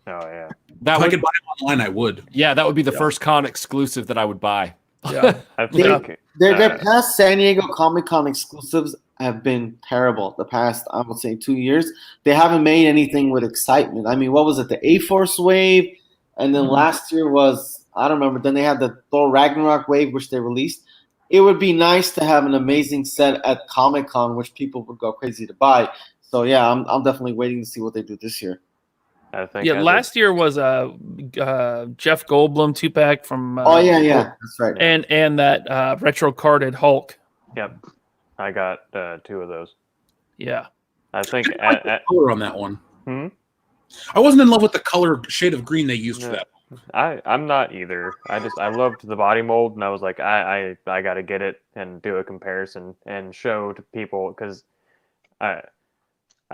Speaker 3: Oh yeah,
Speaker 1: If I could buy it online, I would.
Speaker 2: Yeah, that would be the first con exclusive that I would buy.
Speaker 6: Yeah.
Speaker 3: I think
Speaker 7: Their past San Diego Comic-Con exclusives have been terrible. The past, I would say, 2 years, they haven't made anything with excitement. I mean, what was it? The A-Force wave, and then last year was, I don't remember. Then they had the Thor Ragnarok wave, which they released. It would be nice to have an amazing set at Comic-Con, which people would go crazy to buy. So yeah, I'm definitely waiting to see what they do this year.
Speaker 3: I think
Speaker 6: Yeah, last year was Jeff Goldblum 2-pack from.
Speaker 7: Oh yeah, that's right.
Speaker 6: And that retro carded Hulk.
Speaker 3: Yep, I got 2 of those.
Speaker 6: Yeah,
Speaker 3: I think
Speaker 1: I like the color on that one.
Speaker 3: Hmm?
Speaker 1: I wasn't in love with the color shade of green they used for that.
Speaker 3: I'm not either. I loved the body mold, and I was like, I got to get it and do a comparison and show to people because I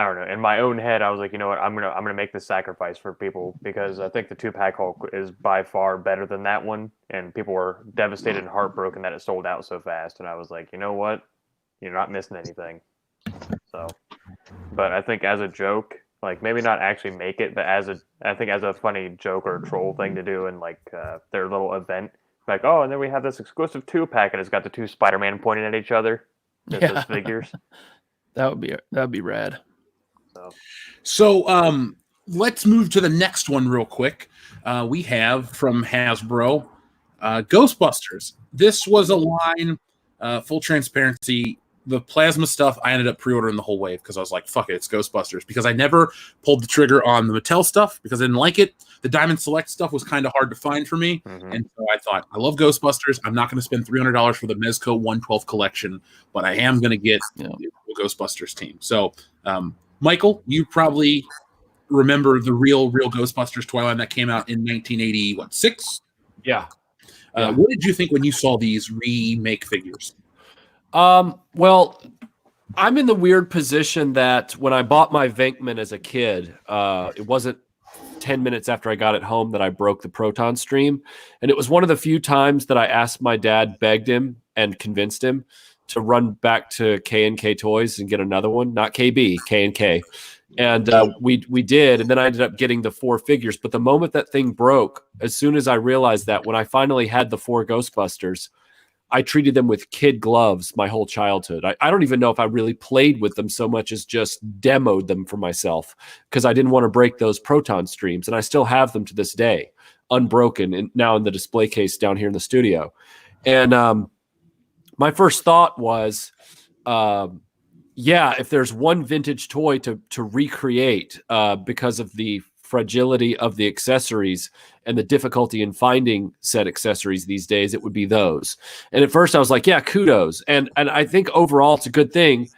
Speaker 3: don't know. In my own head, I was like, you know what? I'm gonna make this sacrifice for people because I think the 2-pack Hulk is by far better than that one, and people were devastated and heartbroken that it sold out so fast. And I was like, you know what? You're not missing anything. So, but I think as a joke, like maybe not actually make it, but I think as a funny joke or a troll thing to do in like their little event, like and then we have this exclusive 2-pack and it's got the 2 Spider-Man pointing at each other. Those figures.
Speaker 6: that would be rad.
Speaker 1: So let's move to the next one real quick. We have from Hasbro Ghostbusters. This was a line, full transparency. The plasma stuff, I ended up pre-ordering the whole wave because I was like, fuck it, it's Ghostbusters. Because I never pulled the trigger on the Mattel stuff because I didn't like it. The Diamond Select stuff was kind of hard to find for me.
Speaker 3: Mm-hmm.
Speaker 1: And so I thought, I love Ghostbusters. I'm not going to spend $300 for the Mezco 112 collection, but I am going to get the Ghostbusters team. So, Michael, you probably remember the real Ghostbusters toy line that came out in 1986.
Speaker 2: Yeah.
Speaker 1: What did you think when you saw these remake figures?
Speaker 2: Well, I'm in the weird position that when I bought my Venkman as a kid, it wasn't 10 minutes after I got it home that I broke the Proton stream. And it was one of the few times that I asked my dad, begged him, and convinced him to run back to K&K Toys and get another one. Not KB, K&K. And we did, and then I ended up getting the 4 figures. But the moment that thing broke, as soon as I realized that, when I finally had the 4 Ghostbusters, I treated them with kid gloves my whole childhood. I don't even know if I really played with them so much as just demoed them for myself because I didn't want to break those Proton streams. And I still have them to this day, unbroken, and now in the display case down here in the studio. And my first thought was, if there's one vintage toy to recreate because of the fragility of the accessories and the difficulty in finding said accessories these days, it would be those. And at first I was like, yeah, kudos. And I think overall it's a good thing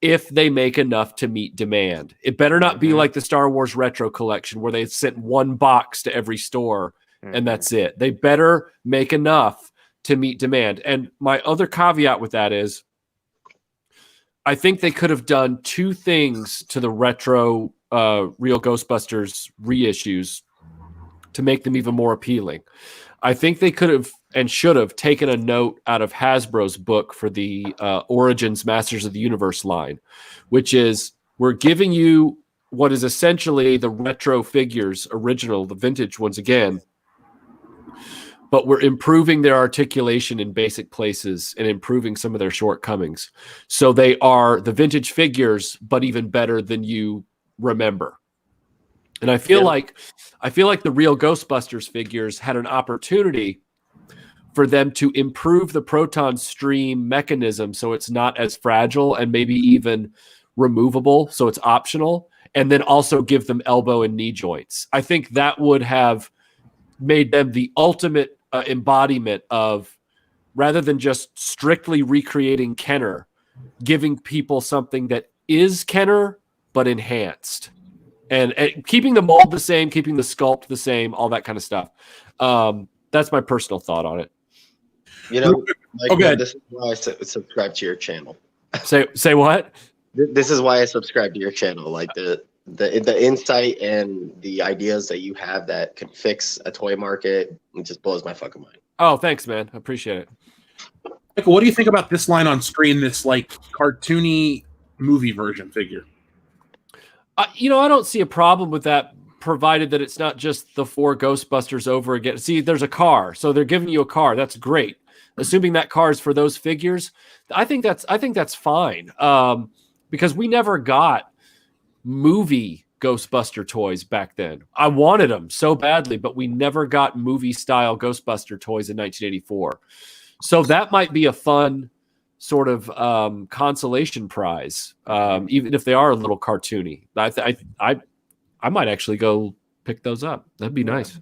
Speaker 2: if they make enough to meet demand. It better not be like the Star Wars Retro Collection where they sent 1 box to every store and that's it. They better make enough to meet demand. And my other caveat with that is I think they could have done 2 things to the retro Real Ghostbusters reissues to make them even more appealing. I think they could have and should have taken a note out of Hasbro's book for the Origins Masters of the Universe line, which is we're giving you what is essentially the retro figures, original, the vintage ones again, but we're improving their articulation in basic places and improving some of their shortcomings. So they are the vintage figures, but even better than you remember. And I feel like the Real Ghostbusters figures had an opportunity for them to improve the Proton stream mechanism so it's not as fragile and maybe even removable, so it's optional, and then also give them elbow and knee joints. I think that would have made them the ultimate embodiment of, rather than just strictly recreating Kenner, giving people something that is Kenner but enhanced, and keeping the mold the same, keeping the sculpt the same, all that kind of stuff. That's my personal thought on it.
Speaker 5: You know, Mike, this is why I subscribe to your channel.
Speaker 2: Say what?
Speaker 5: This is why I subscribe to your channel. Like the insight and the ideas that you have that can fix a toy market, it just blows my fucking mind.
Speaker 2: Oh, thanks, man. I appreciate it.
Speaker 1: Michael, what do you think about this line on screen? This like cartoony movie version figure.
Speaker 2: I don't see a problem with that, provided that it's not just the 4 Ghostbusters over again. See, there's a car, so they're giving you a car. That's great. assuming that car is for those figures, I think that's fine. Because we never got movie Ghostbuster toys back then. I wanted them so badly, but we never got movie style Ghostbuster toys in 1984. So that might be a fun sort of consolation prize, even if they are a little cartoony. I might actually go pick those up. That'd be nice.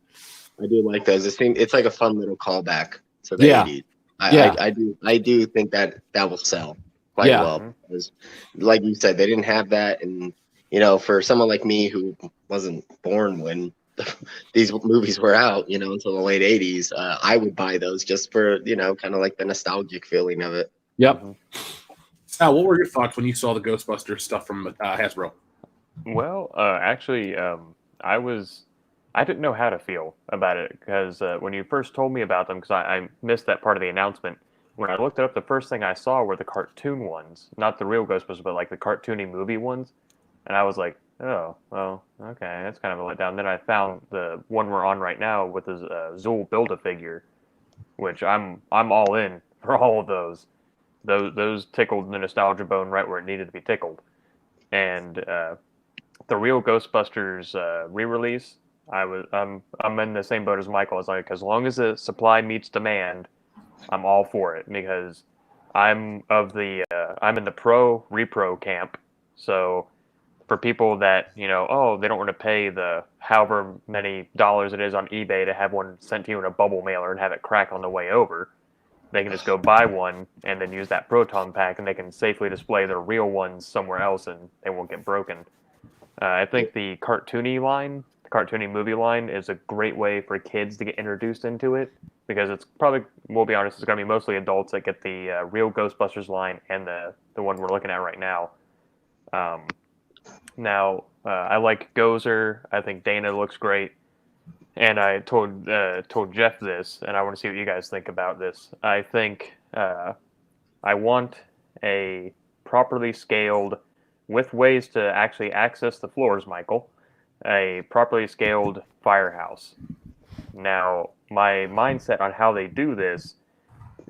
Speaker 5: I do like those. It's like a fun little callback to the 80s. I do think that will sell quite well, because like you said, they didn't have that. And for someone like me who wasn't born when these movies were out, until the late 80s, I would buy those just for kind of like the nostalgic feeling of it.
Speaker 2: Yep.
Speaker 1: Sal, what were your thoughts when you saw the Ghostbusters stuff from Hasbro?
Speaker 3: Well, actually, I didn't know how to feel about it, because when you first told me about them, because I missed that part of the announcement, when I looked it up, the first thing I saw were the cartoon ones, not the real Ghostbusters, but like the cartoony movie ones, and I was like, oh, well, okay, that's kind of a letdown. Then I found the one we're on right now with the Zool Build-A-Figure, which I'm all in for all of those. Those tickled the nostalgia bone right where it needed to be tickled, and the real Ghostbusters re-release, I'm in the same boat as Michael. It's like, as long as the supply meets demand, I'm all for it, because I'm in the repro camp. So for people that they don't want to pay the however many dollars it is on eBay to have one sent to you in a bubble mailer and have it crack on the way over, they can just go buy one and then use that proton pack, and they can safely display their real ones somewhere else and they won't get broken. I think the cartoony movie line is a great way for kids to get introduced into it, because it's probably, we'll be honest, it's going to be mostly adults that get the real Ghostbusters line and the one we're looking at right now. I like Gozer. I think Dana looks great. And I told Jeff this, and I want to see what you guys think about this. I think I want a properly scaled, with ways to actually access the floors, Michael, a properly scaled firehouse. Now, my mindset on how they do this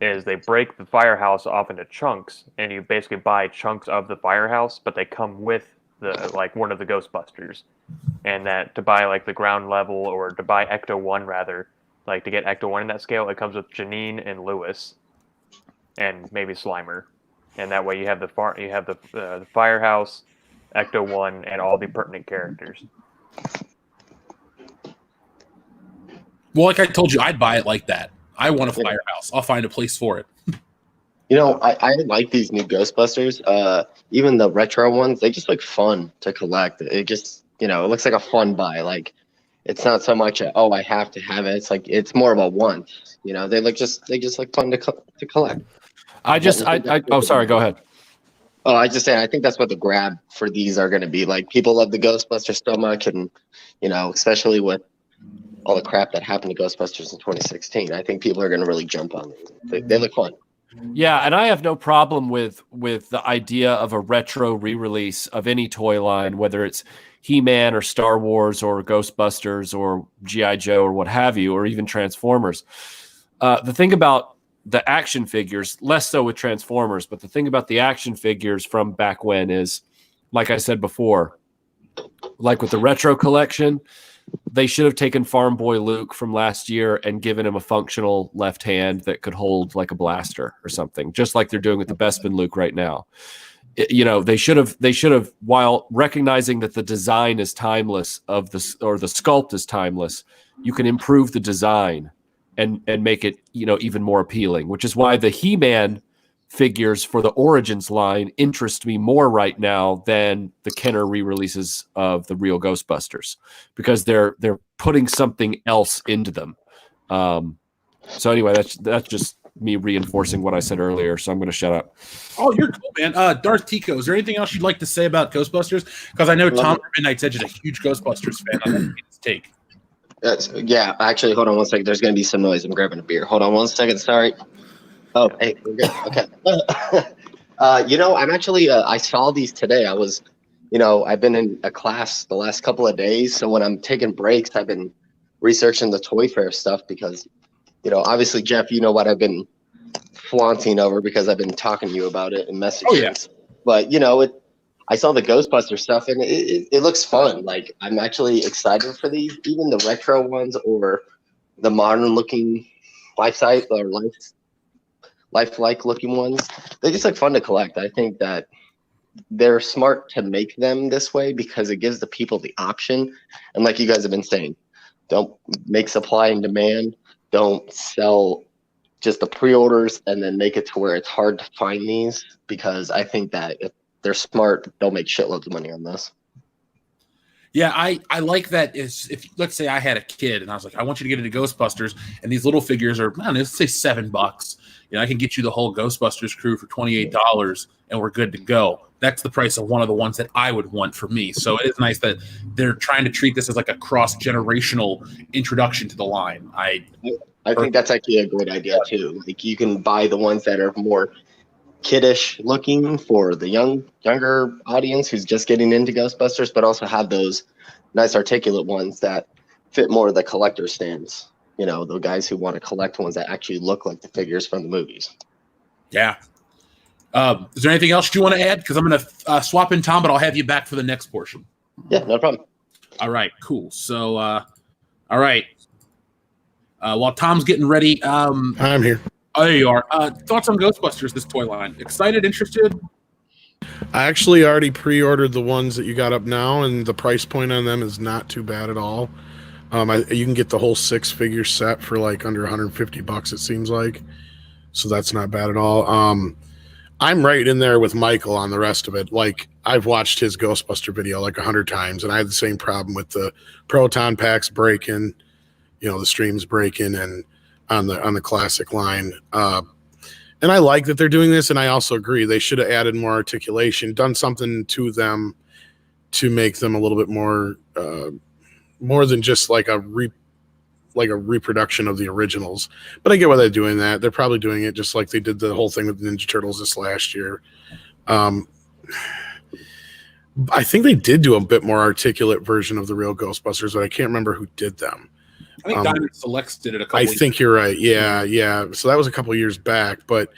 Speaker 3: is they break the firehouse off into chunks, and you basically buy chunks of the firehouse, but they come with one of the Ghostbusters. And that to buy like the ground level, or to buy Ecto 1 rather, like to get Ecto 1 in that scale, it comes with Janine and Lewis, and maybe Slimer. And that way you have the firehouse, Ecto 1, and all the pertinent characters.
Speaker 1: Well, like I told you, I'd buy it like that. I want a firehouse. I'll find a place for it.
Speaker 5: I like these new Ghostbusters. Even the retro ones, they just look fun to collect. It just, it looks like a fun buy. Like, it's not so much I have to have it. It's like, it's more of a want. They just look fun to collect.
Speaker 2: Sorry, go ahead.
Speaker 5: Oh, I just saying, I think that's what the grab for these are going to be. Like, people love the Ghostbusters so much, and especially with all the crap that happened to Ghostbusters in 2016, I think people are going to really jump on them. They look fun.
Speaker 2: Yeah, and I have no problem with the idea of a retro re-release of any toy line, whether it's He-Man or Star Wars or Ghostbusters or G.I. Joe or what have you, or even Transformers. The thing about the action figures, less so with Transformers, but the thing about the action figures from back when is, like I said before, like with the retro collection, they should have taken Farm Boy Luke from last year and given him a functional left hand that could hold like a blaster or something, just like they're doing with the Bespin Luke right now. They should have, while recognizing that the design is timeless or the sculpt is timeless, you can improve the design and make it, even more appealing, which is why the He-Man figures for the Origins line interest me more right now than the Kenner re-releases of the real Ghostbusters, because they're putting something else into them. So anyway, that's just me reinforcing what I said earlier. So I'm going to shut up.
Speaker 1: Oh, you're cool, man. Darth Tico, is there anything else you'd like to say about Ghostbusters? Because I know Tom from Midnight's Edge is a huge Ghostbusters fan. I'd like to get his take.
Speaker 5: Yeah, actually, hold on one second. There's going to be some noise. I'm grabbing a beer. Hold on one second. Sorry. Oh, hey, we're good. Okay. I'm actually, I saw these today. I was, I've been in a class the last couple of days. So when I'm taking breaks, I've been researching the Toy Fair stuff because, obviously, Jeff, what I've been flaunting over because I've been talking to you about it in messages.
Speaker 1: Oh, yeah.
Speaker 5: But you know, I saw the Ghostbuster stuff and it looks fun. Like I'm actually excited for these, even the retro ones or the modern looking lifelike looking ones. They just look fun to collect. I think that they're smart to make them this way because it gives the people the option. And like you guys have been saying, don't make supply and demand. Don't sell just the pre-orders and then make it to where it's hard to find these, because I think that if they're smart, they'll make shitloads of money on this.
Speaker 1: Yeah, I like that. Is if let's say I had a kid and I was like, I want you to get into Ghostbusters, and these little figures are, I don't know, let's say $7. You know, I can get you the whole Ghostbusters crew for $28, and we're good to go. That's the price of one of the ones that I would want for me. So it is nice that they're trying to treat this as like a cross-generational introduction to the line. I
Speaker 5: think that's actually a great idea too. Like you can buy the ones that are more kiddish looking for the younger audience who's just getting into Ghostbusters, but also have those nice articulate ones that fit more of the collector stance. You know, the guys who want to collect ones that actually look like the figures from the movies.
Speaker 1: Yeah. Is there anything else you want to add? Because I'm going to swap in Tom, but I'll have you back for the next portion.
Speaker 5: Yeah, no problem.
Speaker 1: All right, cool. So, all right. While Tom's getting ready,
Speaker 4: I'm here.
Speaker 1: oh, there you are. Thoughts on Ghostbusters, this toy line? Excited, interested?
Speaker 4: I actually already pre-ordered the ones that you got up now, and the price point on them is not too bad at all. You can get the whole 6-figure set for like under $150, it seems like. So that's not bad at all. I'm right in there with Michael on the rest of it. Like, I've watched his Ghostbuster video like 100 times, and I had the same problem with the proton packs breaking, you know, the streams breaking, and on the classic line. And I like that they're doing this, and I also agree they should have added more articulation, done something to them to make them a little bit more than just like a reproduction of the originals. But I get why they're doing that. They're probably doing it just like they did the whole thing with Ninja Turtles this last year. I think they did do a bit more articulate version of the real Ghostbusters, but I can't remember who did them.
Speaker 1: I think Diamond Selects did it a couple
Speaker 4: I think you're right. Yeah. So that was a couple years back. But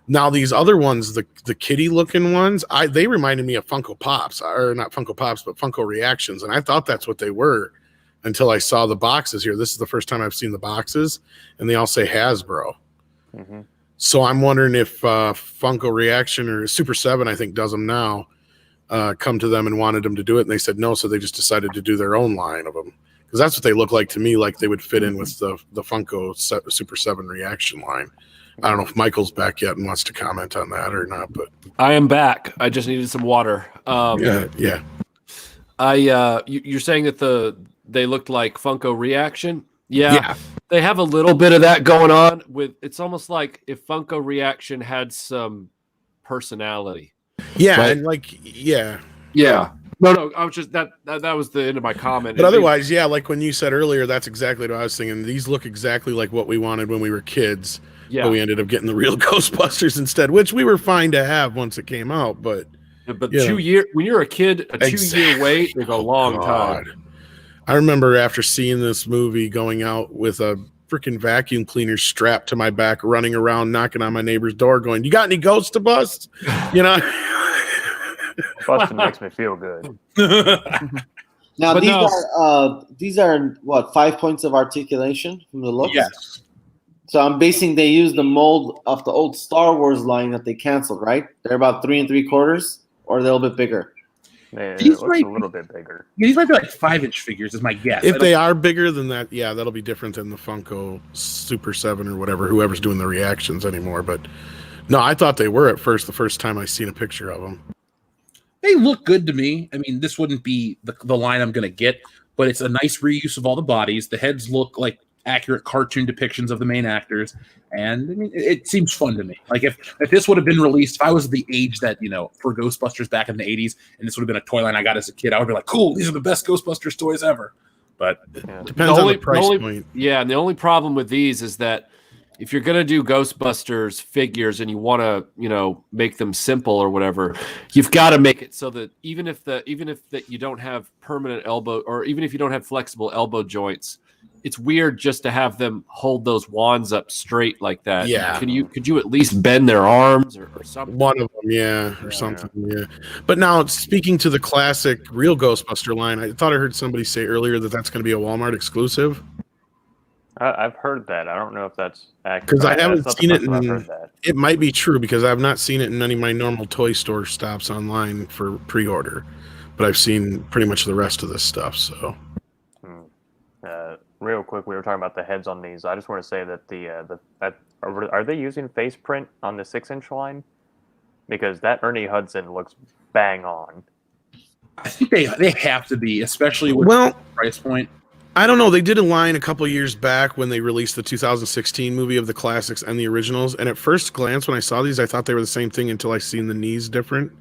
Speaker 4: now these other ones, the kitty looking ones, they reminded me of Funko Pops, or not Funko Pops, but Funko Reactions. And I thought that's what they were until I saw the boxes here. This is the first time I've seen the boxes, and they all say Hasbro. Mm-hmm. So I'm wondering if Funko Reaction or Super 7, I think, does them now, come to them and wanted them to do it, and they said no, so they just decided to do their own line of them. Because that's what they look like to me, like they would fit in with the Funko Super 7 Reaction line. I don't know if Michael's back yet and wants to comment on that or not, but
Speaker 2: I am back. I just needed some water.
Speaker 4: Yeah.
Speaker 2: You're saying that they looked like Funko Reaction? Yeah. They have a little bit of that going on. It's almost like if Funko Reaction had some personality.
Speaker 4: Yeah,
Speaker 2: right?
Speaker 4: and like yeah.
Speaker 2: No, I was just that was the end of my comment.
Speaker 4: But otherwise, yeah, like when you said earlier, that's exactly what I was thinking. These look exactly like what we wanted when we were kids. Yeah. But we ended up getting the real Ghostbusters instead, which we were fine to have once it came out. But
Speaker 2: 2 year, when you're a kid, a 2-year wait is a long time.
Speaker 4: I remember after seeing this movie, going out with a freaking vacuum cleaner strapped to my back, running around, knocking on my neighbor's door, going, "You got any ghosts to bust?" You know.
Speaker 3: Busting makes me feel good.
Speaker 7: Now these are what, 5 points of articulation from the looks?
Speaker 1: Yes.
Speaker 7: So I'm basing they used the mold of the old Star Wars line that they canceled, right? They're about 3 3/4, or they're a little bit bigger.
Speaker 3: Man, it looks a little bit bigger.
Speaker 1: These might be like 5-inch figures, is my guess.
Speaker 4: If they are bigger than that, yeah, that'll be different than the Funko Super 7 or whatever, whoever's doing the reactions anymore. But no, I thought they were at first, the first time I seen a picture of them.
Speaker 1: They look good to me. I mean, this wouldn't be the line I'm going to get, but it's a nice reuse of all the bodies. The heads look like accurate cartoon depictions of the main actors, and I mean, it seems fun to me. Like if this would have been released, if I was the age that, you know, for Ghostbusters back in the 80s, and this would have been a toy line I got as a kid, I would be like, cool, these are the best Ghostbusters toys ever. But
Speaker 4: depends on the price point.
Speaker 2: Yeah, and the only problem with these is that if you're going to do Ghostbusters figures and you want to, you know, make them simple or whatever, you've got to make it so that even if you don't have permanent elbow, or even if you don't have flexible elbow joints, it's weird just to have them hold those wands up straight like that.
Speaker 4: Yeah.
Speaker 2: Could you at least bend their arms or something?
Speaker 4: One of them, or something, But now, speaking to the classic real Ghostbuster line, I thought I heard somebody say earlier that that's going to be a Walmart exclusive.
Speaker 3: I've heard that. I don't know if that's accurate.
Speaker 4: Because I haven't seen it.
Speaker 3: I've heard that.
Speaker 4: It might be true because I've not seen it in any of my normal toy store stops online for pre-order, but I've seen pretty much the rest of this stuff. So,
Speaker 3: real quick, we were talking about the heads on these. I just want to say that are they using face print on the 6-inch line? Because that Ernie Hudson looks bang on.
Speaker 1: I think they have to be, especially with the price point.
Speaker 4: I don't know. They did a line a couple years back when they released the 2016 movie of the classics and the originals. And at first glance, when I saw these, I thought they were the same thing until I seen the knees different.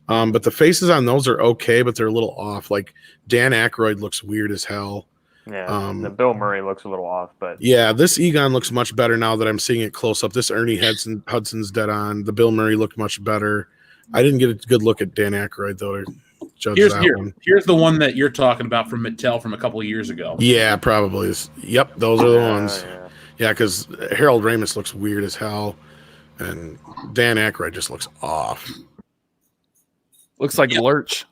Speaker 4: But the faces on those are okay, but they're a little off. Like Dan Aykroyd looks weird as hell.
Speaker 3: Yeah, the Bill Murray looks a little off, but
Speaker 4: yeah, this Egon looks much better now that I'm seeing it close up. This Ernie Hudson's dead on. The Bill Murray looked much better. I didn't get a good look at Dan Aykroyd though.
Speaker 1: Here's the one that you're talking about from Mattel from a couple of years ago.
Speaker 4: Yeah, probably. Yep, those are the ones. Yeah, because Harold Ramis looks weird as hell, and Dan Aykroyd just looks off.
Speaker 6: Looks like Lurch.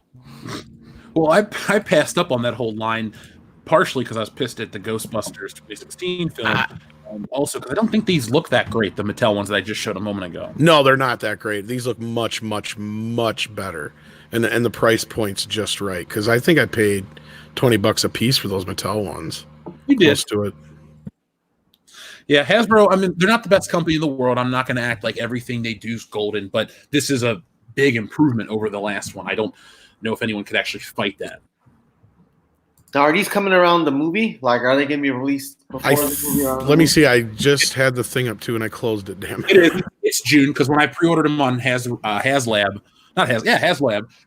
Speaker 1: Well, I passed up on that whole line partially because I was pissed at the Ghostbusters 2016 film. Also, because I don't think these look that great, the Mattel ones that I just showed a moment ago.
Speaker 4: No, they're not that great. These look much, much, much better. And the price point's just right. Because I think I paid $20 a piece for those Mattel ones.
Speaker 1: You did.
Speaker 4: Close to it.
Speaker 1: Yeah, Hasbro, I mean, they're not the best company in the world. I'm not going to act like everything they do is golden, but this is a big improvement over the last one. I don't know if anyone could actually fight that.
Speaker 7: Now, are these coming around the movie? Like, are they going to be released before the movie?
Speaker 4: Let me see. I just had the thing up too, and I closed it. Damn it!
Speaker 1: It is. It's June because when I pre-ordered them on HasLab,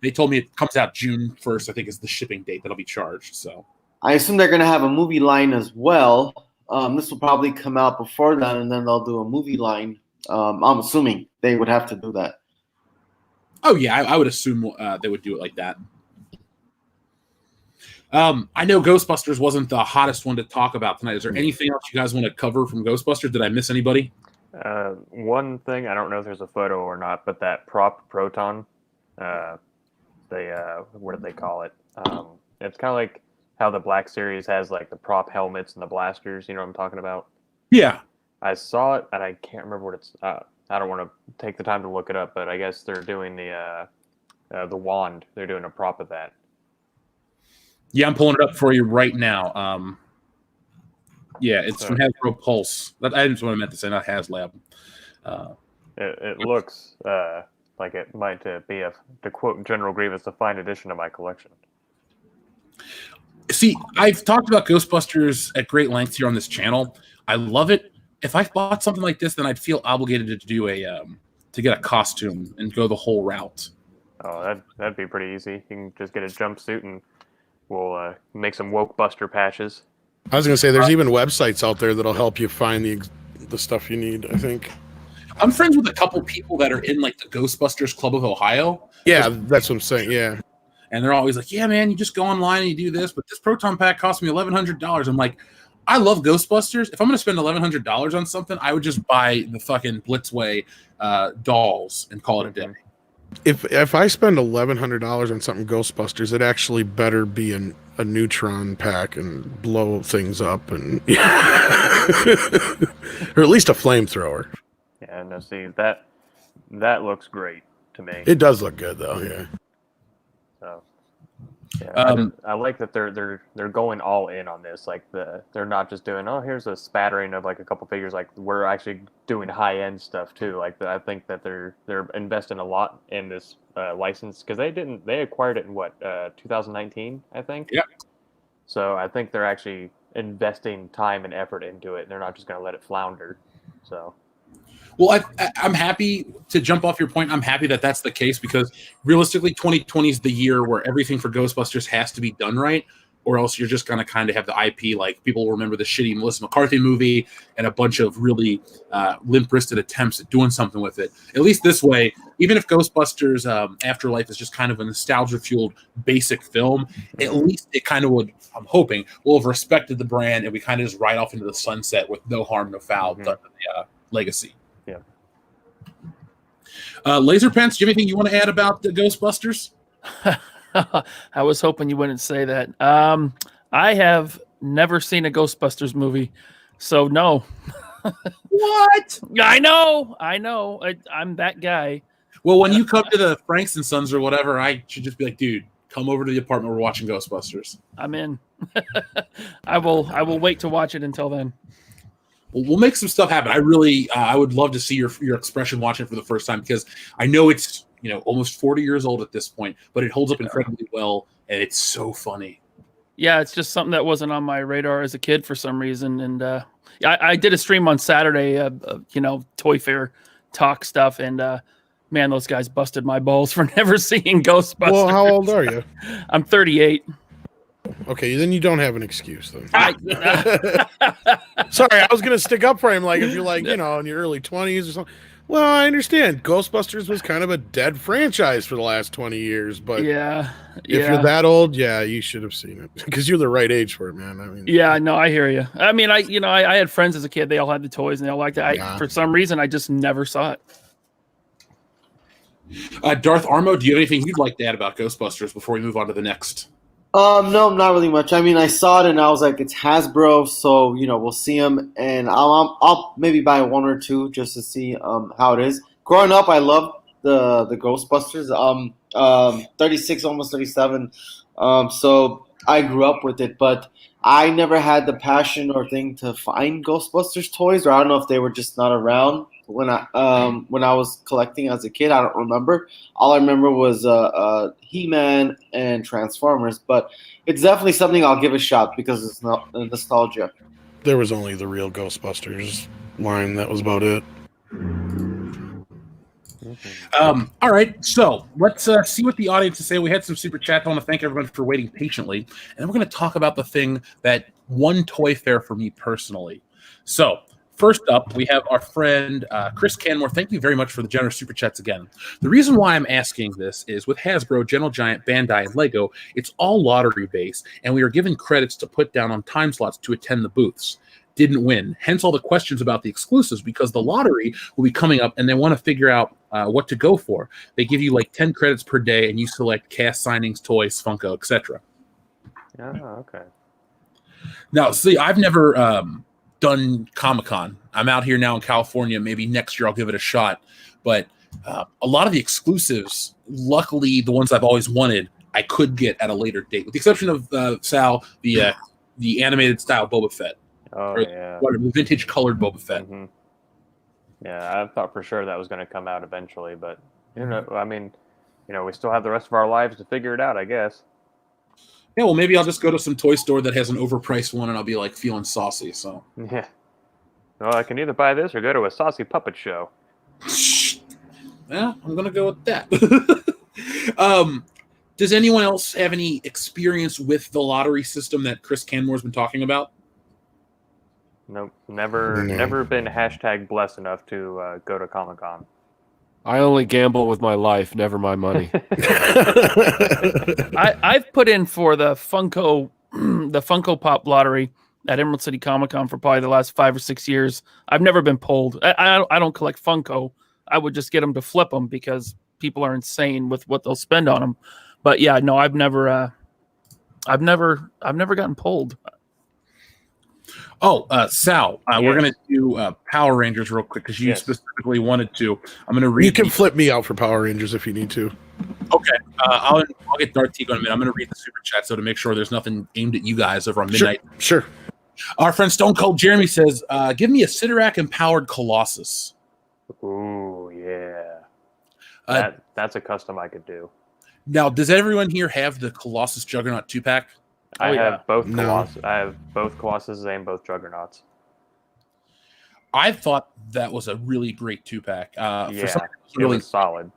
Speaker 1: they told me it comes out June 1st. I think is the shipping date that'll be charged. So
Speaker 7: I assume they're going to have a movie line as well. This will probably come out before that, and then they'll do a movie line. I'm assuming they would have to do that.
Speaker 1: Oh yeah, I would assume they would do it like that. I know Ghostbusters wasn't the hottest one to talk about tonight. Is there anything else you guys want to cover from Ghostbusters? Did I miss anybody?
Speaker 3: One thing, I don't know if there's a photo or not, but that prop proton, what do they call it? It's kind of like how the Black Series has like the prop helmets and the blasters. You know what I'm talking about?
Speaker 1: Yeah.
Speaker 3: I saw it, and I can't remember what it's. I don't want to take the time to look it up, but I guess they're doing the wand. They're doing a prop of that.
Speaker 1: Yeah, I'm pulling it up for you right now. Yeah, it's from Hasbro Pulse. That's what I meant to say, not HasLab.
Speaker 3: It looks like it might be to quote General Grievous, a fine addition to my collection.
Speaker 1: See, I've talked about Ghostbusters at great length here on this channel. I love it. If I bought something like this, then I'd feel obligated to do to get a costume and go the whole route.
Speaker 3: Oh, that'd be pretty easy. You can just get a jumpsuit and we'll make some woke buster patches.
Speaker 4: I was going to say, there's even websites out there that'll help you find the stuff you need, I think.
Speaker 1: I'm friends with a couple people that are in like the Ghostbusters Club of Ohio.
Speaker 4: Yeah, that's what I'm saying, yeah.
Speaker 1: And they're always like, yeah, man, you just go online and you do this, but this proton pack cost me $1,100. I'm like, I love Ghostbusters. If I'm going to spend $1,100 on something, I would just buy the fucking Blitzway dolls and call it a day.
Speaker 4: If I spend $1,100 on something Ghostbusters, it actually better be a neutron pack and blow things up, and or at least a flamethrower.
Speaker 3: Yeah, no, see that looks great to me.
Speaker 4: It does look good though, yeah.
Speaker 3: So, yeah, I like that they're going all in on this. Like they're not just doing here's a spattering of like a couple figures. Like we're actually doing high end stuff too. Like I think that they're investing a lot in this license because they acquired it in 2019, I think.
Speaker 1: Yeah.
Speaker 3: So I think they're actually investing time and effort into it. They're not just going to let it flounder. So.
Speaker 1: Well, I'm happy to jump off your point. I'm happy that that's the case because realistically, 2020 is the year where everything for Ghostbusters has to be done right. or else you're just going to kind of have the IP like people will remember the shitty Melissa McCarthy movie and a bunch of really limp-wristed attempts at doing something with it. At least this way, even if Ghostbusters Afterlife is just kind of a nostalgia-fueled basic film, at least it kind of would, I'm hoping, will have respected the brand and we kind of just ride off into the sunset with no harm, no foul done to the legacy.
Speaker 3: Yeah.
Speaker 1: Laser Pants, do you have anything you want to add about the Ghostbusters?
Speaker 6: I was hoping you wouldn't say that. I have never seen a Ghostbusters movie, so no.
Speaker 1: What?
Speaker 6: I know. I'm that guy.
Speaker 1: Well, when you come to the Franks and Sons or whatever, I should just be like, dude, come over to the apartment. We're watching Ghostbusters.
Speaker 6: I'm in. I will wait to watch it until then.
Speaker 1: Well, we'll make some stuff happen. I really, I would love to see your expression watching it for the first time because I know it's almost 40 years old at this point, but it holds up incredibly well, and it's so funny. Yeah,
Speaker 6: it's just something that wasn't on my radar as a kid for some reason, and I did a stream on Saturday, Toy Fair talk stuff, and man, those guys busted my balls for never seeing Ghostbusters.
Speaker 4: Well, how old are you?
Speaker 6: I'm 38.
Speaker 4: Okay, then you don't have an excuse then. Sorry, I was gonna stick up for him. Like if you're like in your early 20s or something. Well, I understand. Ghostbusters was kind of a dead franchise for the last 20 years, but if you're that old, you should have seen it because you're the right age for it, man. I mean,
Speaker 6: no, I hear you. I mean, I had friends as a kid; they all had the toys and they all liked it. For some reason, I just never saw it.
Speaker 1: Darth Armo, do you have anything you'd like to add about Ghostbusters before we move on to the next?
Speaker 7: No, not really much. I mean, I saw it and I was like, it's Hasbro, so we'll see them, and I'll maybe buy one or two just to see how it is. Growing up, I loved the Ghostbusters. 36, almost 37. So I grew up with it, but I never had the passion or thing to find Ghostbusters toys, or I don't know if they were just not around when I was collecting as a kid. I don't remember. All I remember was He-Man and Transformers, but it's definitely something I'll give a shot because it's not nostalgia.
Speaker 4: There was only the real Ghostbusters line. That was about it.
Speaker 1: All right, so let's see what the audience is saying. We had some super chats. I want to thank everyone for waiting patiently, and we're going to talk about the thing that won Toy Fair for me personally. So first up, we have our friend Chris Canmore. Thank you very much for the generous super chats again. The reason why I'm asking this is with Hasbro, General Giant, Bandai, and Lego, it's all lottery based, and we are given credits to put down on time slots to attend the booths. Didn't win. Hence all the questions about the exclusives because the lottery will be coming up and they want to figure out what to go for. They give you like 10 credits per day and you select cast signings, toys, Funko, etc.
Speaker 3: Oh, okay.
Speaker 1: Now, see, I've never done Comic-Con. I'm out here now in California. Maybe next year I'll give it a shot. But a lot of the exclusives, luckily the ones I've always wanted, I could get at a later date. With the exception of Sal, the animated style Boba Fett.
Speaker 3: Oh,
Speaker 1: the vintage colored Boba Fett.
Speaker 3: Mm-hmm. Yeah, I thought for sure that was going to come out eventually, but I mean, we still have the rest of our lives to figure it out, I guess.
Speaker 1: Yeah, well, maybe I'll just go to some toy store that has an overpriced one, and I'll be like feeling saucy. So
Speaker 3: yeah, well, I can either buy this or go to a saucy puppet show.
Speaker 1: Yeah, I'm gonna go with that. Does anyone else have any experience with the lottery system that Chris Canmore's been talking about?
Speaker 3: Nope, never been #blessed enough to go to Comic-Con.
Speaker 2: I only gamble with my life, never my money.
Speaker 6: I've put in for the Funko Pop lottery at Emerald City Comic Con for probably the last 5 or 6 years. I've never been pulled. I don't collect Funko. I would just get them to flip them because people are insane with what they'll spend on them. But yeah, no, I've never gotten pulled.
Speaker 1: Oh, Sal, we're going to do Power Rangers real quick because you specifically wanted to. I'm going to read.
Speaker 4: You can flip me out for Power Rangers if you need to.
Speaker 1: Okay. I'll get Darth Teague in a minute. I'm going to read the super chat so to make sure there's nothing aimed at you guys over on Midnight.
Speaker 4: Sure.
Speaker 1: Our friend Stone Cold Jeremy says, give me a Sidorak empowered Colossus.
Speaker 3: Ooh, yeah. That's a custom I could do.
Speaker 1: Now, does everyone here have the Colossus Juggernaut 2-pack?
Speaker 3: I have both Colossus. I have both Colossuses and both Juggernauts.
Speaker 1: I thought that was a really great 2-pack. For some
Speaker 3: it really solid.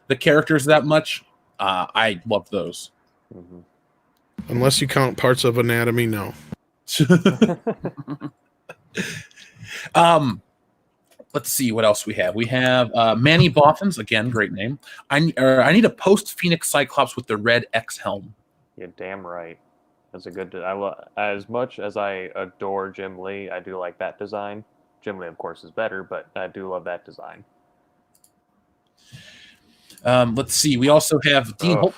Speaker 1: The characters that much, I love those.
Speaker 3: Mm-hmm.
Speaker 4: Unless you count parts of anatomy, no.
Speaker 1: Let's see what else we have. We have Manny Boffins, again, great name. I need a post Phoenix Cyclops with the red X helm.
Speaker 3: You're damn right. That's a good. As much as I adore Jim Lee, I do like that design. Jim Lee, of course, is better, but I do love that design.
Speaker 1: Let's see. We also have Dean Holt,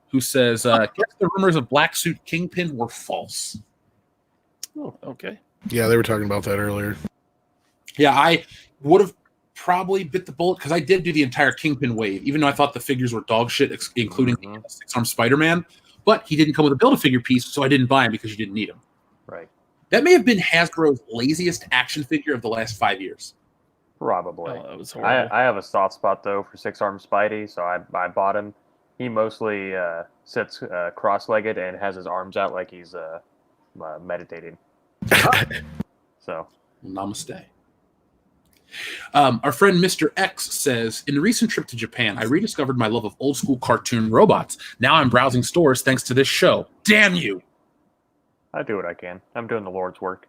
Speaker 1: who says, "Guess the rumors of Black Suit Kingpin were false."
Speaker 6: Oh, okay.
Speaker 4: Yeah, they were talking about that earlier.
Speaker 1: Yeah, I would have probably bit the bullet because I did do the entire Kingpin wave, even though I thought the figures were dog shit, including the six-arm Spider-Man. But he didn't come with a Build-A-Figure piece, so I didn't buy him because you didn't need him.
Speaker 3: Right.
Speaker 1: That may have been Hasbro's laziest action figure of the last 5 years.
Speaker 3: Probably.
Speaker 6: Oh, that was horrible.
Speaker 3: I have a soft spot, though, for six-arm Spidey, so I bought him. He mostly sits cross-legged and has his arms out like he's meditating. So.
Speaker 1: Namaste. Our friend Mr. X says, in a recent trip to Japan, I rediscovered my love of old school cartoon robots. Now I'm browsing stores thanks to this show. Damn you!
Speaker 3: I do what I can. I'm doing the Lord's work.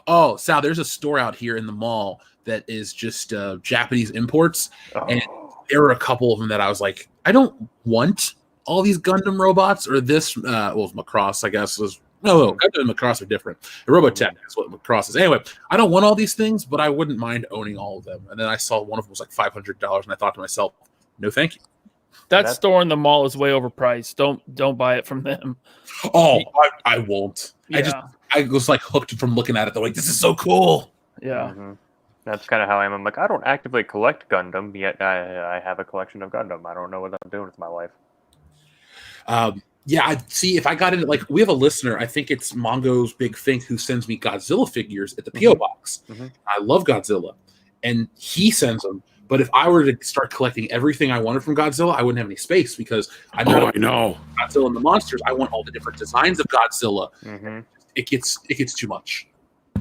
Speaker 1: Oh, Sal, there's a store out here in the mall that is just Japanese imports. And there were a couple of them that I was like, I don't want all these Gundam robots or this. Well, Macross, I guess, was. No, Gundam and Macross are different. Robotech is what Macross is. Anyway, I don't want all these things, but I wouldn't mind owning all of them. And then I saw one of them was like $500, and I thought to myself, no, thank you.
Speaker 6: That store in the mall is way overpriced. Don't buy it from them.
Speaker 1: Oh, I won't.
Speaker 6: Yeah.
Speaker 1: I was like hooked from looking at it. They're like, this is so cool.
Speaker 6: Yeah.
Speaker 3: Mm-hmm. That's kind of how I am. I'm like, I don't actively collect Gundam, yet I have a collection of Gundam. I don't know what I'm doing with my life.
Speaker 1: Yeah, I see. If I got into like, we have a listener. I think it's Mongo's Big Think who sends me Godzilla figures at the PO box. I love Godzilla, and he sends them. But if I were to start collecting everything I wanted from Godzilla, I wouldn't have any space because I know Godzilla and the monsters. I want all the different designs of Godzilla. It gets too much.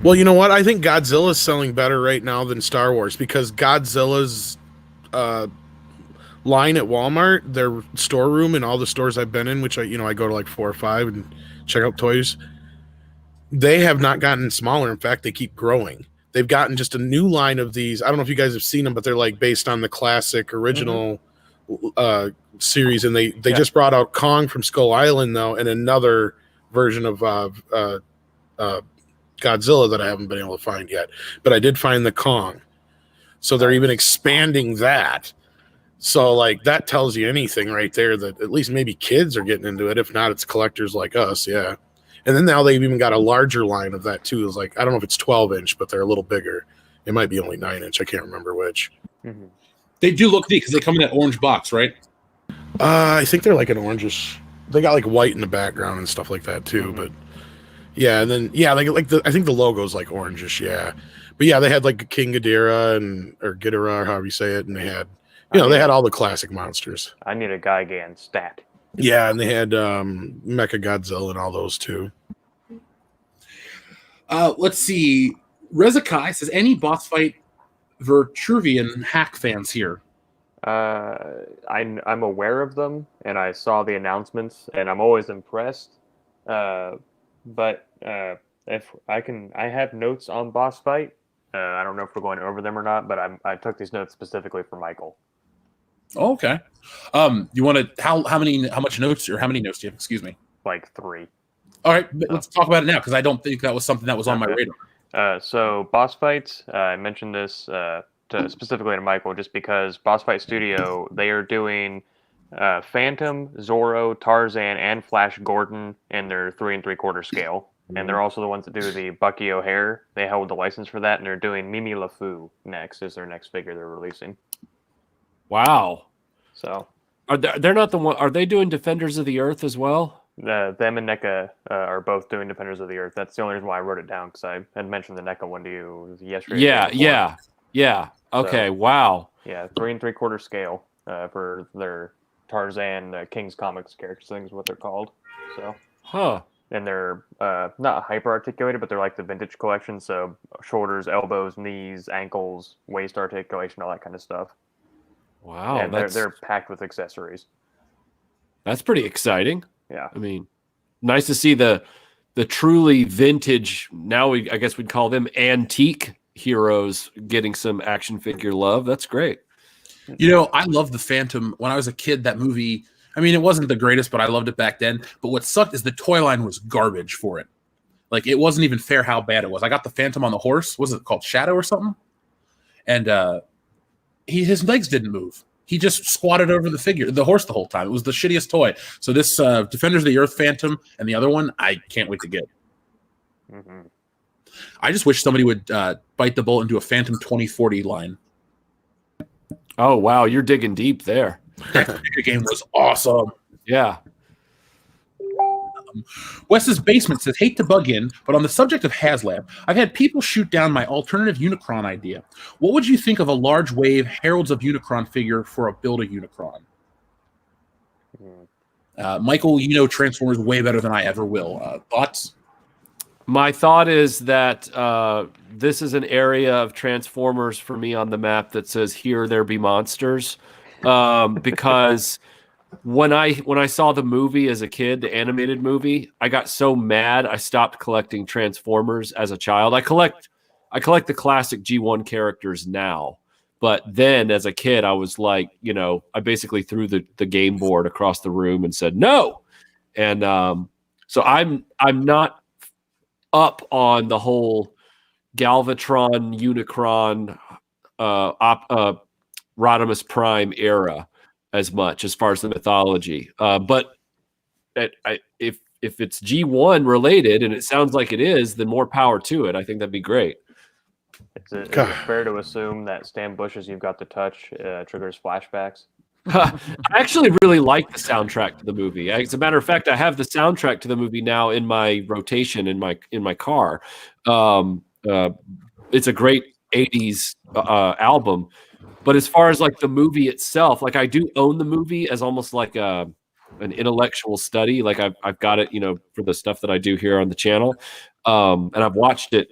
Speaker 4: Well, you know what? I think Godzilla is selling better right now than Star Wars because Godzilla's line at Walmart, their storeroom, and all the stores I've been in, which I go to like 4 or 5 and check out toys. They have not gotten smaller. In fact, they keep growing. They've gotten just a new line of these. I don't know if you guys have seen them, but they're like based on the classic original series. And they just brought out Kong from Skull Island though, and another version of Godzilla that I haven't been able to find yet. But I did find the Kong. So they're even expanding that. So, like, that tells you anything right there that at least maybe kids are getting into it. If not, it's collectors like us, yeah. And then now they've even got a larger line of that, too. It's like, I don't know if it's 12-inch, but they're a little bigger. It might be only 9-inch. I can't remember which.
Speaker 1: They do look neat because they come in that orange box, right?
Speaker 4: I think they're like an orangish. They got, like, white in the background and stuff like that, too. But, yeah, and then, yeah, I think the logo's, like, orangish, yeah. But, yeah, they had, like, King Ghidorah or Ghidorah, or however you say it, and they had... they had all the classic monsters.
Speaker 3: I need a Gigan stat.
Speaker 4: Yeah, and they had Mecha Godzilla and all those too.
Speaker 1: Let's see. Rezakai says, any boss fight Vitruvian hack fans here?
Speaker 3: I'm aware of them, and I saw the announcements, and I'm always impressed. But if I have notes on boss fight. I don't know if we're going over them or not, but I took these notes specifically for Michael.
Speaker 1: Oh, okay. You want to how much notes or how many notes do you have? Excuse me.
Speaker 3: Like 3.
Speaker 1: All right, let's talk about it now because I don't think that was something that was on my radar.
Speaker 3: So boss fights. I mentioned this specifically to Michael just because Boss Fight Studio, they are doing Phantom, Zorro, Tarzan, and Flash Gordon in their 3 3/4 scale. And they're also the ones that do the Bucky O'Hare. They held the license for that, and they're doing Mimi LeFou next is their next figure they're releasing.
Speaker 2: Wow.
Speaker 3: So
Speaker 2: they're not the one. Are they doing Defenders of the Earth as well?
Speaker 3: Them and NECA are both doing Defenders of the Earth. That's the only reason why I wrote it down because I had mentioned the NECA one to you yesterday.
Speaker 2: Yeah. Okay. So, wow.
Speaker 3: Yeah, 3 3/4 scale for their Tarzan King's Comics characters. I think is what they're called. So. And they're not hyper articulated, but they're like the vintage collection. So shoulders, elbows, knees, ankles, waist articulation, all that kind of stuff.
Speaker 2: Wow,
Speaker 3: and they're packed with accessories.
Speaker 2: That's pretty exciting.
Speaker 3: Yeah,
Speaker 2: I mean, nice to see the truly vintage. Now I guess we'd call them antique heroes getting some action figure love. That's great.
Speaker 1: You know, I love the Phantom. When I was a kid, that movie, I mean, it wasn't the greatest, but I loved it back then. But what sucked is the toy line was garbage for it. Like, it wasn't even fair how bad it was. I got the Phantom on the horse. Was it called Shadow or something? And his legs didn't move. He just squatted over the horse the whole time. It was the shittiest toy. So this Defenders of the Earth Phantom and the other one, I can't wait to get.
Speaker 3: Mm-hmm.
Speaker 1: I just wish somebody would bite the bullet and do a Phantom 2040 line.
Speaker 2: Oh, wow. You're digging deep there.
Speaker 1: That game was awesome.
Speaker 2: Yeah.
Speaker 1: Wes's Basement says, hate to bug in, but on the subject of HasLab, I've had people shoot down my alternative Unicron idea. What would you think of a large wave Heralds of Unicron figure for a Build-A-Unicron? Michael, you know Transformers way better than I ever will. Thoughts?
Speaker 2: My thought is that this is an area of Transformers for me on the map that says, here there be monsters. Because when I saw the movie as a kid, the animated movie, I got so mad I stopped collecting Transformers as a child. I collect the classic G1 characters now. But then as a kid, I was like, you know, I basically threw the game board across the room and said no. And so I'm not up on the whole Galvatron, Unicron, Rodimus Prime era as much as far as the mythology. But if it's G1 related, and it sounds like it is, then more power to it. I think that'd be great.
Speaker 3: Is it fair to assume that Stan Bush's You've Got the Touch triggers flashbacks?
Speaker 2: I actually really like the soundtrack to the movie. As a matter of fact, I have the soundtrack to the movie now in my rotation in my car. It's a great 80s album. But as far as like the movie itself, like I do own the movie as almost like an intellectual study. Like I've got it, you know, for the stuff that I do here on the channel. And I've watched it,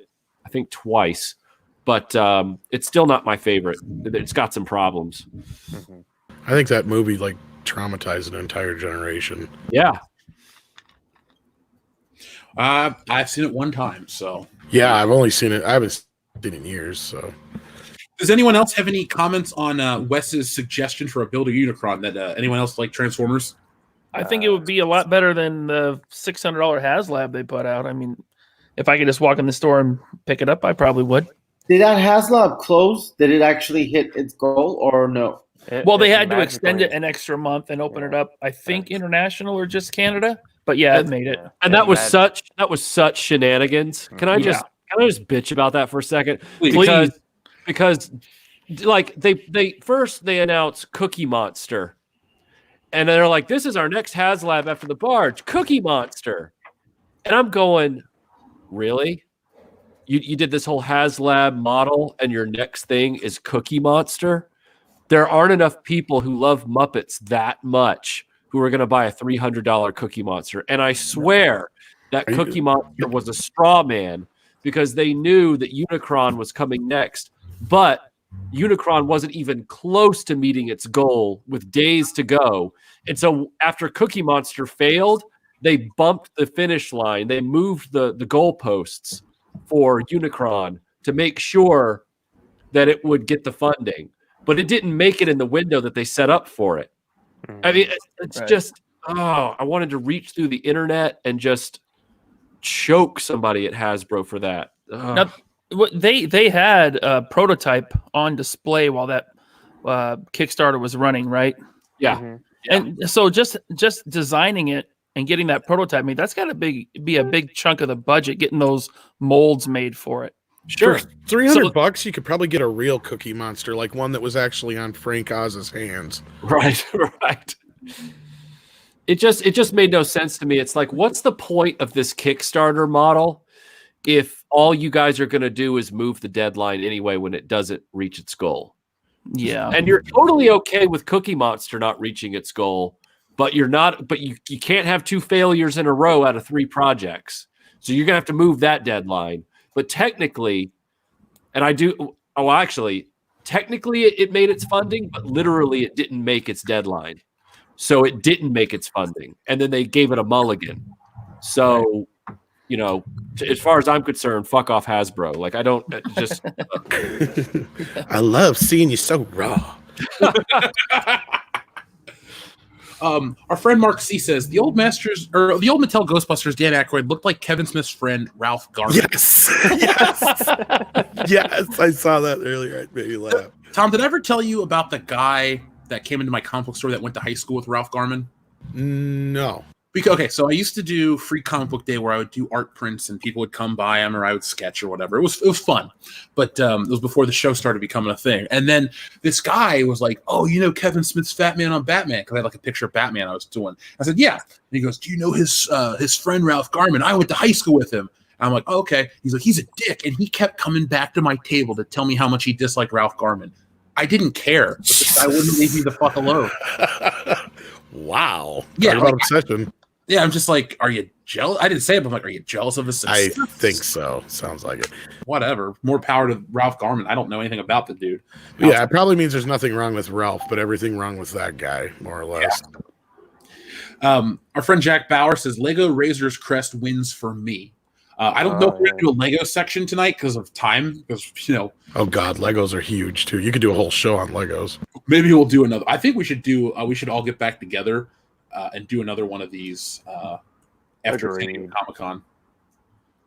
Speaker 2: I think, twice. But it's still not my favorite. It's got some problems.
Speaker 3: Mm-hmm.
Speaker 4: I think that movie like traumatized an entire generation.
Speaker 2: Yeah.
Speaker 1: I've seen it one time, so
Speaker 4: Yeah, I've only seen it. I haven't seen it in years. So,
Speaker 1: does anyone else have any comments on Wes's suggestion for a Build-A-Unicron? That anyone else like Transformers?
Speaker 6: I think it would be a lot better than the $600 HasLab they put out. I mean, if I could just walk in the store and pick it up, I probably would.
Speaker 7: Did that HasLab close? Did it actually hit its goal or no?
Speaker 6: Well, they had to extend it an extra month and open it up. I think international or just Canada, but yeah, it made it.
Speaker 2: And that was such shenanigans. Can I just bitch about that for a second?
Speaker 1: Please.
Speaker 2: Because like they announced Cookie Monster, and they're like, this is our next HasLab after the barge, Cookie Monster. And I'm going, really? You did this whole HasLab model and your next thing is Cookie Monster? There aren't enough people who love Muppets that much who are going to buy a $300 Cookie Monster. And I swear that Cookie Monster was a straw man because they knew that Unicron was coming next. But Unicron wasn't even close to meeting its goal with days to go. And so after Cookie Monster failed, they bumped the finish line. They moved the goalposts for Unicron to make sure that it would get the funding. But it didn't make it in the window that they set up for it. I mean, it's just, I wanted to reach through the internet and just choke somebody at Hasbro for that.
Speaker 6: Now, they had a prototype on display while that Kickstarter was running, right?
Speaker 2: Yeah.
Speaker 3: Mm-hmm.
Speaker 6: And so just designing it and getting that prototype made, that's got to be a big chunk of the budget, getting those molds made for it.
Speaker 2: Sure.
Speaker 4: For $300, you could probably get a real Cookie Monster, like one that was actually on Frank Oz's hands.
Speaker 2: Right. It just made no sense to me. It's like, what's the point of this Kickstarter model if all you guys are going to do is move the deadline anyway when it doesn't reach its goal?
Speaker 6: Yeah.
Speaker 2: And you're totally okay with Cookie Monster not reaching its goal, but you can't have 2 failures in a row out of 3 projects. So you're going to have to move that deadline. But technically, technically it made its funding, but literally it didn't make its deadline. So it didn't make its funding. And then they gave it a mulligan. So, as far as I'm concerned, fuck off Hasbro. Like I don't just.
Speaker 4: I love seeing you so raw.
Speaker 1: Our friend Mark C says the old Masters or the old Mattel Ghostbusters Dan Aykroyd looked like Kevin Smith's friend Ralph Garman.
Speaker 4: Yes, yes, I saw that earlier. It made me laugh.
Speaker 1: Tom, did I ever tell you about the guy that came into my comic book store that went to high school with Ralph Garman?
Speaker 4: No.
Speaker 1: Okay, so I used to do free comic book day where I would do art prints and people would come by them or I would sketch or whatever. It was fun, but it was before the show started becoming a thing. And then this guy was like, "Oh, you know Kevin Smith's Fat Man on Batman?" Because I had like a picture of Batman I was doing. I said, "Yeah." And he goes, "Do you know his friend Ralph Garman? I went to high school with him." And I'm like, oh, "Okay." He's like, "He's a dick," and he kept coming back to my table to tell me how much he disliked Ralph Garman. I didn't care. But this guy wouldn't leave me the fuck alone.
Speaker 4: Wow.
Speaker 1: Yeah,
Speaker 4: like, obsession.
Speaker 1: Yeah, I'm just like, are you jealous? I didn't say it, but I'm like, are you jealous of his success?
Speaker 4: I think so. Sounds like it.
Speaker 1: Whatever. More power to Ralph Garman. I don't know anything about the dude.
Speaker 4: Yeah, it probably means there's nothing wrong with Ralph, but everything wrong with that guy, more or less.
Speaker 1: Yeah. Our friend Jack Bauer says, Lego Razor's Crest wins for me. I don't know if we're going to do a Lego section tonight because of time. Because,
Speaker 4: Oh, God, Legos are huge, too. You could do a whole show on Legos.
Speaker 1: Maybe we'll do another. I think we should we should all get back together and do another one of these after Comic-Con.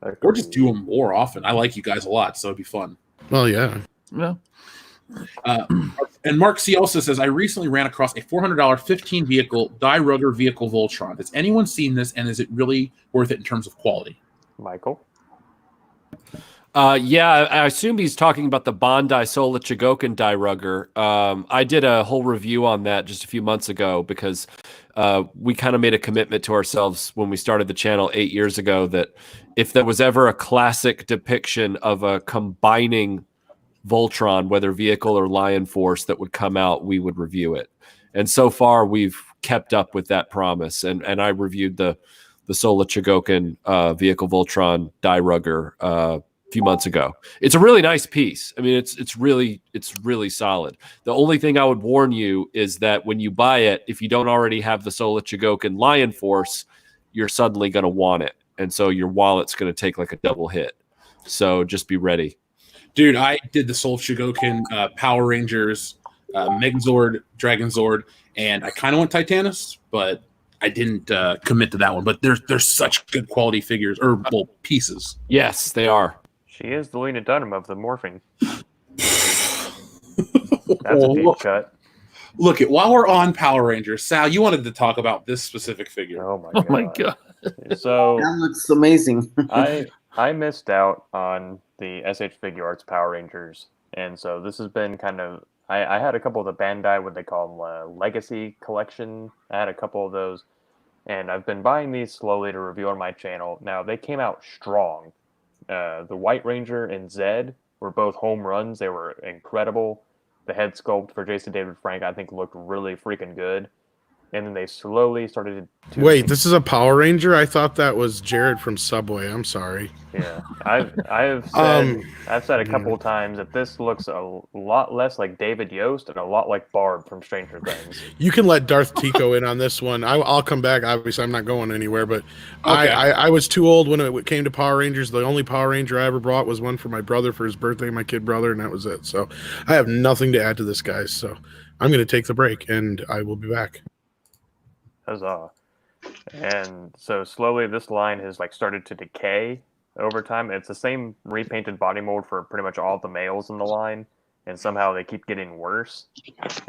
Speaker 1: Or just do them more often. I like you guys a lot, so it'd be fun.
Speaker 4: Well, yeah.
Speaker 6: Yeah.
Speaker 1: And Mark C. also says, I recently ran across a $400 15-vehicle Die-Rugger vehicle Voltron. Has anyone seen this, and is it really worth it in terms of quality?
Speaker 3: Michael?
Speaker 2: Yeah, I assume he's talking about the Bandai Sola Chigoken Die-Rugger. I did a whole review on that just a few months ago because we kind of made a commitment to ourselves when we started the channel 8 years ago that if there was ever a classic depiction of a combining Voltron, whether vehicle or Lion Force, that would come out, we would review it. And so far, we've kept up with that promise. And I reviewed the Sola Chigoken vehicle Voltron Die-Rugger a few months ago. It's a really nice piece. I mean, it's really solid. The only thing I would warn you is that when you buy it, if you don't already have the Sola Chigoken Lion Force, you're suddenly going to want it, and so your wallet's going to take like a double hit. So just be ready.
Speaker 1: Dude, I did the Soul Shigoken, Power Rangers, Megazord, Dragon Zord, and I kind of went Titanus, but I didn't commit to that one. But there's such good quality figures, or pieces.
Speaker 2: Yes, they are.
Speaker 3: She is the Lena Dunham of the morphing. That's a deep cut.
Speaker 1: Look, while we're on Power Rangers, Sal, you wanted to talk about this specific figure.
Speaker 3: Oh
Speaker 6: my god!
Speaker 3: So
Speaker 7: that looks amazing.
Speaker 3: I missed out on the SH Figure Arts Power Rangers, and so this has been kind of. I had a couple of the Bandai, what they call them, Legacy Collection. I had a couple of those, and I've been buying these slowly to review on my channel. Now they came out strong. The White Ranger and Zed were both home runs. They were incredible. The head sculpt for Jason David Frank, I think, looked really freaking good. And then they slowly started to...
Speaker 4: Wait, this is a Power Ranger? I thought that was Jared from Subway. I'm sorry.
Speaker 3: Yeah. I've said a couple of times that this looks a lot less like David Yost and a lot like Barb from Stranger Things.
Speaker 4: You can let Darth Tico in on this one. I'll come back. Obviously, I'm not going anywhere, but
Speaker 1: okay.
Speaker 4: I was too old when it came to Power Rangers. The only Power Ranger I ever brought was one for my brother for his birthday, my kid brother, and that was it. So I have nothing to add to this, guys. So I'm going to take the break, and I will be back.
Speaker 3: Huzzah. And so slowly this line has started to decay over time. It's the same repainted body mold for pretty much all the males in the line, and somehow they keep getting worse.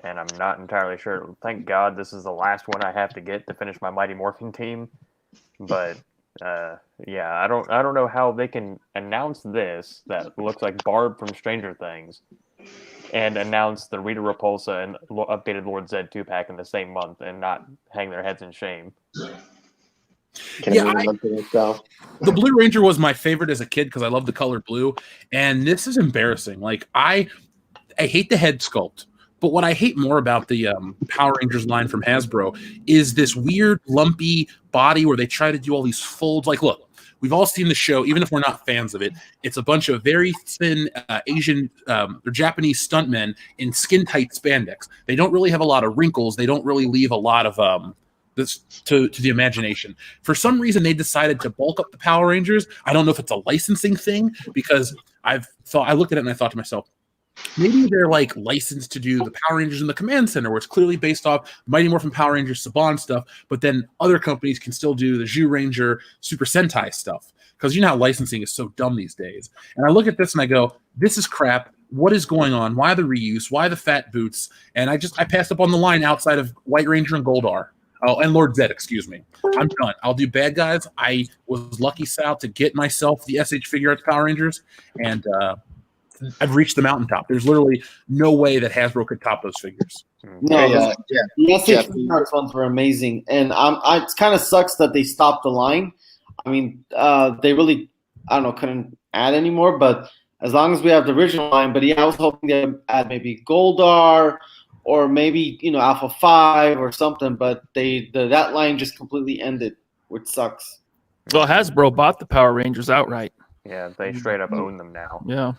Speaker 3: And I'm not entirely sure. Thank God this is the last one I have to get to finish my Mighty Morphin team. But yeah, I don't know how they can announce this that looks like Barb from Stranger Things and announce the Rita Repulsa and updated Lord Zed 2-pack in the same month and not hang their heads in shame.
Speaker 1: The Blue Ranger was my favorite as a kid because I love the color blue, and this is embarrassing. I hate the head sculpt, but what I hate more about the Power Rangers line from Hasbro is this weird lumpy body where they try to do all these folds. Look, we've all seen the show, even if we're not fans of it. It's a bunch of very thin Asian or Japanese stuntmen in skin-tight spandex. They don't really have a lot of wrinkles. They don't really leave a lot of this to the imagination. For some reason, they decided to bulk up the Power Rangers. I don't know if it's a licensing thing, because I looked at it and I thought to myself, maybe they're like licensed to do the Power Rangers in the Command Center, where it's clearly based off Mighty Morphin Power Rangers Saban stuff, but then other companies can still do the Zhu Ranger Super Sentai stuff. Because you know how licensing is so dumb these days. And I look at this and I go, this is crap. What is going on? Why the reuse? Why the fat boots? And I passed up on the line outside of White Ranger and Goldar. Oh, and Lord Zed, excuse me. I'm done. I'll do bad guys. I was lucky, Sal, to get myself the SH Figure Arts Power Rangers, and I've reached the mountaintop. There's literally no way that Hasbro could top those figures.
Speaker 7: No, the SH
Speaker 5: Jeff.
Speaker 7: Figure Arts ones were amazing, and it kind of sucks that they stopped the line. I mean, they really, I don't know, couldn't add anymore, but as long as we have the original line. But yeah, I was hoping they'd add maybe Goldar or maybe, Alpha 5 or something, but that line just completely ended, which sucks.
Speaker 6: Well, Hasbro bought the Power Rangers outright.
Speaker 3: Yeah, they straight up own them now.
Speaker 6: Yeah.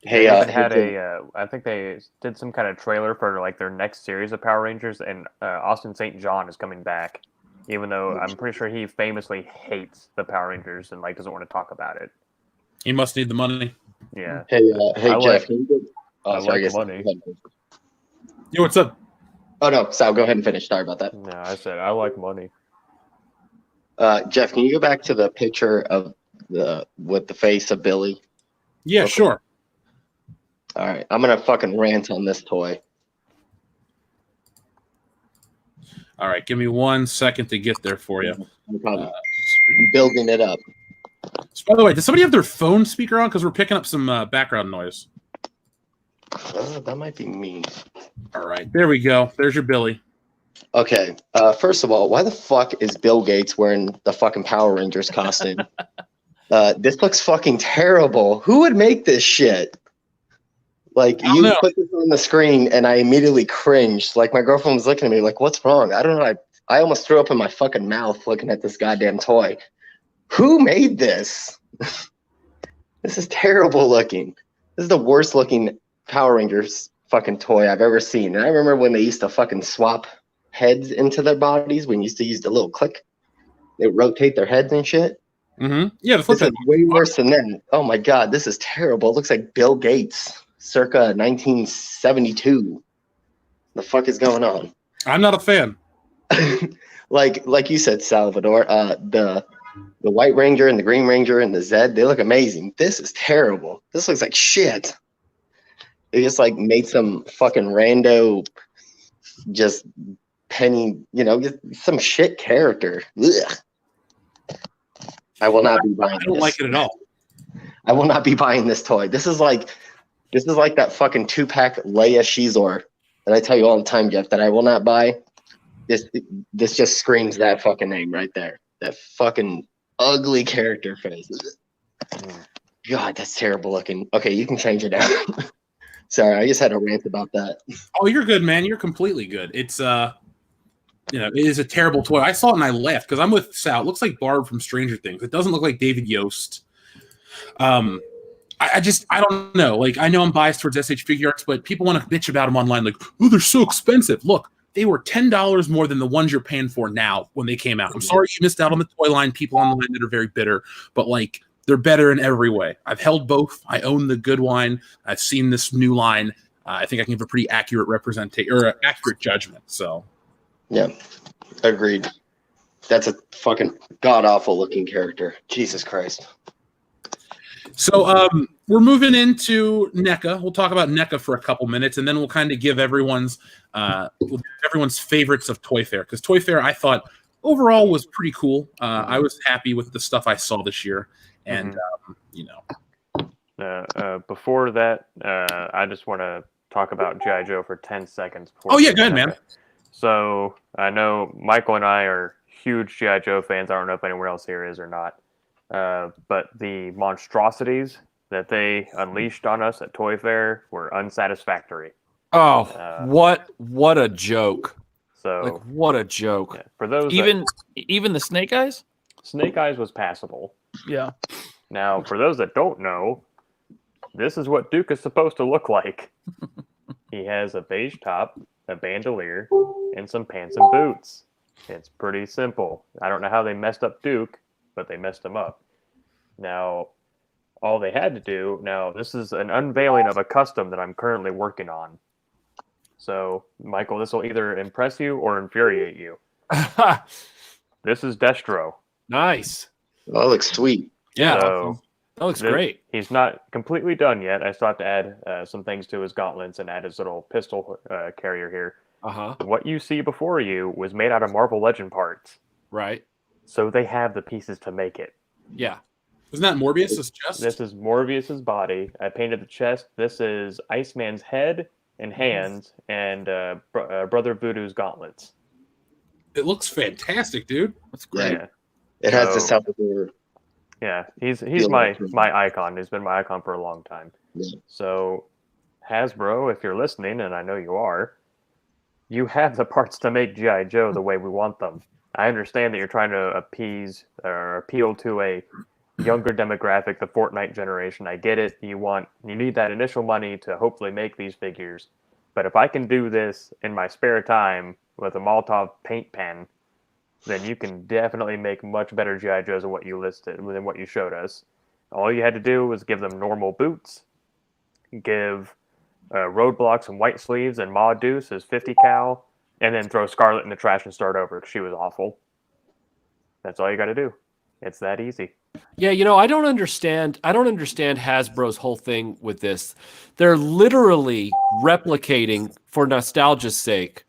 Speaker 3: They even had I think they did some kind of trailer for like their next series of Power Rangers, and Austin St. John is coming back, even though I'm pretty sure he famously hates the Power Rangers and like doesn't want to talk about it.
Speaker 1: He must need the money.
Speaker 3: Yeah.
Speaker 5: Hey, Jeff.
Speaker 3: I like money.
Speaker 1: Yo, what's up?
Speaker 5: Oh no, Sal, go ahead and finish. Sorry about that.
Speaker 3: No, I said I like money.
Speaker 5: Jeff, can you go back to the picture of with the face of Billy?
Speaker 1: Yeah, sure.
Speaker 5: All right, I'm gonna fucking rant on this toy.
Speaker 1: All right, give me 1 second to get there for you.
Speaker 5: No problem. Building it up.
Speaker 1: So, by the way, does somebody have their phone speaker on? Because we're picking up some background noise.
Speaker 5: That might be me.
Speaker 1: All right, there we go. There's your Billy.
Speaker 5: Okay, first of all, why the fuck is Bill Gates wearing the fucking Power Rangers costume? This looks fucking terrible. Who would make this shit? Like, you put this on the screen and I immediately cringed. Like, my girlfriend was looking at me like, what's wrong? I don't know. I almost threw up in my fucking mouth looking at this goddamn toy. Who made this? This is terrible looking. This is the worst looking Power Rangers fucking toy I've ever seen. And I remember when they used to fucking swap heads into their bodies, when you used to use the little click. They rotate their heads and shit.
Speaker 1: Mm-hmm. Yeah,
Speaker 5: this is way worse than that. Oh my god, this is terrible. It looks like Bill Gates, circa 1972. The fuck is going on?
Speaker 1: I'm not a fan.
Speaker 5: like you said, Salvador, the White Ranger and the Green Ranger and the Zed, they look amazing. This is terrible. This looks like shit. They just like made some fucking rando, just penny, just some shit character. Ugh. I will not be buying this.
Speaker 1: I don't like it at all.
Speaker 5: I will not be buying this toy. This is like that fucking 2-pack Leia Shizor that I tell you all the time, Jeff, that I will not buy. This just screams that fucking name right there. That fucking ugly character face. God, that's terrible looking. Okay, you can change it now. Sorry, I just had a rant about that.
Speaker 1: Oh, you're good, man. You're completely good. It's it is a terrible toy. I saw it and I laughed because I'm with Sal. It looks like Barb from Stranger Things. It doesn't look like David Yost. I don't know. Like, I know I'm biased towards SH Figure Arts, but people want to bitch about them online. Like, oh, they're so expensive. Look, they were $10 more than the ones you're paying for now when they came out. I'm sorry you missed out on the toy line. People on the line that are very bitter, but like, they're better in every way. I've held both. I own the good line. I've seen this new line. I think I can give a pretty accurate representation or accurate judgment. So,
Speaker 5: yeah, agreed. That's a fucking god awful looking character. Jesus Christ.
Speaker 1: So we're moving into NECA. We'll talk about NECA for a couple minutes, and then we'll kind of give everyone's favorites of Toy Fair, because Toy Fair I thought overall was pretty cool. I was happy with the stuff I saw this year, and
Speaker 3: before that, I just want to talk about G.I. Joe for 10 seconds.
Speaker 1: Oh yeah, go ahead, man.
Speaker 3: So I know Michael and I are huge G.I. Joe fans. I don't know if anyone else here is or not. But the monstrosities that they unleashed on us at Toy Fair were unsatisfactory.
Speaker 2: Oh, what a joke!
Speaker 3: So
Speaker 2: what a joke!
Speaker 3: Yeah, for those
Speaker 6: even the Snake Eyes.
Speaker 3: Snake Eyes was passable.
Speaker 6: Yeah.
Speaker 3: Now, for those that don't know, this is what Duke is supposed to look like. He has a beige top, a bandolier, and some pants and boots. It's pretty simple. I don't know how they messed up Duke, but they messed him up. Now, all they had to do, now this is an unveiling of a custom that I'm currently working on. So, Michael, this will either impress you or infuriate you. This is Destro.
Speaker 2: Nice.
Speaker 5: Oh, that looks sweet.
Speaker 2: Yeah.
Speaker 3: So,
Speaker 2: that looks great.
Speaker 3: He's not completely done yet. I still have to add some things to his gauntlets and add his little pistol carrier here.
Speaker 2: Uh-huh.
Speaker 3: What you see before you was made out of Marvel Legend parts.
Speaker 2: Right.
Speaker 3: So they have the pieces to make it.
Speaker 2: Yeah.
Speaker 1: Isn't that Morbius's chest?
Speaker 3: This is Morbius's body. I painted the chest. This is Iceman's head and hands, and Brother Voodoo's gauntlets.
Speaker 1: It looks fantastic, dude.
Speaker 6: That's great.
Speaker 3: Yeah.
Speaker 5: It has
Speaker 3: So-
Speaker 5: the Salvador.
Speaker 3: Yeah, he's
Speaker 5: Feel
Speaker 3: my
Speaker 5: like-
Speaker 3: icon. He's been my icon for a long time.
Speaker 5: Yeah.
Speaker 3: So, Hasbro, if you're listening, and I know you are, you have the parts to make G.I. Joe the way we want them. I understand that you're trying to appease or appeal to a younger demographic, the Fortnite generation. I get it. You need that initial money to hopefully make these figures. But if I can do this in my spare time with a Molotov paint pen, then you can definitely make much better G.I. Joes than what you listed, than what you showed us. All you had to do was give them normal boots, give Roadblock some white sleeves and Ma Deuce as 50 cal, and then throw Scarlet in the trash and start over because she was awful. That's all you got to do. It's that easy.
Speaker 2: Yeah, I don't understand Hasbro's whole thing with this. They're literally replicating, for nostalgia's sake,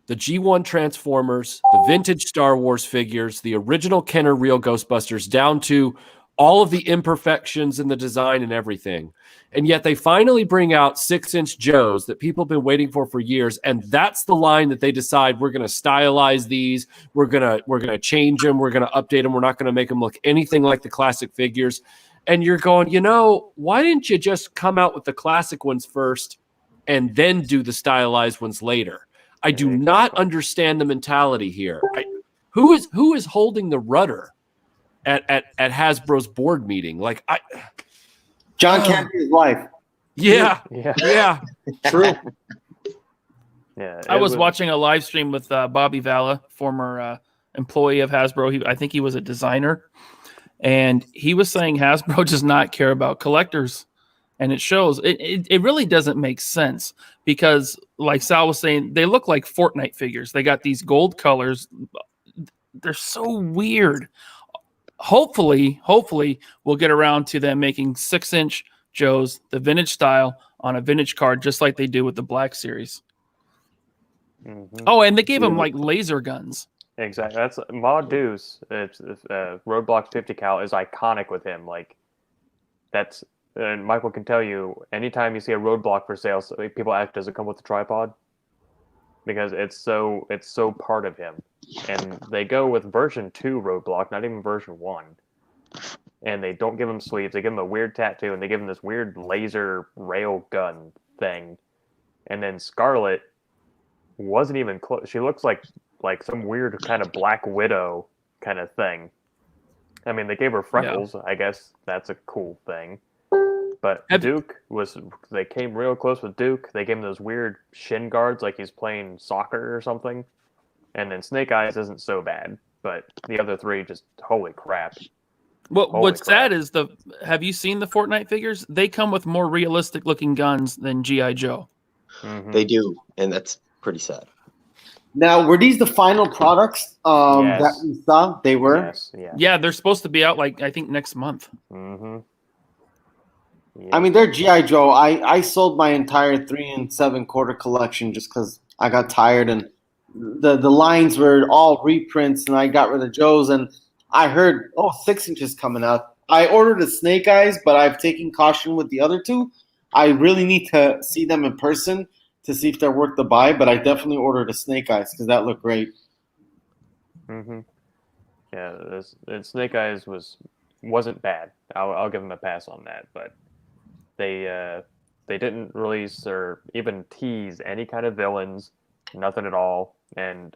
Speaker 2: the G1 Transformers, the vintage Star Wars figures, the original Kenner Real Ghostbusters, down to all of the imperfections in the design and everything. And yet they finally bring out 6-inch Joes that people have been waiting for years. And that's the line that they decide we're going to stylize these. We're going to change them. We're going to update them. We're not going to make them look anything like the classic figures. And you're going, why didn't you just come out with the classic ones first and then do the stylized ones later? I do not understand the mentality here. Who is holding the rudder at Hasbro's board meeting?
Speaker 7: John Candy's wife.
Speaker 2: Yeah.
Speaker 1: True.
Speaker 3: Yeah.
Speaker 6: I was watching a live stream with Bobby Valla, former employee of Hasbro. I think he was a designer. And he was saying Hasbro does not care about collectors. And it shows. It really doesn't make sense because, like Sal was saying, they look like Fortnite figures. They got these gold colors. They're so weird. Hopefully, we'll get around to them making 6-inch Joes, the vintage style, on a vintage card, just like they do with the Black Series.
Speaker 3: Mm-hmm.
Speaker 6: Oh, and they gave him like laser guns.
Speaker 3: Exactly. That's Ma Deuce. It's Roadblock's 50 cal is iconic with him. That's. And Michael can tell you, anytime you see a Roadblock for sale, people ask, "Does it come with a tripod?" Because it's so part of him. And they go with version 2 Roadblock, not even version 1. And they don't give him sleeves. They give him a weird tattoo, and they give him this weird laser rail gun thing. And then Scarlet wasn't even close. She looks like some weird kind of Black Widow kind of thing. I mean, they gave her freckles. Yeah. I guess that's a cool thing. But they came real close with Duke. They gave him those weird shin guards like he's playing soccer or something. And then Snake Eyes isn't so bad. But the other three just, holy crap.
Speaker 6: What's sad is have you seen the Fortnite figures? They come with more realistic looking guns than G.I. Joe.
Speaker 5: Mm-hmm. They do. And that's pretty sad.
Speaker 7: Now, were these the final products
Speaker 3: yes.
Speaker 7: that we saw? They were?
Speaker 3: Yes,
Speaker 6: yeah, they're supposed to be out I think next month.
Speaker 3: Mm-hmm.
Speaker 7: Yeah. I mean, they're G.I. Joe. I sold my entire 3 7/4 collection just because I got tired and the lines were all reprints and I got rid of Joe's and I heard, 6 inches coming out. I ordered a Snake Eyes, but I've taken caution with the other two. I really need to see them in person to see if they're worth the buy, but I definitely ordered a Snake Eyes because that looked great.
Speaker 3: Mm-hmm. Yeah, Snake Eyes wasn't bad. I'll give them a pass on that, but they didn't release or even tease any kind of villains, nothing at all. And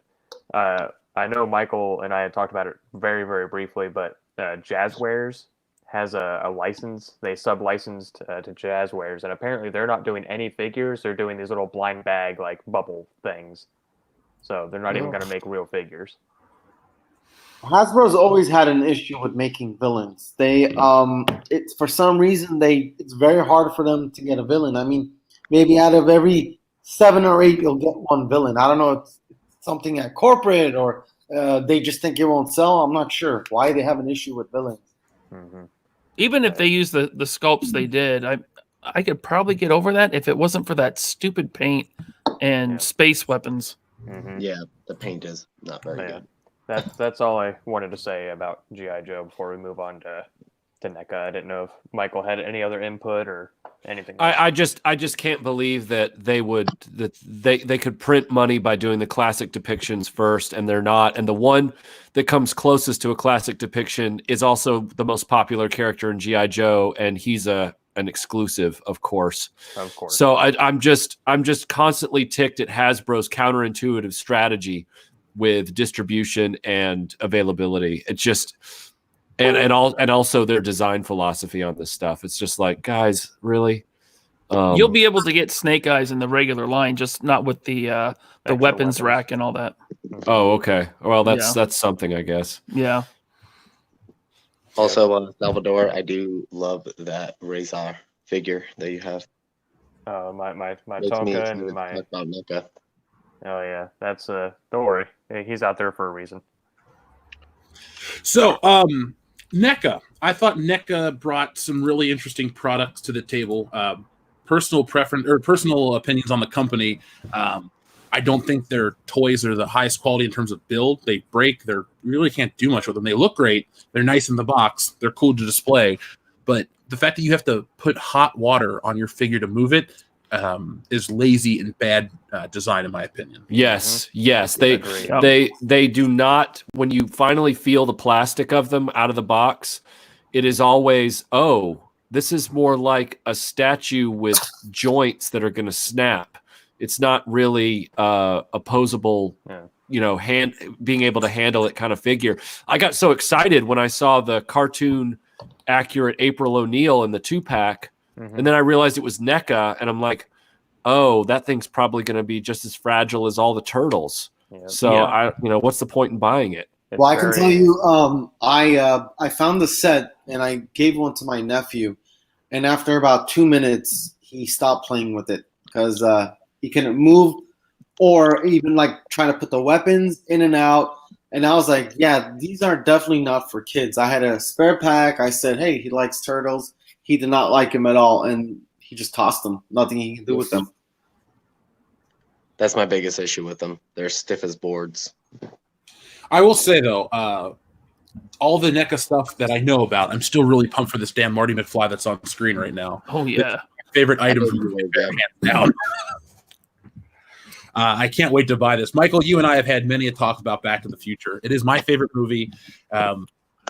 Speaker 3: I know Michael and I had talked about it very, very briefly, but Jazzwares has a license. They sub-licensed to Jazzwares, and apparently they're not doing any figures. They're doing these little blind bag, bubble things. So they're not even going to make real figures.
Speaker 7: Hasbro's always had an issue with making villains. It's for some reason it's very hard for them to get a villain. I mean, maybe out of every 7 or 8, you'll get one villain. I don't know if it's something at corporate or they just think it won't sell. I'm not sure why they have an issue with villains.
Speaker 3: Mm-hmm.
Speaker 6: Even if they use the sculpts they did, I could probably get over that if it wasn't for that stupid paint and space weapons.
Speaker 3: Mm-hmm.
Speaker 5: Yeah, the paint is not very good.
Speaker 3: That's all I wanted to say about G.I. Joe before we move on to NECA. I didn't know if Michael had any other input or anything.
Speaker 2: I just can't believe that they could print money by doing the classic depictions first, and they're not. And the one that comes closest to a classic depiction is also the most popular character in G.I. Joe, and he's an exclusive, of course.
Speaker 3: Of course.
Speaker 2: So I'm just constantly ticked at Hasbro's counterintuitive strategy with distribution and availability. It's just and also their design philosophy on this stuff. It's just like, guys, really?
Speaker 6: You'll be able to get Snake Eyes in the regular line, just not with the weapons rack and all that.
Speaker 2: Oh, okay. Well, that's something, I guess.
Speaker 6: Yeah.
Speaker 5: Also, Salvador, I do love that Razor figure that you have.
Speaker 3: My
Speaker 5: Makes me
Speaker 3: Tonka
Speaker 5: excited
Speaker 3: and
Speaker 5: to
Speaker 3: my
Speaker 5: talk about NECA.
Speaker 3: oh yeah, that's don't worry, he's out there for a reason.
Speaker 1: So, NECA. I thought NECA brought some really interesting products to the table. Personal preference or personal opinions on the company. I don't think their toys are the highest quality in terms of build. They break. You really can't do much with them. They look great. They're nice in the box. They're cool to display. But the fact that you have to put hot water on your figure to move it is lazy and bad design, in my opinion.
Speaker 2: Yes. They do not. When you finally feel the plastic of them out of the box, it is always, this is more like a statue with joints that are going to snap. It's not really opposable, being able to handle it kind of figure. I got so excited when I saw the cartoon accurate April O'Neil in the 2-pack, and then I realized it was NECA, and I'm like, oh, that thing's probably going to be just as fragile as all the turtles. Yeah. So what's the point in buying it?
Speaker 7: Well, I can tell you, I found the set and I gave one to my nephew, and after about 2 minutes, he stopped playing with it because he couldn't move or even trying to put the weapons in and out. And I was like, yeah, these are definitely not for kids. I had a spare pack. I said, hey, he likes turtles. He did not like him at all, and he just tossed them. Nothing he can do with them.
Speaker 5: That's my biggest issue with them. They're stiff as boards.
Speaker 1: I will say, though, all the NECA stuff that I know about, I'm still really pumped for this damn Marty McFly that's on the screen right now.
Speaker 6: Oh, yeah.
Speaker 1: It's my favorite item from the hands down. I can't wait to buy this. Michael, you and I have had many a talk about Back to the Future. It is my favorite movie.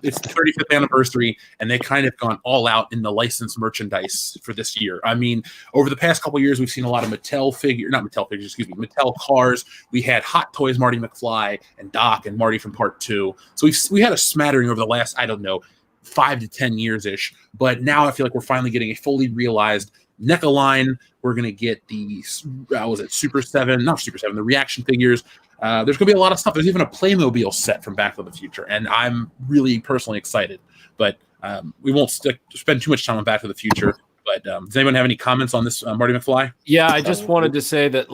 Speaker 1: It's the 35th anniversary, and they kind of gone all out in the licensed merchandise for this year. I mean, over the past couple of years, we've seen a lot of Mattel cars. We had Hot Toys Marty McFly and Doc and Marty from Part 2. So we had a smattering over the last, 5 to 10 years-ish. But now I feel like we're finally getting a fully realized NECA line. We're going to get the, the reaction figures. There's going to be a lot of stuff. There's even a Playmobil set from Back to the Future, and I'm really personally excited. But we won't spend too much time on Back to the Future. But does anyone have any comments on this Marty McFly?
Speaker 2: Yeah, I just wanted to say that,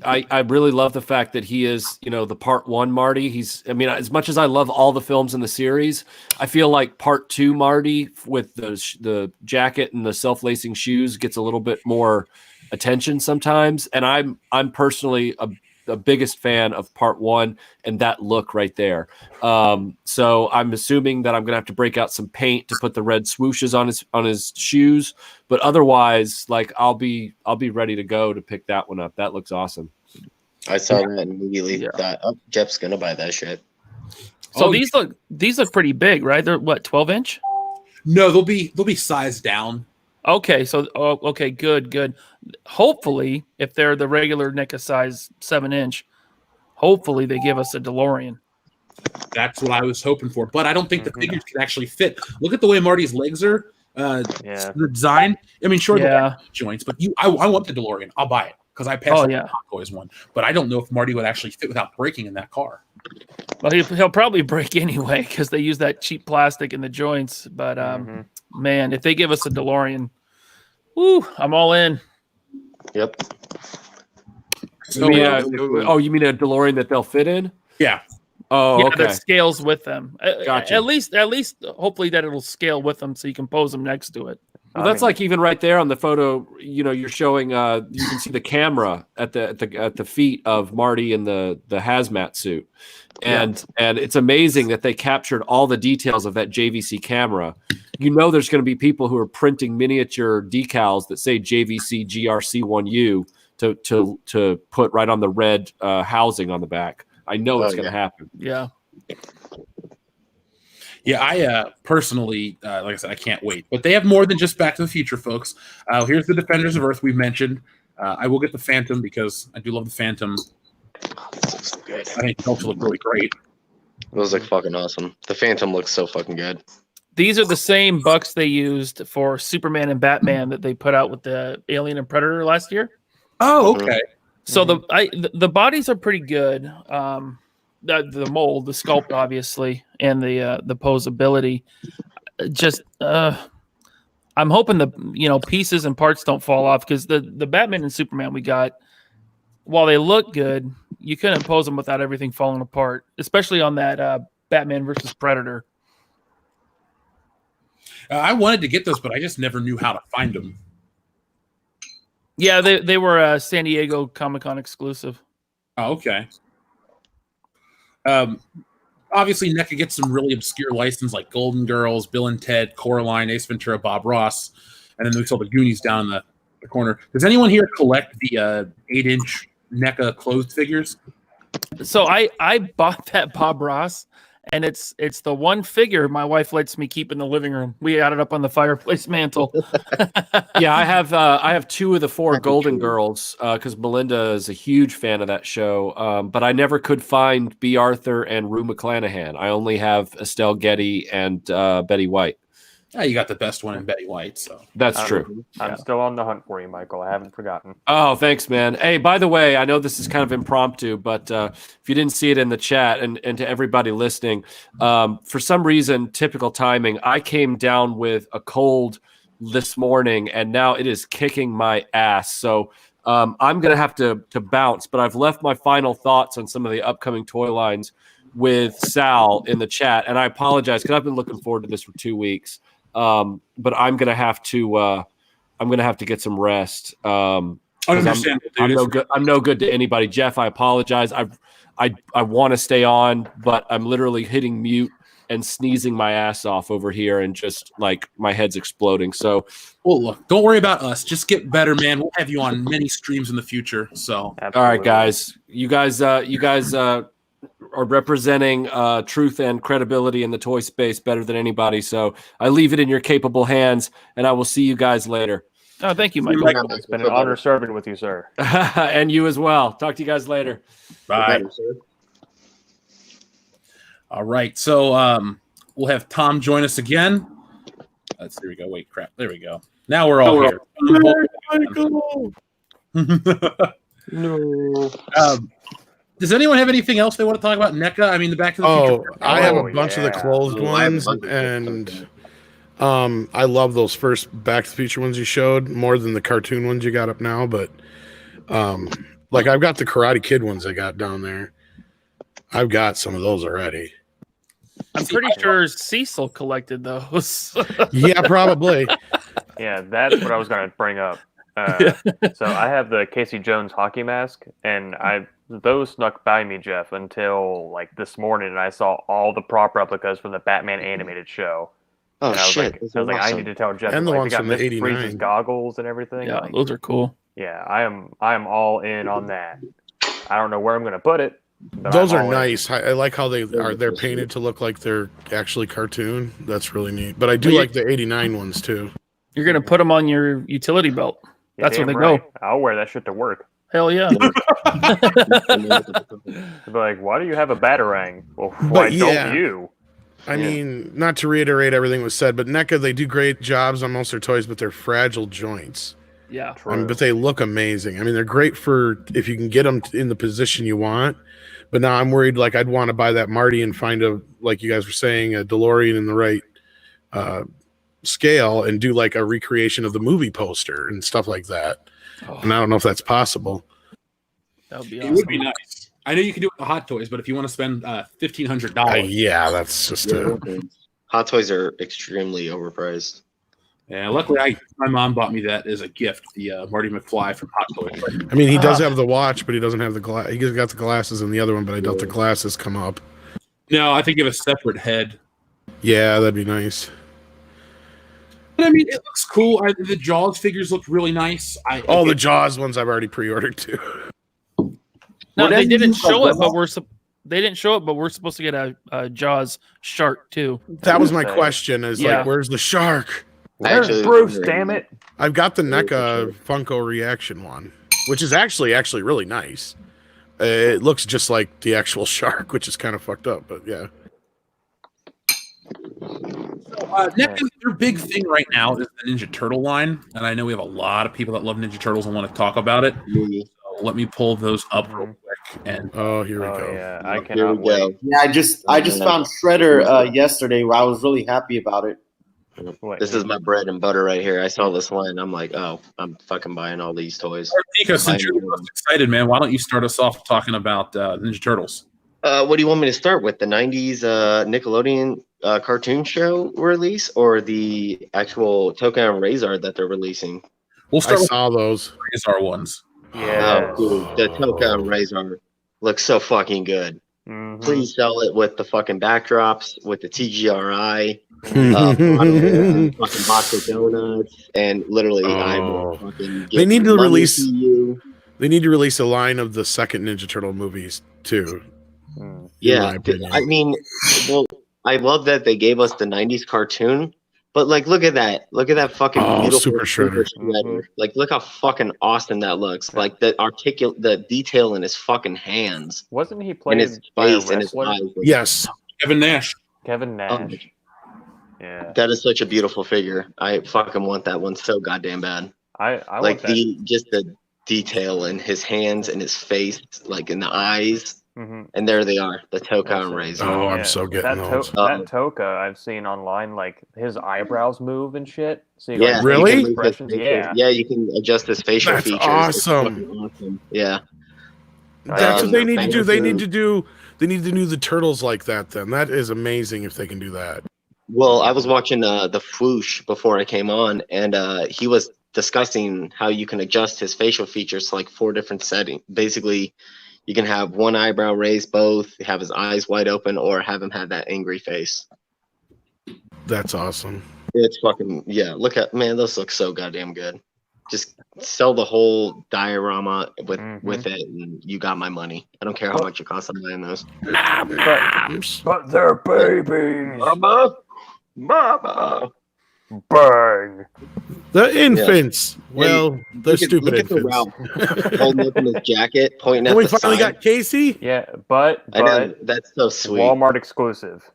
Speaker 2: I really love the fact that he is, the Part 1 Marty. As much as I love all the films in the series, I feel like Part 2 Marty with the jacket and the self-lacing shoes gets a little bit more attention sometimes. And I'm personally the biggest fan of Part 1 and that look right there. So I'm assuming that I'm gonna have to break out some paint to put the red swooshes on his shoes, but otherwise, I'll be ready to go to pick that one up. That looks awesome.
Speaker 5: I saw that and immediately thought, Jeff's gonna buy that shit.
Speaker 6: So these look pretty big, right? They're what, 12-inch?
Speaker 1: No, they'll be sized down.
Speaker 6: Okay, so good. Hopefully, if they're the regular NECA size 7-inch, hopefully they give us a DeLorean.
Speaker 1: That's what I was hoping for, but I don't think the figures can actually fit. Look at the way Marty's legs are designed. The joints, but I want the DeLorean. I'll buy it because I passed the Hot Toys one, but I don't know if Marty would actually fit without breaking in that car.
Speaker 6: Well, he'll probably break anyway because they use that cheap plastic in the joints. But man, if they give us a DeLorean, woo, I'm all in.
Speaker 5: Yep.
Speaker 1: So,
Speaker 2: you mean a DeLorean that they'll fit in?
Speaker 1: yeah.
Speaker 2: Oh,
Speaker 6: Yeah,
Speaker 2: okay.
Speaker 6: that scales with them.
Speaker 2: Gotcha.
Speaker 6: At least, hopefully that it'll scale with them so you can pose them next to it.
Speaker 2: Well, that's like even right there on the photo. You're showing. You can see the camera at the feet of Marty in the hazmat suit, and it's amazing that they captured all the details of that JVC camera. There's going to be people who are printing miniature decals that say JVC GRC1U to put right on the red housing on the back. I know it's going to happen.
Speaker 6: Yeah.
Speaker 1: Yeah, I personally, like I said, I can't wait. But they have more than just Back to the Future, folks. Here's the Defenders of Earth we mentioned. I will get the Phantom because I do love the Phantom.
Speaker 5: This looks so good.
Speaker 1: I think it also look really great.
Speaker 5: Those look fucking awesome. The Phantom looks so fucking good.
Speaker 6: These are the same bucks they used for Superman and Batman that they put out with the Alien and Predator last year.
Speaker 1: Oh, okay.
Speaker 6: So the bodies are pretty good. The mold, the sculpt, obviously, and the posability. Just, I'm hoping the pieces and parts don't fall off because the Batman and Superman we got, while they look good, you couldn't pose them without everything falling apart, especially on that Batman versus Predator.
Speaker 1: I wanted to get those, but I just never knew how to find them.
Speaker 6: Yeah, they were a San Diego Comic-Con exclusive.
Speaker 1: Oh, okay. Obviously, NECA gets some really obscure licenses like Golden Girls, Bill and Ted, Coraline, Ace Ventura, Bob Ross, and then we saw the Goonies down in the corner. Does anyone here collect the 8-inch NECA closed figures?
Speaker 6: So I bought that Bob Ross, and it's the one figure my wife lets me keep in the living room. We got it up on the fireplace mantle.
Speaker 2: Yeah, I have 2 of the 4 Golden Girls because Melinda is a huge fan of that show. But I never could find B. Arthur and Rue McClanahan. I only have Estelle Getty and Betty White.
Speaker 1: Yeah, you got the best one in Betty White, so
Speaker 2: that's true.
Speaker 3: I'm still on the hunt for you, Michael. I haven't forgotten.
Speaker 2: Oh, thanks, man. Hey, by the way, I know this is kind of impromptu, but if you didn't see it in the chat and to everybody listening, for some reason, typical timing, I came down with a cold this morning, and now it is kicking my ass. So I'm going to have to bounce, but I've left my final thoughts on some of the upcoming toy lines with Sal in the chat, and I apologize because I've been looking forward to this for 2 weeks. But I'm gonna have to get some rest.
Speaker 1: Understand?
Speaker 2: I'm no good to anybody. Jeff, I apologize. I want to stay on, but I'm literally hitting mute and sneezing my ass off over here, and just like my head's exploding. So,
Speaker 1: well, look, don't worry about us. Just get better, man. We'll have you on many streams in the future. So,
Speaker 3: Absolutely.
Speaker 2: All right, guys. You guys are representing truth and credibility in the toy space better than anybody. So I leave it in your capable hands, and I will see you guys later.
Speaker 6: Oh, thank you, Michael.
Speaker 3: It's been an honor serving with you, sir.
Speaker 2: And you as well. Talk to you guys later.
Speaker 1: bye. All right, so we'll have Tom join us again. There we go. Wait, crap. There we go. Now we're all here.
Speaker 3: No.
Speaker 1: Does anyone have anything else they want to talk about NECA? I mean, the Back to the Future.
Speaker 4: I have a bunch of the closed ones, and I love those first Back to the Future ones you showed more than the cartoon ones you got up now. But like I've got the Karate Kid ones I got down there. I've got some of those already.
Speaker 6: I'm pretty sure Cecil collected those.
Speaker 4: Yeah, probably.
Speaker 3: Yeah, that's what I was going to bring up. So I have the Casey Jones hockey mask, and those snuck by me, Jeff, until like this morning, and I saw all the prop replicas from the Batman animated show.
Speaker 5: Oh
Speaker 3: and I was
Speaker 5: shit!
Speaker 3: Like, I need to tell Jeff.
Speaker 4: And the
Speaker 3: like,
Speaker 4: ones
Speaker 3: they got
Speaker 4: from the
Speaker 3: Mr.
Speaker 4: 89.
Speaker 3: Freeze's goggles and everything.
Speaker 6: Yeah,
Speaker 3: Like,
Speaker 6: those are cool.
Speaker 3: yeah, I am all in on that. I don't know where I'm going to put it. But
Speaker 4: Those
Speaker 3: I'm
Speaker 4: are
Speaker 3: all in.
Speaker 4: nice. I like how they're painted to look like they're actually cartoon. That's really neat. But I do like the 89 ones too.
Speaker 6: You're gonna put them on your utility belt.
Speaker 3: You're
Speaker 6: That's where
Speaker 3: damn
Speaker 6: they
Speaker 3: right.
Speaker 6: go.
Speaker 3: I'll wear that shit to work.
Speaker 6: Hell yeah.
Speaker 3: They'll be like, why do you have a Batarang? Well, why
Speaker 4: yeah.
Speaker 3: don't you?
Speaker 4: I mean, not to reiterate everything was said, but NECA, they do great jobs on most of their toys, but they're fragile joints.
Speaker 6: Yeah.
Speaker 3: True.
Speaker 4: But they look amazing. I mean, they're great for if you can get them in the position you want. But now I'm worried, like, I'd want to buy that Marty and find like you guys were saying, a DeLorean in the right scale and do like a recreation of the movie poster and stuff like that. And I don't know if that's possible.
Speaker 6: That would be
Speaker 1: It
Speaker 6: awesome.
Speaker 1: would be nice. I know you can do it with Hot Toys, but if you want to spend $1,500,
Speaker 4: Yeah, that's just
Speaker 5: Hot Toys are extremely overpriced.
Speaker 1: yeah. Luckily, my mom bought me that as a gift, the Marty McFly from Hot Toys.
Speaker 4: I mean, he does have the watch, but he doesn't have the glass. He got the glasses in the other one, but I doubt the glasses come up.
Speaker 1: No, I think you have a separate head.
Speaker 4: Yeah, that'd be nice.
Speaker 1: But I mean, it looks cool. The Jaws figures look really nice.
Speaker 4: The Jaws ones I've already pre-ordered too.
Speaker 6: No, they
Speaker 7: Whatever
Speaker 6: didn't
Speaker 7: you
Speaker 6: show
Speaker 7: like,
Speaker 6: it, but they didn't show it, but we're supposed to get a Jaws shark too.
Speaker 4: That was my question. Is
Speaker 6: Yeah.
Speaker 4: like, where's the shark?
Speaker 3: Where's
Speaker 5: Actually,
Speaker 3: Bruce? Damn it!
Speaker 4: I've got the NECA Funko Reaction one, which is actually really nice. It looks just like the actual shark, which is kind of fucked up, but yeah.
Speaker 1: NECA, their big thing right now is the Ninja Turtle line, and I know we have a lot of people that love Ninja Turtles and want to talk about it. So let me pull those up real quick. And
Speaker 4: Here we go.
Speaker 3: Yeah, I
Speaker 5: Here
Speaker 3: cannot
Speaker 5: we go.
Speaker 3: wait.
Speaker 7: Yeah, I just found Shredder yesterday where I was really happy about it.
Speaker 3: Wait.
Speaker 5: This is my bread and butter right here. I saw this line. I'm like, oh, I'm fucking buying all these toys.
Speaker 1: Nico, since you're the most excited, man, why don't you start us off talking about Ninja Turtles?
Speaker 5: What do you want me to start with? The 90s Nickelodeon cartoon show release or the actual Toka and Razor that they're releasing?
Speaker 1: We'll
Speaker 4: I
Speaker 1: start with
Speaker 4: saw those.
Speaker 1: our ones.
Speaker 3: Yeah.
Speaker 5: Oh, dude, the Toka and Razor looks so fucking good.
Speaker 3: Mhm.
Speaker 5: Please sell it with the fucking backdrops, with the TGRI, fucking box of donuts, and literally, I will fucking
Speaker 4: They need to
Speaker 5: money
Speaker 4: release-
Speaker 5: to you.
Speaker 4: They need to release a line of the second Ninja Turtle movies too.
Speaker 3: Mm.
Speaker 4: in my
Speaker 5: Yeah,
Speaker 4: opinion.
Speaker 5: I mean, well, I love that they gave us the '90s cartoon, but like, look at that fucking beautiful
Speaker 4: Super Shredder.
Speaker 3: Mhm.
Speaker 5: Like, look how fucking awesome that looks. Like the detail in his fucking hands,
Speaker 3: Wasn't he
Speaker 5: in
Speaker 3: played
Speaker 5: his
Speaker 3: by a
Speaker 5: face, and his
Speaker 3: wrestler?
Speaker 5: eyes.
Speaker 4: Yes.
Speaker 1: Kevin Nash.
Speaker 3: Kevin Nash. Yeah.
Speaker 5: That is such a beautiful figure. I fucking want that one so goddamn bad.
Speaker 3: I
Speaker 5: Like
Speaker 3: want that.
Speaker 5: just the detail in his hands and his face, like in the eyes,
Speaker 3: Mhm.
Speaker 5: and there they are, the Toka and Razor.
Speaker 4: Oh, I'm so getting
Speaker 3: that
Speaker 4: those.
Speaker 3: that Toka I've seen online, like his eyebrows move and shit. So you
Speaker 5: Yeah,
Speaker 3: like,
Speaker 4: Really?
Speaker 5: you
Speaker 3: see
Speaker 5: can
Speaker 3: expressions.
Speaker 5: move his
Speaker 3: Yeah.
Speaker 5: facial- yeah, you can adjust his facial
Speaker 4: That's
Speaker 5: features. It's
Speaker 4: awesome.
Speaker 5: fucking awesome. Yeah,
Speaker 4: That's what they need to do. They
Speaker 5: Fingers
Speaker 4: need to do. They need to do the turtles like that. Then that is amazing if they can do that.
Speaker 5: Well, I was watching the Fwoosh before I came on, and he was discussing how you can adjust his facial features to like 4 different settings. Basically, you can have one eyebrow raised, both, have his eyes wide open, or have him have that angry face.
Speaker 4: That's awesome.
Speaker 5: It's fucking, yeah. Look at, man, those look so goddamn good. Just sell the whole diorama with it, and you got my money. I don't care how much it costs. I'm buying those.
Speaker 3: But they're babies.
Speaker 5: Mama.
Speaker 3: Bang.
Speaker 4: The infants. Well, the
Speaker 5: Look at-
Speaker 4: stupid
Speaker 5: look at the
Speaker 4: infants.
Speaker 5: Ralph holding up in his jacket, pointing at
Speaker 4: And we
Speaker 5: the
Speaker 4: finally
Speaker 5: sign.
Speaker 4: got Casey.
Speaker 3: Yeah, but
Speaker 5: I know, that's so sweet.
Speaker 3: Walmart exclusive.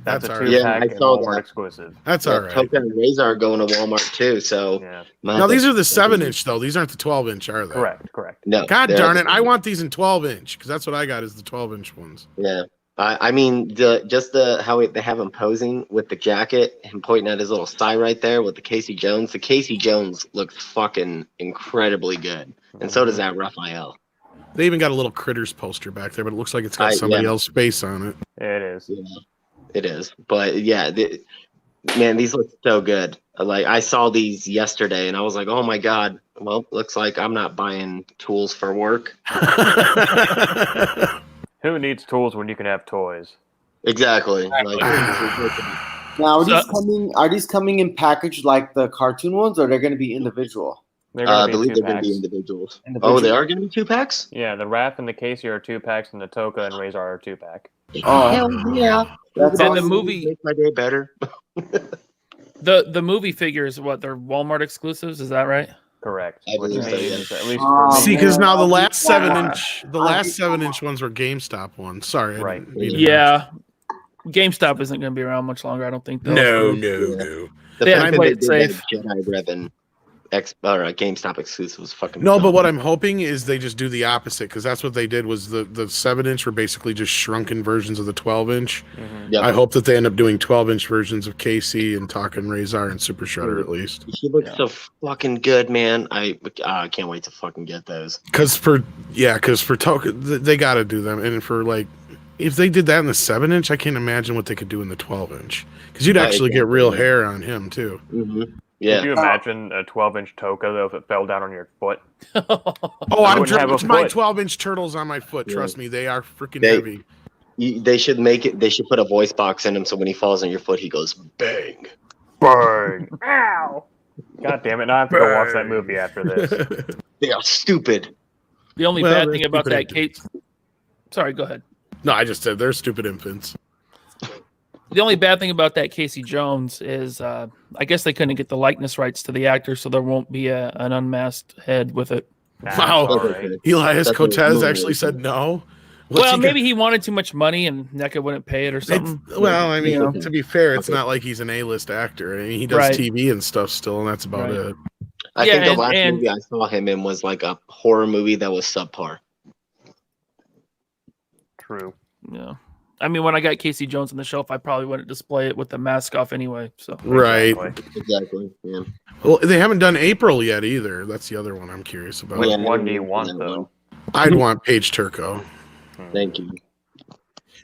Speaker 3: That's
Speaker 4: That's
Speaker 3: a
Speaker 4: all right.
Speaker 3: 2-pack
Speaker 5: Yeah, I
Speaker 3: and
Speaker 5: saw
Speaker 3: Walmart
Speaker 5: that.
Speaker 3: exclusive.
Speaker 4: That's all right.
Speaker 5: Toka and Razor are going to Walmart too. So
Speaker 3: Yeah.
Speaker 4: Now these are the 7-inch though. These aren't the 12-inch, are they?
Speaker 3: Correct.
Speaker 5: No,
Speaker 4: God
Speaker 5: they're-
Speaker 4: darn it! I want these in 12-inch because that's what I got is the 12-inch ones.
Speaker 5: Yeah, I mean how they have him posing with the jacket and pointing at his little sigh right there with the Casey Jones. The Casey Jones looks fucking incredibly good, and so does that Raphael.
Speaker 4: They even got a little Critters poster back there, but it looks like it's got somebody
Speaker 5: yeah.
Speaker 4: else's face on it.
Speaker 3: It is.
Speaker 5: Yeah, it is. But yeah, man, these look so good. Like I saw these yesterday, and I was like, oh my god. Well, looks like I'm not buying tools for work.
Speaker 3: Who needs tools when you can have toys?
Speaker 5: Exactly. Like,
Speaker 7: Now, are these coming in package like the cartoon ones, or they're going to be individual?
Speaker 3: They're
Speaker 5: I
Speaker 3: gonna be
Speaker 5: believe they're going
Speaker 3: 2-packs.
Speaker 5: to be individuals.
Speaker 7: Individual.
Speaker 5: Oh, they are going to be 2-packs?
Speaker 3: Yeah, the Raph and the Casey are 2-packs, and the Toka and Razor are 2-pack.
Speaker 7: Oh,
Speaker 5: Hell yeah.
Speaker 7: that's
Speaker 6: And the
Speaker 7: awesome.
Speaker 6: movie,
Speaker 5: Make my day better.
Speaker 6: the movie figures, what they're Walmart exclusives? Is that right?
Speaker 3: Correct.
Speaker 5: I
Speaker 3: Which
Speaker 5: believe so,
Speaker 3: means
Speaker 5: yeah.
Speaker 3: at least
Speaker 7: Oh,
Speaker 3: for me,
Speaker 4: See, because now the
Speaker 7: man.
Speaker 4: last
Speaker 7: Yeah.
Speaker 4: 7-inch, last 7-inch ones were GameStop ones. Sorry, I
Speaker 3: Right.
Speaker 4: didn't mean to-
Speaker 6: Yeah. GameStop isn't going to be around much longer, I don't think. Though.
Speaker 4: No.
Speaker 5: The
Speaker 6: Yeah,
Speaker 5: fact that
Speaker 6: play
Speaker 5: they
Speaker 6: it
Speaker 5: did
Speaker 6: safe.
Speaker 5: that Jedi Revan GameStop exclusives. Fucking
Speaker 4: No,
Speaker 5: dumb.
Speaker 4: but what I'm hoping is they just do the opposite, because that's what they did. Was the 7-inch were basically just shrunken versions of the 12-inch.
Speaker 5: Yep.
Speaker 4: I hope that they end up doing 12-inch versions of KC and Talkin' Razor and Super Shredder at least.
Speaker 5: He looks so fucking good, man. I can't wait to fucking get those.
Speaker 4: Because for Token, they got to do them, and for like, if they did that in the 7-inch, I can't imagine what they could do in the 12-inch. Because you'd actually get real hair on him too.
Speaker 5: Mm-hmm. Yeah.
Speaker 3: Could you imagine a 12-inch Toka though if it fell down on your foot?
Speaker 4: Oh, I'm my 12-inch turtles on my foot. Trust me, they are freaking heavy.
Speaker 5: They should make it. They should put a voice box in him so when he falls on your foot, he goes bang,
Speaker 3: bang, ow. God damn it! Now I have to go watch that movie after this.
Speaker 5: They are stupid.
Speaker 6: The only bad thing about that case. Sorry, go ahead.
Speaker 4: No, I just said they're stupid infants.
Speaker 6: The only bad thing about that Casey Jones is, I guess they couldn't get the likeness rights to the actor, so there won't be an unmasked head with it.
Speaker 4: Wow, Elias Cortez actually said no.
Speaker 6: Maybe he wanted too much money and NECA wouldn't pay it or something.
Speaker 4: I mean, to be fair, it's not like he's an A-list actor. I mean, he does TV and stuff still, and that's about it.
Speaker 5: I think the last movie I saw him in was like a horror movie that was subpar.
Speaker 3: True.
Speaker 6: Yeah. I mean, when I got Casey Jones on the shelf, I probably wouldn't display it with the mask off anyway. So
Speaker 4: right,
Speaker 5: exactly. Yeah.
Speaker 4: Well, they haven't done April yet either. That's the other one I'm curious about.
Speaker 3: Which one do you want though?
Speaker 4: I'd want Paige Turco.
Speaker 5: Thank you.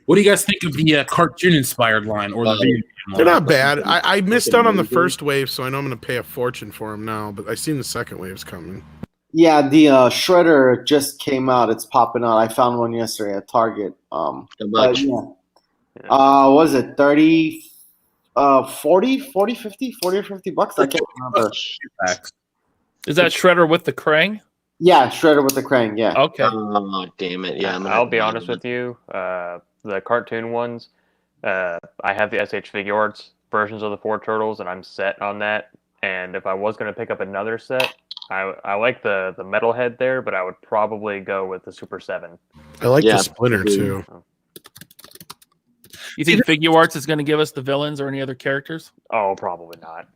Speaker 1: What do you guys think of the cartoon-inspired line or the video game line?
Speaker 4: They're not bad. I missed out on the first wave, so I know I'm going to pay a fortune for them now. But I seen the second wave's coming.
Speaker 7: Yeah, the Shredder just came out. It's popping out. I found one yesterday at Target.
Speaker 5: How much?
Speaker 7: What was it 30, 40, 50 or 50 bucks? I can't remember.
Speaker 6: Is that Shredder with the Krang?
Speaker 7: Yeah, Shredder with the Krang. Yeah.
Speaker 6: Okay.
Speaker 5: Oh, damn it! Yeah,
Speaker 3: I'll be honest with you. The cartoon ones, I have the SH Figure Arts versions of the 4 Turtles, and I'm set on that. And if I was going to pick up another set, I like the metal head there, but I would probably go with the Super 7.
Speaker 4: I like the Splinter too.
Speaker 6: You think Figure Arts is going to give us the villains or any other characters?
Speaker 3: Oh, probably not.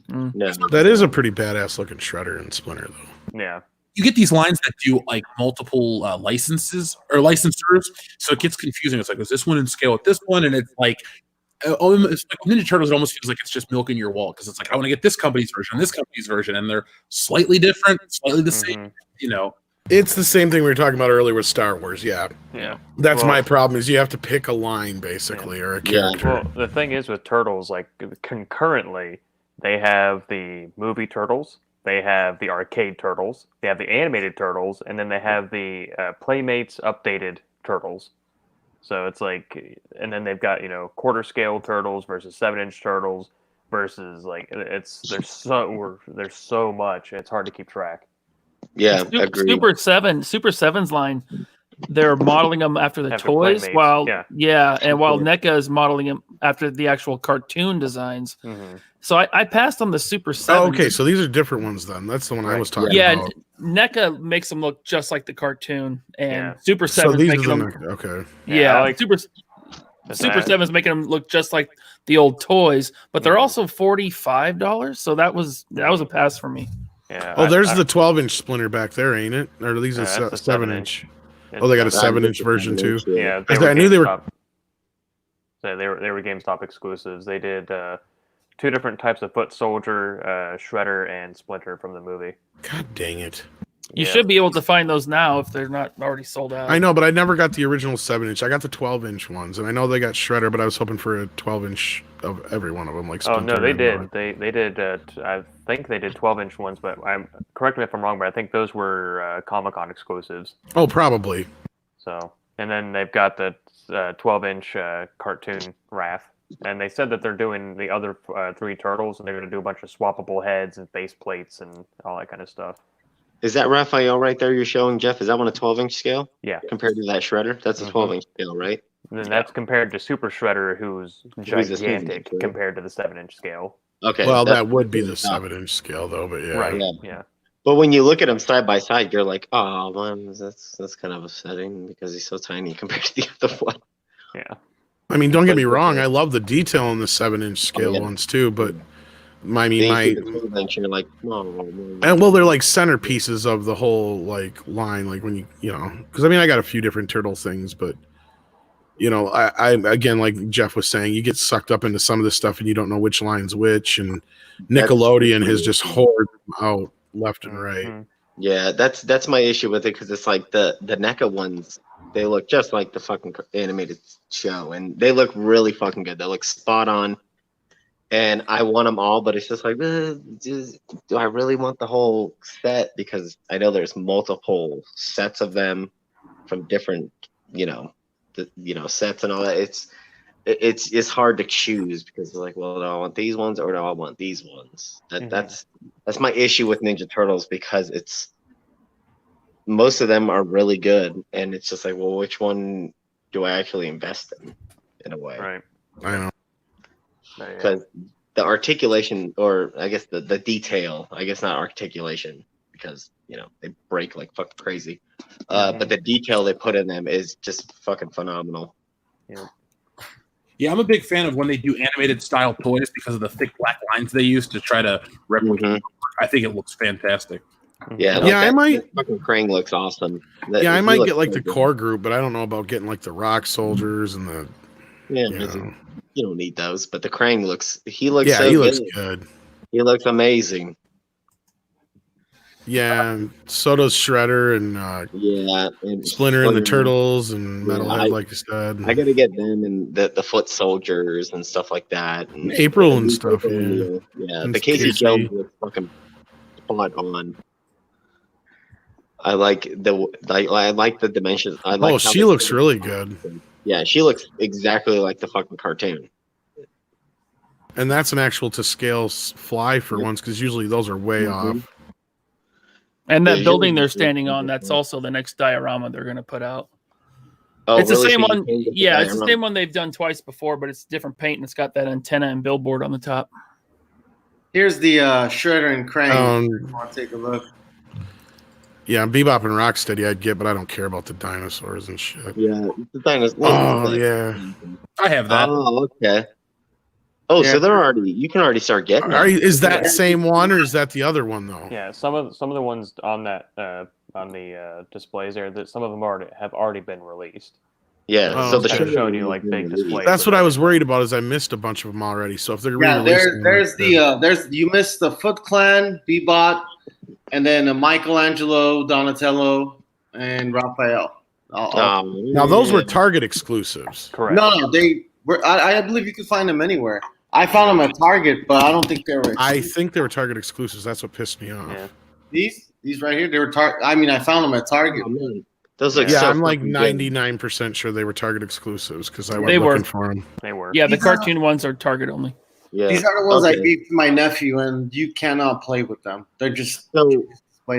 Speaker 5: No.
Speaker 4: That is a pretty badass looking Shredder and Splinter though.
Speaker 3: Yeah.
Speaker 1: You get these lines that do like multiple licenses or licensors, so it gets confusing. It's like, is this one in scale with this one? And it's like, it's like Ninja Turtles. It almost feels like it's just milking your wallet because it's like, I want to get this company's version, this company's version, and they're slightly different, slightly the same. You know,
Speaker 4: it's the same thing we were talking about earlier with Star Wars. Yeah, that's my problem. Is you have to pick a line basically or a character.
Speaker 3: Well, the thing is with Turtles, like concurrently, they have the movie Turtles. They have the arcade Turtles, they have the animated Turtles, and then they have the Playmates updated Turtles. So it's like, and then they've got, quarter scale Turtles versus 7-inch Turtles versus like, there's so much, it's hard to keep track.
Speaker 5: Yeah, agreed.
Speaker 6: Super 7's line, they're modeling them after the toys,
Speaker 3: Playmates.
Speaker 6: while while NECA is modeling them after the actual cartoon designs. So I passed on the Super 7.
Speaker 4: Oh, okay, so these are different ones then. That's the one I was talking about.
Speaker 6: NECA makes them look just like the cartoon, and Super 7
Speaker 4: is
Speaker 6: making them.
Speaker 4: Okay.
Speaker 6: Yeah, like Super 7 is making them look just like the old toys, but they're also $45. So that was a pass for me.
Speaker 3: Yeah.
Speaker 4: Oh, there's the 12-inch Splinter back there, ain't it? Or are these a 7-inch? Oh, they got a 7-inch version too.
Speaker 3: Yeah,
Speaker 4: I knew they were.
Speaker 3: So they were GameStop exclusives. They did 2 different types of Foot Soldier, Shredder, and Splinter from the movie.
Speaker 4: God dang it!
Speaker 6: You should be able to find those now if they're not already sold out.
Speaker 4: I know, but I never got the original 7-inch. I got the 12-inch ones, and I know they got Shredder, but I was hoping for a 12-inch of every one of them. Like Splinter.
Speaker 3: Oh no, they did. They did. I think they did 12-inch ones, but correct me if I'm wrong, but I think those were Comic-Con exclusives.
Speaker 4: Oh, probably.
Speaker 3: So, and then they've got the 12-inch cartoon Wrath. And they said that they're doing the other 3 Turtles, and they're going to do a bunch of swappable heads and face plates and all that kind of stuff.
Speaker 5: Is that Raphael right there you're showing, Jeff? Is that on a 12-inch scale?
Speaker 3: Yeah.
Speaker 5: Compared to that Shredder? That's a 12-inch scale, right?
Speaker 3: And then that's compared to Super Shredder, who's gigantic compared to the 7-inch scale.
Speaker 5: Okay.
Speaker 4: Well, that would be the 7-inch scale, though, but yeah.
Speaker 3: Right, yeah.
Speaker 5: But when you look at them side by side, you're like, oh, man, that's kind of upsetting because he's so tiny compared to the other one.
Speaker 3: Yeah.
Speaker 4: I mean, don't get me wrong. I love the detail on the 7-inch scale ones too, but I mean,
Speaker 5: Then
Speaker 4: my
Speaker 5: you see the twin links, and you're like, oh,
Speaker 4: and well, they're like centerpieces of the whole like line. Like when you know, because I mean, I got a few different turtle things, but you know, I again, like Jeff was saying, you get sucked up into some of this stuff and you don't know which line's which, and Nickelodeon has just hoarded them out left and right.
Speaker 5: Yeah, that's my issue with it, because it's like the NECA ones, they look just like the fucking animated show, and they look really fucking good. They look spot on, and I want them all, but it's just like, do I really want the whole set? Because I know there's multiple sets of them from different, sets and all that. It's hard to choose, because it's like, well, do I want these ones or do I want these ones? That's my issue with Ninja Turtles, because most of them are really good, and it's just like, well, which one do I actually invest in a way?
Speaker 3: Right.
Speaker 4: I know.
Speaker 5: Because the articulation, or I guess the detail, I guess not articulation, because they break like fucking crazy. But the detail they put in them is just fucking phenomenal.
Speaker 1: Yeah, I'm a big fan of when they do animated style toys because of the thick black lines they use to try to replicate. I think it looks fantastic.
Speaker 5: Yeah,
Speaker 4: I might.
Speaker 5: Fucking Krang looks awesome.
Speaker 4: I might get like the core group, but I don't know about getting like the Rock Soldiers and the.
Speaker 5: Yeah, you don't need those, but the Krang looks. He looks
Speaker 4: good.
Speaker 5: He looks amazing.
Speaker 4: Yeah, and so does Shredder and
Speaker 5: and
Speaker 4: Splinter and the Turtles and Metalhead, like you said.
Speaker 5: I gotta get them and the Foot Soldiers and stuff like that. And
Speaker 4: April and stuff.
Speaker 5: Yeah, the Casey Jones was fucking spot on. I like the dimensions.
Speaker 4: She looks really good.
Speaker 5: Yeah, she looks exactly like the fucking cartoon.
Speaker 4: And that's an actual to scale fly for once, because usually those are way off.
Speaker 6: And that building they're standing on, that's also the next diorama they're going to put out.
Speaker 5: Oh,
Speaker 6: it's
Speaker 5: really?
Speaker 6: the same one. Yeah, it's the same one they've done twice before, but it's different paint, and it's got that antenna and billboard on the top.
Speaker 7: Here's the Shredder and Krang. Want to take a look?
Speaker 4: Yeah, Bebop and Rocksteady I'd get, but I don't care about the dinosaurs and shit.
Speaker 5: Yeah, the dinosaurs.
Speaker 4: Oh, yeah.
Speaker 1: I have that.
Speaker 5: Oh, okay. Oh, so they're already. You can already start getting.
Speaker 4: Is that same one, or is that the other one though?
Speaker 3: Yeah, some of the ones on that on the displays there, that some of them have already been released.
Speaker 5: Yeah,
Speaker 3: so they're showing you like big displays.
Speaker 4: That's what I was worried about. Is I missed a bunch of them already. So if they're
Speaker 7: there's you missed the Foot Clan, Bebop, and then Michelangelo, Donatello, and Raphael.
Speaker 4: Now those were Target exclusives.
Speaker 3: Correct.
Speaker 7: No, they were. I believe you could find them anywhere. I found them at Target, but I don't think they were.
Speaker 4: I think they were Target exclusives. That's what pissed me off.
Speaker 3: Yeah.
Speaker 7: These right here, they were Target. I mean, I found them at Target.
Speaker 5: Those look
Speaker 4: I'm like 99% sure they were Target exclusives because I went looking for them.
Speaker 3: They were.
Speaker 6: Yeah, the cartoon ones are Target only.
Speaker 5: Yeah.
Speaker 7: These are the ones I gave to my nephew, and you cannot play with them. They're just play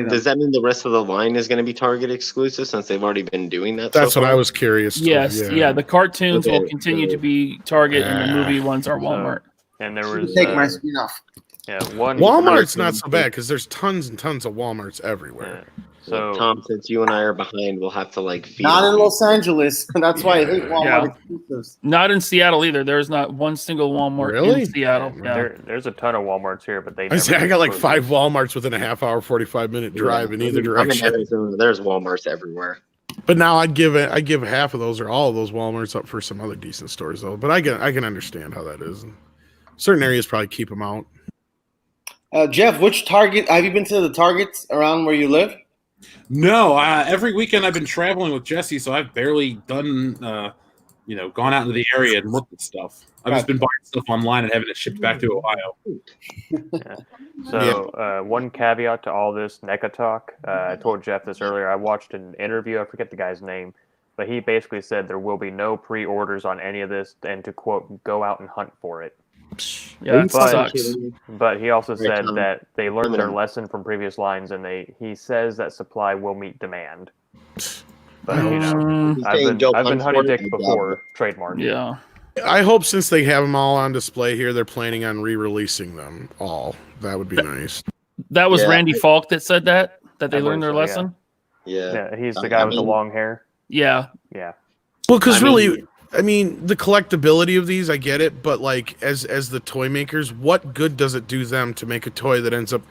Speaker 7: them.
Speaker 5: Does that mean the rest of the line is going to be Target exclusive since they've already been doing that?
Speaker 4: That's what I was curious.
Speaker 6: Yes, the cartoons will continue to be Target, and the movie ones are Walmart.
Speaker 3: And there was
Speaker 7: take my screen off.
Speaker 3: Yeah, one
Speaker 4: Walmart's not so bad because there's tons and tons of Walmarts everywhere.
Speaker 3: Yeah. So
Speaker 5: Tom, since you and I are behind, we'll have to feed
Speaker 7: not in Los Angeles. That's why I hate Walmart exclusives.
Speaker 6: Not in Seattle either. There's not one single Walmart in Seattle. Yeah.
Speaker 3: There's a ton of Walmarts here, but
Speaker 4: I got like 5 Walmarts within a half hour, 45-minute drive in either direction.
Speaker 5: There's Walmarts everywhere.
Speaker 4: But now I'd give half of those or all of those Walmarts up for some other decent stores though. But I can understand how that is. Certain areas probably keep them out.
Speaker 7: Jeff, which Target have you been to? The Targets around where you live?
Speaker 1: No, every weekend I've been traveling with Jesse, so I've barely done, gone out into the area and looked at stuff. I've just been buying stuff online and having it shipped back to Ohio.
Speaker 3: So, one caveat to all this NECA talk. I told Jeff this earlier. I watched an interview. I forget the guy's name, but he basically said there will be no pre-orders on any of this, and to quote, go out and hunt for it.
Speaker 6: Yeah, that sucks.
Speaker 3: But he also said that they learned their lesson from previous lines, and he says that supply will meet demand. But I've been Honey Dick before, trademark.
Speaker 6: Yeah.
Speaker 4: I hope since they have them all on display here, they're planning on re-releasing them all. That would be nice.
Speaker 6: That was Randy Falk that said that they learned their lesson.
Speaker 5: Yeah,
Speaker 3: he's the guy with the long hair.
Speaker 6: Yeah.
Speaker 3: Yeah.
Speaker 4: Well, because really, I mean, the collectability of these, I get it, but like as the toy makers, what good does it do them to make a toy that ends up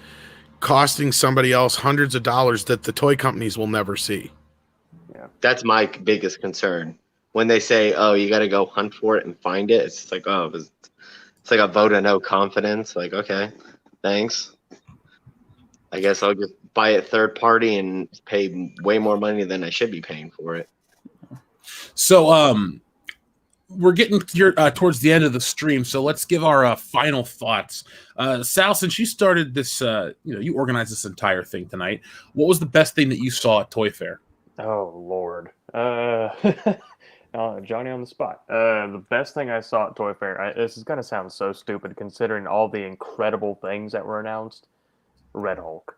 Speaker 4: costing somebody else hundreds of dollars that the toy companies will never see?
Speaker 5: That's my biggest concern. When they say, "Oh, you got to go hunt for it and find it," it's like, oh, it's like a vote of no confidence. Like, okay, thanks. I guess I'll just buy it third party and pay way more money than I should be paying for it.
Speaker 1: So, we're getting towards the end of the stream, so let's give our final thoughts. Sal, since you started this, you organized this entire thing tonight. What was the best thing that you saw at Toy Fair?
Speaker 3: Oh Lord, Johnny on the spot. The best thing I saw at Toy Fair. This is gonna sound so stupid considering all the incredible things that were announced. Red Hulk.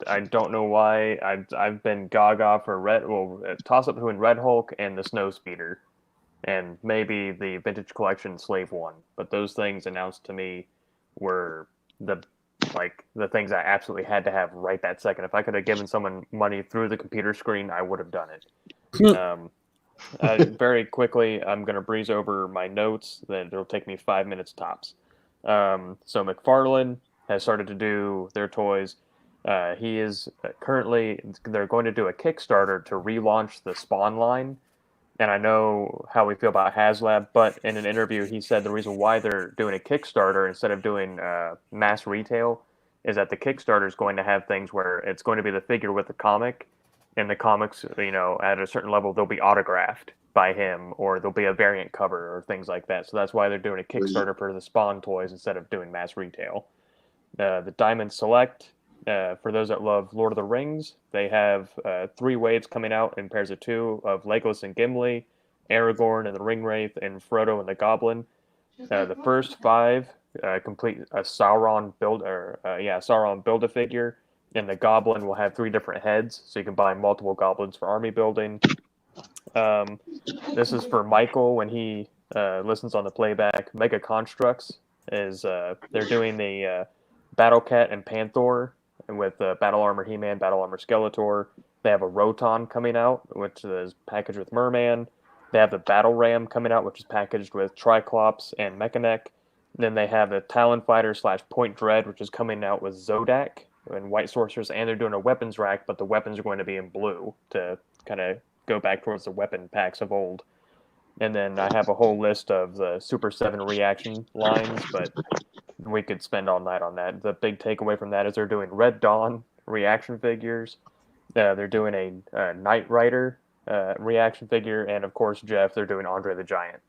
Speaker 3: I don't know why I've been gaga for toss up between Red Hulk and the Snow Speeder, and maybe the Vintage Collection Slave One. But those things announced to me were the things I absolutely had to have right that second. If I could have given someone money through the computer screen, I would have done it. Very quickly, I'm going to breeze over my notes. Then it'll take me 5 minutes tops. So McFarlane has started to do their toys. He is currently, they're going to do a Kickstarter to relaunch the Spawn line. And I know how we feel about HasLab, but in an interview, he said the reason why they're doing a Kickstarter instead of doing mass retail is that the Kickstarter is going to have things where it's going to be the figure with the comic, and the comics, at a certain level, they'll be autographed by him, or there'll be a variant cover or things like that. So that's why they're doing a Kickstarter for the Spawn toys instead of doing mass retail. The Diamond Select, for those that love Lord of the Rings, they have 3 waves coming out in pairs of 2 of Legolas and Gimli, Aragorn and the Ringwraith, and Frodo and the Goblin. The first 5 complete a Sauron Build-A-Figure, and the Goblin will have 3 different heads, so you can buy multiple goblins for army building. This is for Michael when he listens on the playback. Mega Constructs is they're doing the Battle Cat and Panther, and with Battle Armor He-Man, Battle Armor Skeletor. They have a Roton coming out, which is packaged with Merman. They have the Battle Ram coming out, which is packaged with Triclops and Mechanic. Then they have the Talon Fighter / Point Dread, which is coming out with Zodak and White Sorcerers, and they're doing a weapons rack, but the weapons are going to be in blue to kind of go back towards the weapon packs of old. And then I have a whole list of the Super 7 reaction lines, but we could spend all night on that. The big takeaway from that is they're doing Red Dawn reaction figures. They're doing a Knight Rider reaction figure, and of course, Jeff, they're doing Andre the Giant.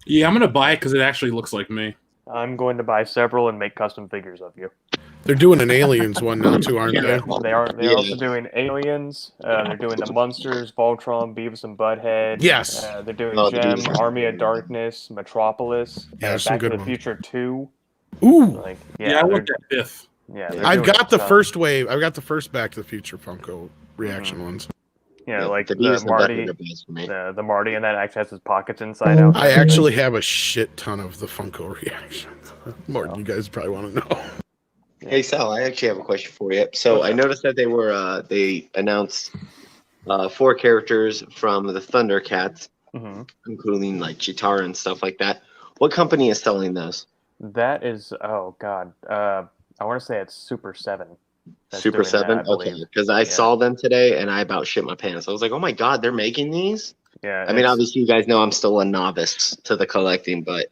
Speaker 1: Yeah, I'm going to buy it because it actually looks like me.
Speaker 3: I'm going to buy several and make custom figures of you.
Speaker 4: They're doing an Aliens one now too, aren't they?
Speaker 3: They're also doing Aliens. They're doing the Munsters, Voltron, Beavis and Butthead.
Speaker 4: Yes.
Speaker 3: They're doing Gem, Army of Darkness, Metropolis,
Speaker 4: Yeah, some
Speaker 3: Back to
Speaker 4: good
Speaker 3: the
Speaker 4: ones.
Speaker 3: Future 2.
Speaker 4: Ooh.
Speaker 1: I want that Biff.
Speaker 3: Yeah,
Speaker 4: I've got the first wave. I've got the first Back to the Future Funko reaction ones.
Speaker 3: Yeah, like
Speaker 5: the
Speaker 3: the Marty. The Marty, and that actually has his pockets inside out.
Speaker 4: I actually have a shit ton of the Funko reactions. More than you guys probably want to know.
Speaker 5: Hey Sal, I actually have a question for you. So I noticed that they announced 4 characters from the Thundercats, including like Chitara and stuff like that. What company is selling those?
Speaker 3: That is, oh god, I want to say it's Super 7.
Speaker 5: Super 7? Okay, because I saw them today and I about shit my pants. I was like, oh my god, they're making these?
Speaker 3: Yeah.
Speaker 5: I mean, obviously you guys know I'm still a novice to the collecting, but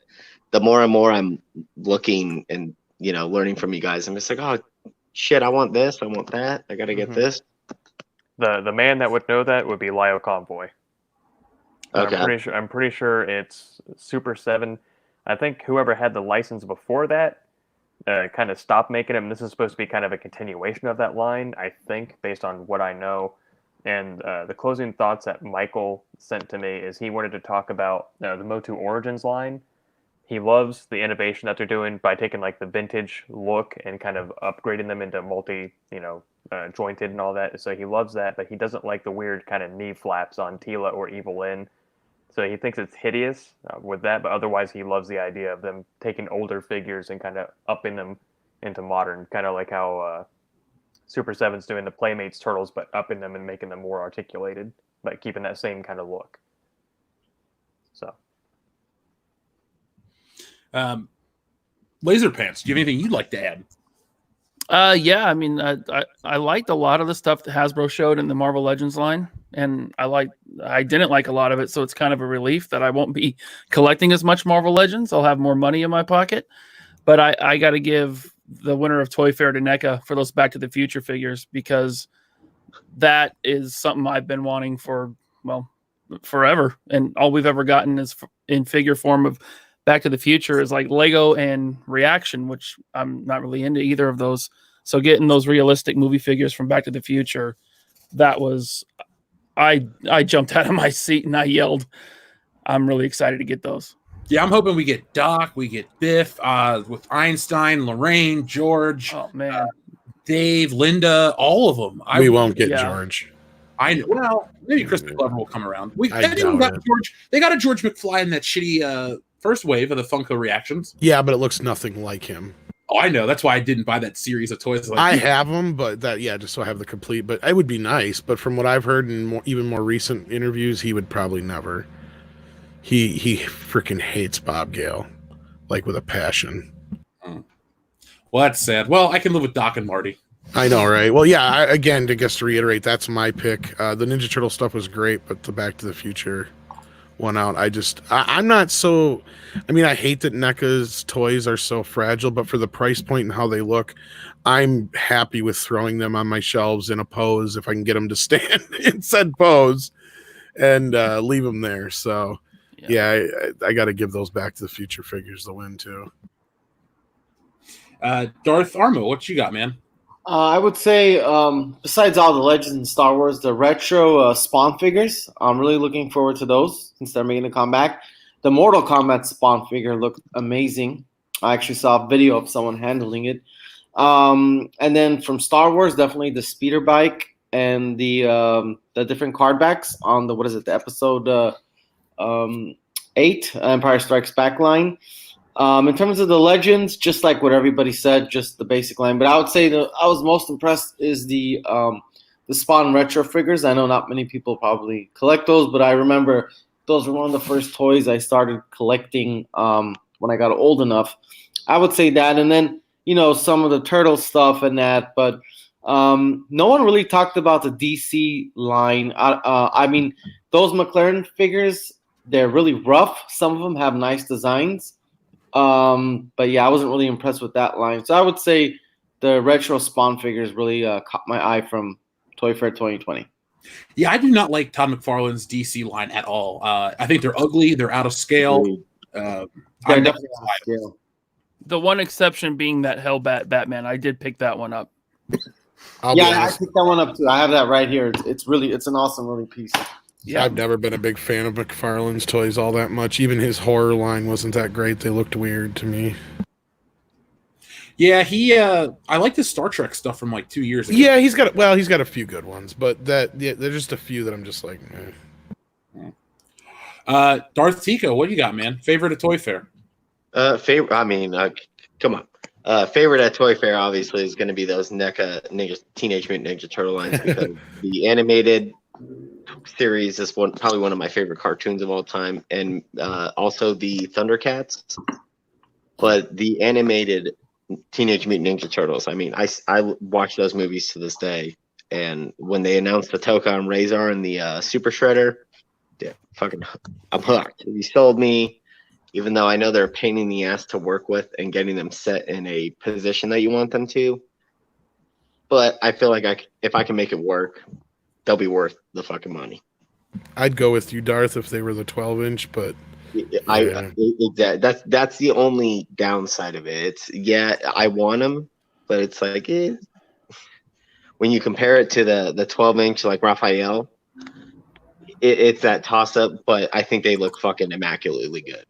Speaker 5: the more and more I'm looking and, learning from you guys, I'm just like, oh shit, I want this, I want that, I gotta get this.
Speaker 3: The man that would know that would be Lio Convoy.
Speaker 5: Okay.
Speaker 3: I'm pretty sure it's Super 7. I think whoever had the license before that kind of stopped making them. This is supposed to be kind of a continuation of that line, I think, based on what I know. And the closing thoughts that Michael sent to me is he wanted to talk about the Motu Origins line. He loves the innovation that they're doing by taking like the vintage look and kind of upgrading them into jointed and all that. So he loves that, but he doesn't like the weird kind of knee flaps on Tila or Evil Lyn. So he thinks it's hideous with that, but otherwise he loves the idea of them taking older figures and kind of upping them into modern, kind of like how Super 7's doing the Playmates Turtles, but upping them and making them more articulated, but keeping that same kind of look. So,
Speaker 1: Laser Pants, do you have anything you'd like to add?
Speaker 6: Yeah, I mean, I liked a lot of the stuff that Hasbro showed in the Marvel Legends line, and I didn't like a lot of it, so it's kind of a relief that I won't be collecting as much Marvel Legends. I'll have more money in my pocket, but I got to give the winner of Toy Fair to NECA for those Back to the Future figures, because that is something I've been wanting for, well, forever, and all we've ever gotten is in figure form of Back to the Future is like Lego and Reaction, which I'm not really into either of those. So getting those realistic movie figures from Back to the Future, that was, I jumped out of my seat and I yelled. I'm really excited to get those.
Speaker 1: Yeah, I'm hoping we get Doc, we get Biff, with Einstein, Lorraine, George,
Speaker 6: Oh man,
Speaker 1: Dave, Linda, all of them.
Speaker 4: We won't get
Speaker 6: yeah.
Speaker 4: George.
Speaker 1: I know. Well, maybe Crispin Glover will come around.
Speaker 4: I
Speaker 1: Anyone
Speaker 4: doubt
Speaker 1: got
Speaker 4: it.
Speaker 1: George? They got a George McFly in that shitty first wave of the Funko Reactions.
Speaker 4: Yeah, but it looks nothing like him.
Speaker 1: Oh, I know. That's why I didn't buy that series of toys.
Speaker 4: I have them, but just so I have the complete. But it would be nice. But from what I've heard in even more recent interviews, he would probably never. He freaking hates Bob Gale, like with a passion.
Speaker 1: Well, that's sad. Well, I can live with Doc and Marty.
Speaker 4: I know, right? Well, yeah. Again, to reiterate, that's my pick. The Ninja Turtle stuff was great, but the Back to the Future one out. I'm not so. I mean, I hate that NECA's toys are so fragile, but for the price point and how they look, I'm happy with throwing them on my shelves in a pose if I can get them to stand in said pose and leave them there. So, yeah, I got to give those Back to the Future figures the win too.
Speaker 1: Darth Armo, what you got, man?
Speaker 7: I would say, besides all the Legends in Star Wars, the retro Spawn figures, I'm really looking forward to those since they're making a comeback. The Mortal Kombat Spawn figure looked amazing. I actually saw a video of someone handling it. And then from Star Wars, definitely the speeder bike and the different card backs on the, the episode 8, Empire Strikes Back line. In terms of the Legends, just like what everybody said, just the basic line. But I would say that I was most impressed is the Spawn retro figures. I know not many people probably collect those, but I remember those were one of the first toys I started collecting when I got old enough. I would say that, and then some of the turtle stuff and that. But no one really talked about the DC line. I mean, those McLaren figures, they're really rough. Some of them have nice designs. But yeah, I wasn't really impressed with that line. So I would say the retro Spawn figures really caught my eye from Toy Fair 2020.
Speaker 1: Yeah, I do not like Todd McFarlane's DC line at all. I think they're ugly. They're out of scale.
Speaker 7: They're definitely out of scale.
Speaker 6: The one exception being that Hellbat Batman. I did pick that one up.
Speaker 7: I picked that one up too. I have that right here. It's an awesome really piece.
Speaker 4: Yeah. I've never been a big fan of McFarlane's toys all that much. Even his horror line wasn't that great. They looked weird to me.
Speaker 1: Yeah, I like the Star Trek stuff from like 2 years ago.
Speaker 4: Yeah, he's got a few good ones, but they're just a few that I'm just like,
Speaker 1: Darth Tico, what do you got, man? Favorite at Toy Fair?
Speaker 5: Favorite. I mean, come on. Favorite at Toy Fair obviously is going to be those NECA Teenage Mutant Ninja Turtle lines because the animated series is probably one of my favorite cartoons of all time, and also the Thundercats. But the animated Teenage Mutant Ninja Turtles, I mean, I watch those movies to this day, and when they announced the Tokka and Razor and the Super Shredder, yeah, I'm hooked. You sold me, even though I know they're a pain in the ass to work with and getting them set in a position that you want them to. But I feel like if I can make it work, they'll be worth the fucking money.
Speaker 4: I'd go with you, Darth, if they were the 12-inch, but
Speaker 5: that's the only downside of it. I want them, but it's like when you compare it to the 12-inch like Raphael, it's that toss up. But I think they look fucking immaculately good.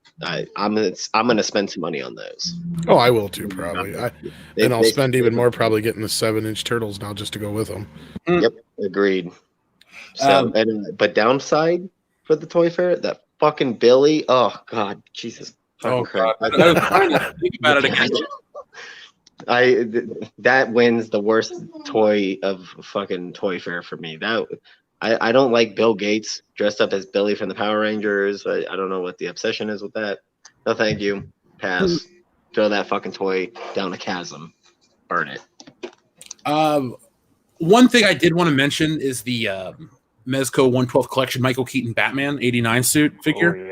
Speaker 5: I'm gonna spend some money on those.
Speaker 4: Oh, I will too, probably. I'll spend even more probably getting the 7-inch turtles now just to go with them.
Speaker 5: Yep, agreed. So, but downside for the Toy Fair, that fucking Billy. Oh God, Jesus fucking Christ!
Speaker 1: I was trying to think about it again.
Speaker 5: That wins the worst toy of fucking Toy Fair for me. That I don't like Bill Gates dressed up as Billy from the Power Rangers. I don't know what the obsession is with that. No, thank you. Pass. Throw that fucking toy down a chasm. Burn it.
Speaker 1: One thing I did want to mention is the Mezco 112 collection Michael Keaton Batman 89 suit figure.
Speaker 3: Oh,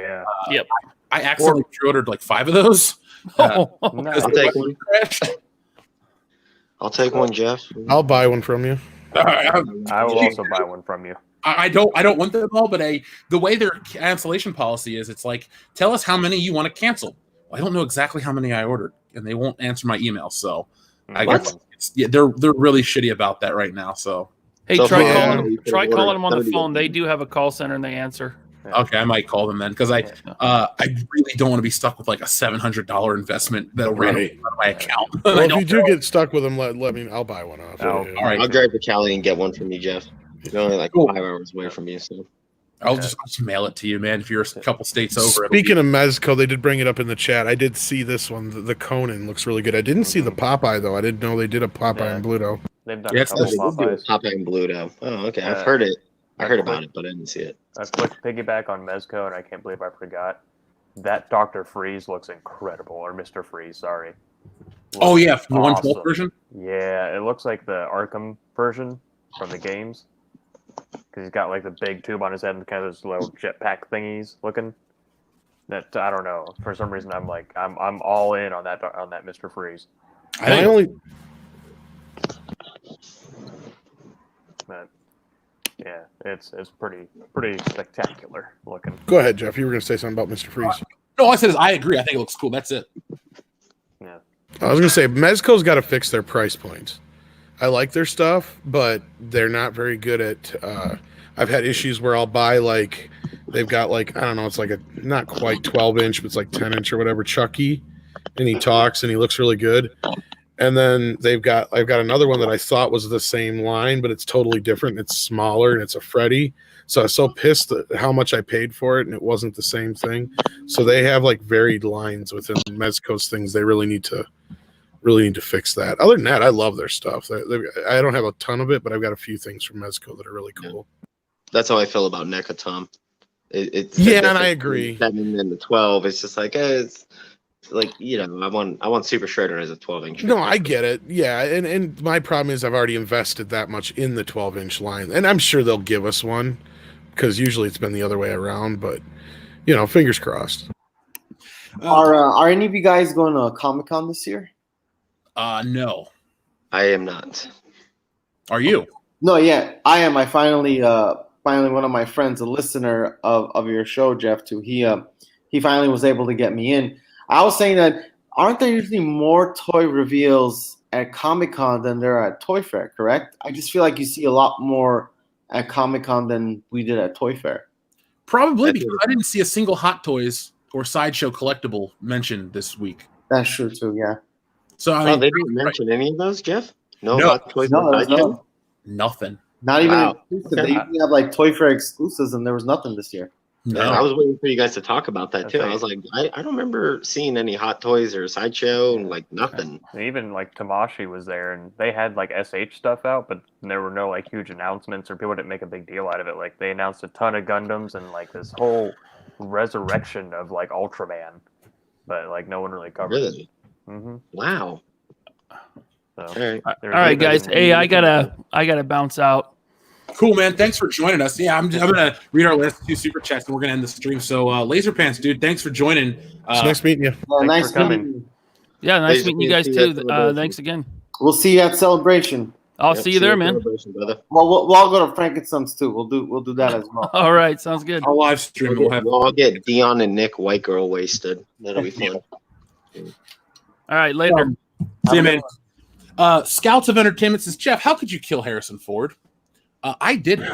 Speaker 3: yeah.
Speaker 6: Yep.
Speaker 1: I accidentally pre-ordered like 5 of those.
Speaker 6: Oh,
Speaker 3: Nice.
Speaker 5: I'll take one. I'll take one, Jeff.
Speaker 4: I'll buy one from you.
Speaker 3: I will also buy one from you.
Speaker 1: I don't want them all, but the way their cancellation policy is, it's like, tell us how many you want to cancel. Well, I don't know exactly how many I ordered, and they won't answer my email. So I guess they're really shitty about that right now. So
Speaker 6: hey,
Speaker 5: So
Speaker 6: try
Speaker 5: far,
Speaker 6: calling
Speaker 5: you can
Speaker 6: try
Speaker 5: order
Speaker 6: calling them on the
Speaker 5: 70
Speaker 6: phone.
Speaker 5: of
Speaker 6: They
Speaker 5: them.
Speaker 6: do have a call center and they answer.
Speaker 1: okay, I might call them then, because I really don't want to be stuck with like a $700 investment that'll randomly
Speaker 4: Right.
Speaker 1: out of my account.
Speaker 4: Well,
Speaker 1: I
Speaker 4: if
Speaker 1: don't
Speaker 4: you do
Speaker 1: know.
Speaker 4: get stuck with them, let me. I'll buy one off.
Speaker 3: Oh,
Speaker 4: Yeah.
Speaker 1: all right.
Speaker 5: I'll drive to Cali and get one from you, Jeff. You're only like
Speaker 1: Cool.
Speaker 5: 5 hours away from you, so.
Speaker 1: I'll just mail it to you, man. If you're a couple states over.
Speaker 4: Speaking of Mezco, they did bring it up in the chat. I did see this one. The Conan looks really good. I didn't see the Popeye though. I didn't know they did a Popeye
Speaker 3: Yeah.
Speaker 4: and Bluto.
Speaker 3: They've done
Speaker 1: Yes,
Speaker 3: a couple
Speaker 1: that's-
Speaker 3: Popeyes.
Speaker 5: Popeye and Bluto. Oh, okay. I've
Speaker 3: Yeah.
Speaker 5: heard it. I heard
Speaker 3: That's
Speaker 5: about
Speaker 3: quick.
Speaker 5: it, but I didn't see it.
Speaker 3: A quick piggyback on Mezco, and I can't believe I forgot. That Dr. Freeze looks incredible, or Mr. Freeze, sorry.
Speaker 1: Oh yeah, from the
Speaker 3: Awesome.
Speaker 1: 112 version.
Speaker 3: Yeah, it looks like the Arkham version from the games. Because he's got like the big tube on his head and kind of those little jetpack thingies looking. That I don't know. For some reason, I'm all in on that Mr. Freeze.
Speaker 1: I think
Speaker 4: only
Speaker 3: But yeah, it's pretty spectacular looking.
Speaker 4: go ahead, Jeff. You were going to say something about Mr. Freeze.
Speaker 1: no, I said is I agree. I think it looks cool. That's it.
Speaker 3: Yeah.
Speaker 4: I was going to say Mezco's got to fix their price points. I like their stuff, but they're not very good at. I've had issues where I'll buy like they've got like I don't know, it's like a not quite 12-inch, but it's like 10-inch or whatever. Chucky, and he talks and he looks really good. And then I've got another one that I thought was the same line, but it's totally different. It's smaller and it's a Freddy. So I was so pissed at how much I paid for it, and it wasn't the same thing. So they have like varied lines within Mezco's things. They really need to fix that. Other than that, I love their stuff. I don't have a ton of it, but I've got a few things from Mezco that are really cool.
Speaker 5: That's how I feel about NECA, Tom. It's
Speaker 4: Yeah, and I agree.
Speaker 5: 7 and the 12. It's just like it's like I want Super Shredder as a 12-inch.
Speaker 4: No, I get it. Yeah, and my problem is I've already invested that much in the 12-inch line, and I'm sure they'll give us one because usually it's been the other way around. But fingers crossed.
Speaker 7: Are any of you guys going to Comic-Con this year?
Speaker 1: No.
Speaker 5: I am not.
Speaker 1: Are you?
Speaker 7: No, yeah, I am. I finally one of my friends, a listener of your show, Jeff, too. He finally was able to get me in. I was saying that aren't there usually more toy reveals at Comic-Con than there are at Toy Fair, correct? I just feel like you see a lot more at Comic-Con than we did at Toy Fair.
Speaker 1: Probably because I didn't see a single Hot Toys or Sideshow collectible mentioned this week.
Speaker 7: That's true too, yeah.
Speaker 1: So I mean,
Speaker 5: They didn't mention any of those, Jeff? No,
Speaker 1: No.
Speaker 5: Hot Toys
Speaker 7: No,
Speaker 5: and
Speaker 7: there's
Speaker 5: Sideshow?
Speaker 1: nothing.
Speaker 7: Not even
Speaker 5: Wow.
Speaker 7: exclusive.
Speaker 5: Okay.
Speaker 7: They usually have like Toy Fair exclusives, and there was nothing this year.
Speaker 1: No.
Speaker 5: Yeah, I was waiting for you guys to talk about that too.
Speaker 3: Okay.
Speaker 5: I was like, I don't remember seeing any Hot Toys or Sideshow, and like nothing.
Speaker 3: Even like Tamashi was there, and they had like SH stuff out, but there were no like huge announcements, or people didn't make a big deal out of it. Like they announced a ton of Gundams and like this whole resurrection of like Ultraman, but like no one really covered it.
Speaker 5: Really?
Speaker 3: Mm-hmm.
Speaker 5: Wow.
Speaker 3: So,
Speaker 5: All right.
Speaker 6: All right, guys. Hey, I gotta bounce out.
Speaker 1: Cool, man. Thanks for joining us. Yeah, I'm gonna read our last 2 super chats, and we're gonna end the stream. So, Laser Pants, dude, thanks for joining.
Speaker 4: It's nice meeting you.
Speaker 7: Yeah, nice
Speaker 3: for coming.
Speaker 7: meeting you.
Speaker 6: Yeah, nice
Speaker 5: Hey,
Speaker 6: meeting you guys
Speaker 5: see you
Speaker 6: too.
Speaker 5: at Celebration.
Speaker 6: Thanks again.
Speaker 7: We'll see you at Celebration.
Speaker 6: I'll
Speaker 5: Yep,
Speaker 6: see you there,
Speaker 5: at
Speaker 6: man.
Speaker 5: Celebration, brother.
Speaker 7: Well, we'll all go to Frankenstein's too. We'll do that as well.
Speaker 6: All right, sounds good.
Speaker 1: I'll live stream. We'll have.
Speaker 5: We'll all get Dion and Nick white girl wasted. That'll be fun.
Speaker 6: All right, later.
Speaker 1: See you, man. Scouts of Entertainment says, Jeff, how could you kill Harrison Ford? I didn't.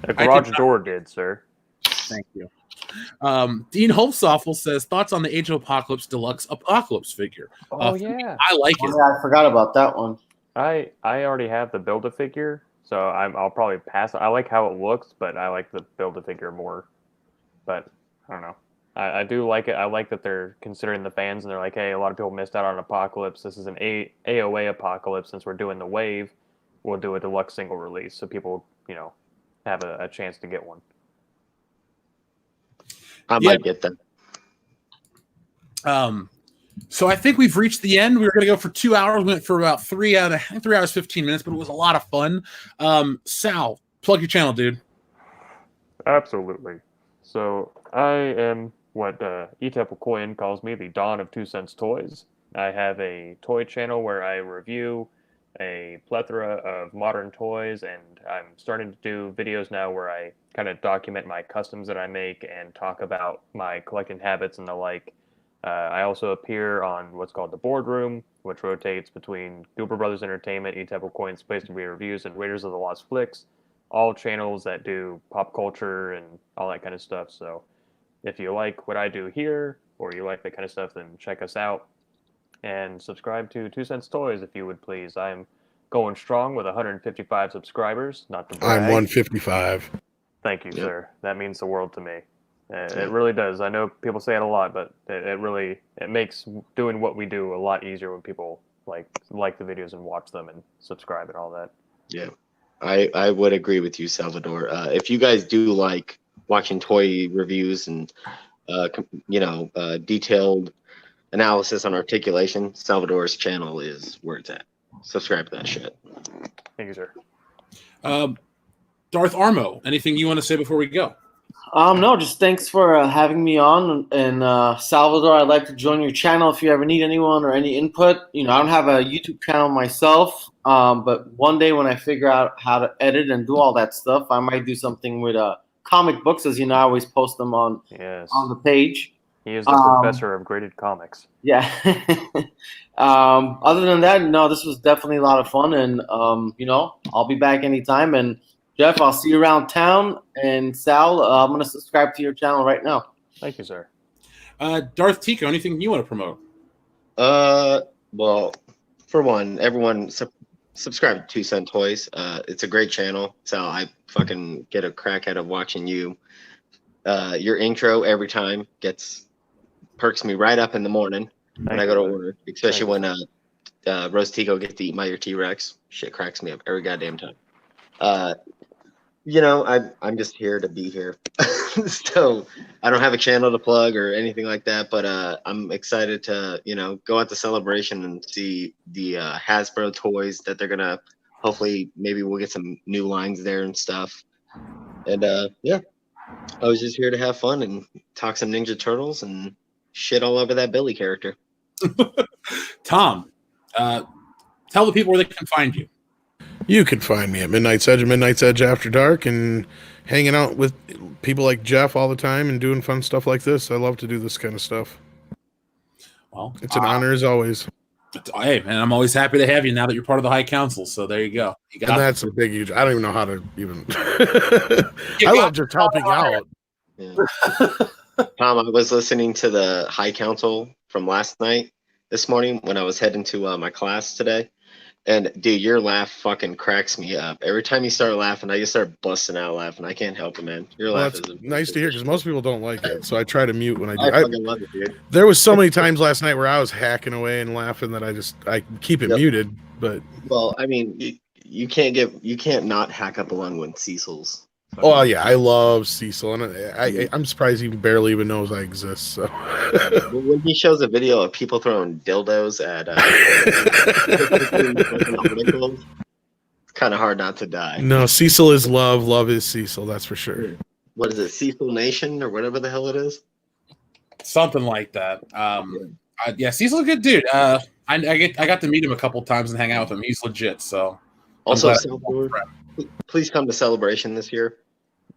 Speaker 3: the garage door did, sir.
Speaker 1: Thank you. Dean Holstoffel says, thoughts on the Age of Apocalypse Deluxe Apocalypse figure.
Speaker 3: Oh yeah,
Speaker 1: I like it.
Speaker 7: Oh, yeah, I forgot about that one.
Speaker 3: I already have the Build-A-Figure, so I'll probably pass. I like how it looks, but I like the Build-A-Figure more. But I don't know. I do like it. I like that they're considering the fans, and they're like, hey, a lot of people missed out on Apocalypse. This is an AOA Apocalypse. Since we're doing the wave, we'll do a deluxe single release, so people, have a chance to get one.
Speaker 5: I might get them.
Speaker 1: So I think we've reached the end. We were going to go for 2 hours. We went for about 3 hours 15 minutes, but it was a lot of fun. Sal, plug your channel, dude.
Speaker 3: Absolutely. So I am what Etep Koyan calls me, the Dawn of 2CentToys. I have a toy channel where I review a plethora of modern toys, and I'm starting to do videos now where I kind of document my customs that I make and talk about my collecting habits and the like. I also appear on what's called The Boardroom, which rotates between Goober Brothers Entertainment, Etep Koyan's Place to Be Reviews, and Raiders of the Lost Flicks, all channels that do pop culture and all that kind of stuff. So if you like what I do here, or you like that kind of stuff, then check us out. And subscribe to 2CentToys if you would please. I'm going strong with 155 subscribers, not to brag.
Speaker 4: I'm 155.
Speaker 3: Thank you, sir. That means the world to me. It really does. I know people say it a lot, but it makes doing what we do a lot easier when people like the videos and watch them and subscribe and all that.
Speaker 5: Yeah, I would agree with you, Salvador. If you guys do like watching toy reviews and detailed analysis on articulation, Salvador's channel is where it's at. Subscribe to that shit.
Speaker 3: Thank you, sir.
Speaker 1: Darth Armo, anything you want to say before we go?
Speaker 7: No, just thanks for having me on. And Salvador, I'd like to join your channel if you ever need anyone or any input. I don't have a YouTube channel myself, but one day when I figure out how to edit and do all that stuff, I might do something with comic books. As you know, I always post them on the page.
Speaker 3: He is the professor of graded comics.
Speaker 7: Yeah. Other than that, no, this was definitely a lot of fun, and I'll be back anytime. And Jeff, I'll see you around town. And Sal, I'm going to subscribe to your channel right now.
Speaker 3: Thank you, sir.
Speaker 1: Darth Tico, anything you want to promote?
Speaker 5: Well, for one, everyone subscribe to 2CentToys. It's a great channel. Sal, I fucking get a crack out of watching you. Your intro every time perks me right up in the morning when I go to work, especially when Rose Tico gets to eat my ear T-Rex. Shit cracks me up every goddamn time. I'm just here to be here. So I don't have a channel to plug or anything like that, but I'm excited to, go at the celebration and see the Hasbro toys that they're gonna maybe we'll get some new lines there and stuff. And I was just here to have fun and talk some Ninja Turtles and shit all over that Billy character.
Speaker 1: Tom, tell the people where they can find you.
Speaker 4: You can find me at Midnight's Edge and Midnight's Edge After Dark and hanging out with people like Jeff all the time and doing fun stuff like this. I love to do this kind of stuff.
Speaker 1: Well,
Speaker 4: it's an honor as always.
Speaker 1: Hey, man, I'm always happy to have you now that you're part of the High Council. So there you go.
Speaker 4: And that's a big, huge. I don't even know how to even. I love just helping out.
Speaker 5: Yeah. Tom, I was listening to the High Council from last night, this morning when I was heading to my class today. And dude, your laugh fucking cracks me up. Every time you start laughing, I just start busting out laughing. I can't help it, man. Your laugh is
Speaker 4: nice to hear because most people don't like it. So I try to mute when I do.
Speaker 5: I fucking love it, dude.
Speaker 4: There was so many times last night where I was hacking away and laughing that I keep it muted. But
Speaker 5: I mean, you can't not hack up a lung when Cecil's.
Speaker 4: Oh yeah, I love Cecil, and I'm surprised he barely even knows I exist. So
Speaker 5: when he shows a video of people throwing dildos at it's kind of hard not to die.
Speaker 4: No, Cecil is love. Love is Cecil. That's for sure.
Speaker 5: What is it, Cecil Nation or whatever the hell it is?
Speaker 1: Something like that. Cecil's a good dude. I got to meet him a couple times and hang out with him. He's legit. So
Speaker 5: also, please come to Celebration this year.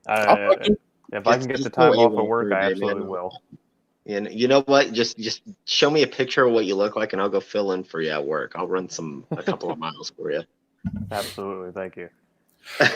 Speaker 3: If I can get the time off of work, I absolutely will.
Speaker 5: And you know what? Just show me a picture of what you look like, and I'll go fill in for you at work. I'll run a couple of miles for you.
Speaker 3: Absolutely, thank you.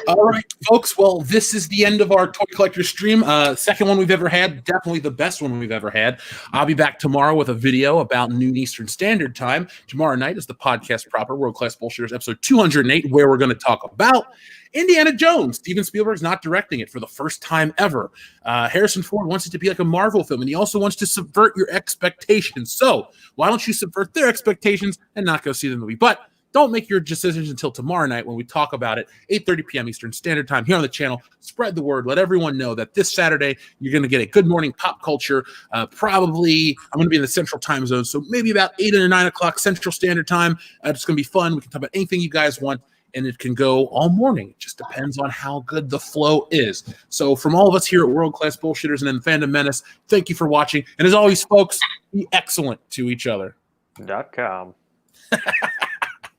Speaker 1: All right, folks. Well, this is the end of our toy collector stream. Second one we've ever had. Definitely the best one we've ever had. I'll be back tomorrow with a video about noon Eastern Standard Time. Tomorrow night is the podcast proper, World Class Bullshitters, episode 208, where we're going to talk about Indiana Jones. Steven Spielberg's not directing it for the first time ever. Harrison Ford wants it to be like a Marvel film, and he also wants to subvert your expectations. So why don't you subvert their expectations and not go see the movie? But don't make your decisions until tomorrow night when we talk about it, 8:30 p.m. Eastern Standard Time here on the channel. Spread the word. Let everyone know that this Saturday you're going to get a good morning pop culture. Probably I'm going to be in the Central Time Zone, so maybe about 8 or 9 o'clock Central Standard Time. It's going to be fun. We can talk about anything you guys want, and it can go all morning. It just depends on how good the flow is. So from all of us here at World Class Bullshitters and then Fandom Menace, thank you for watching. And as always, folks, be excellent to each other.
Speaker 3: .com.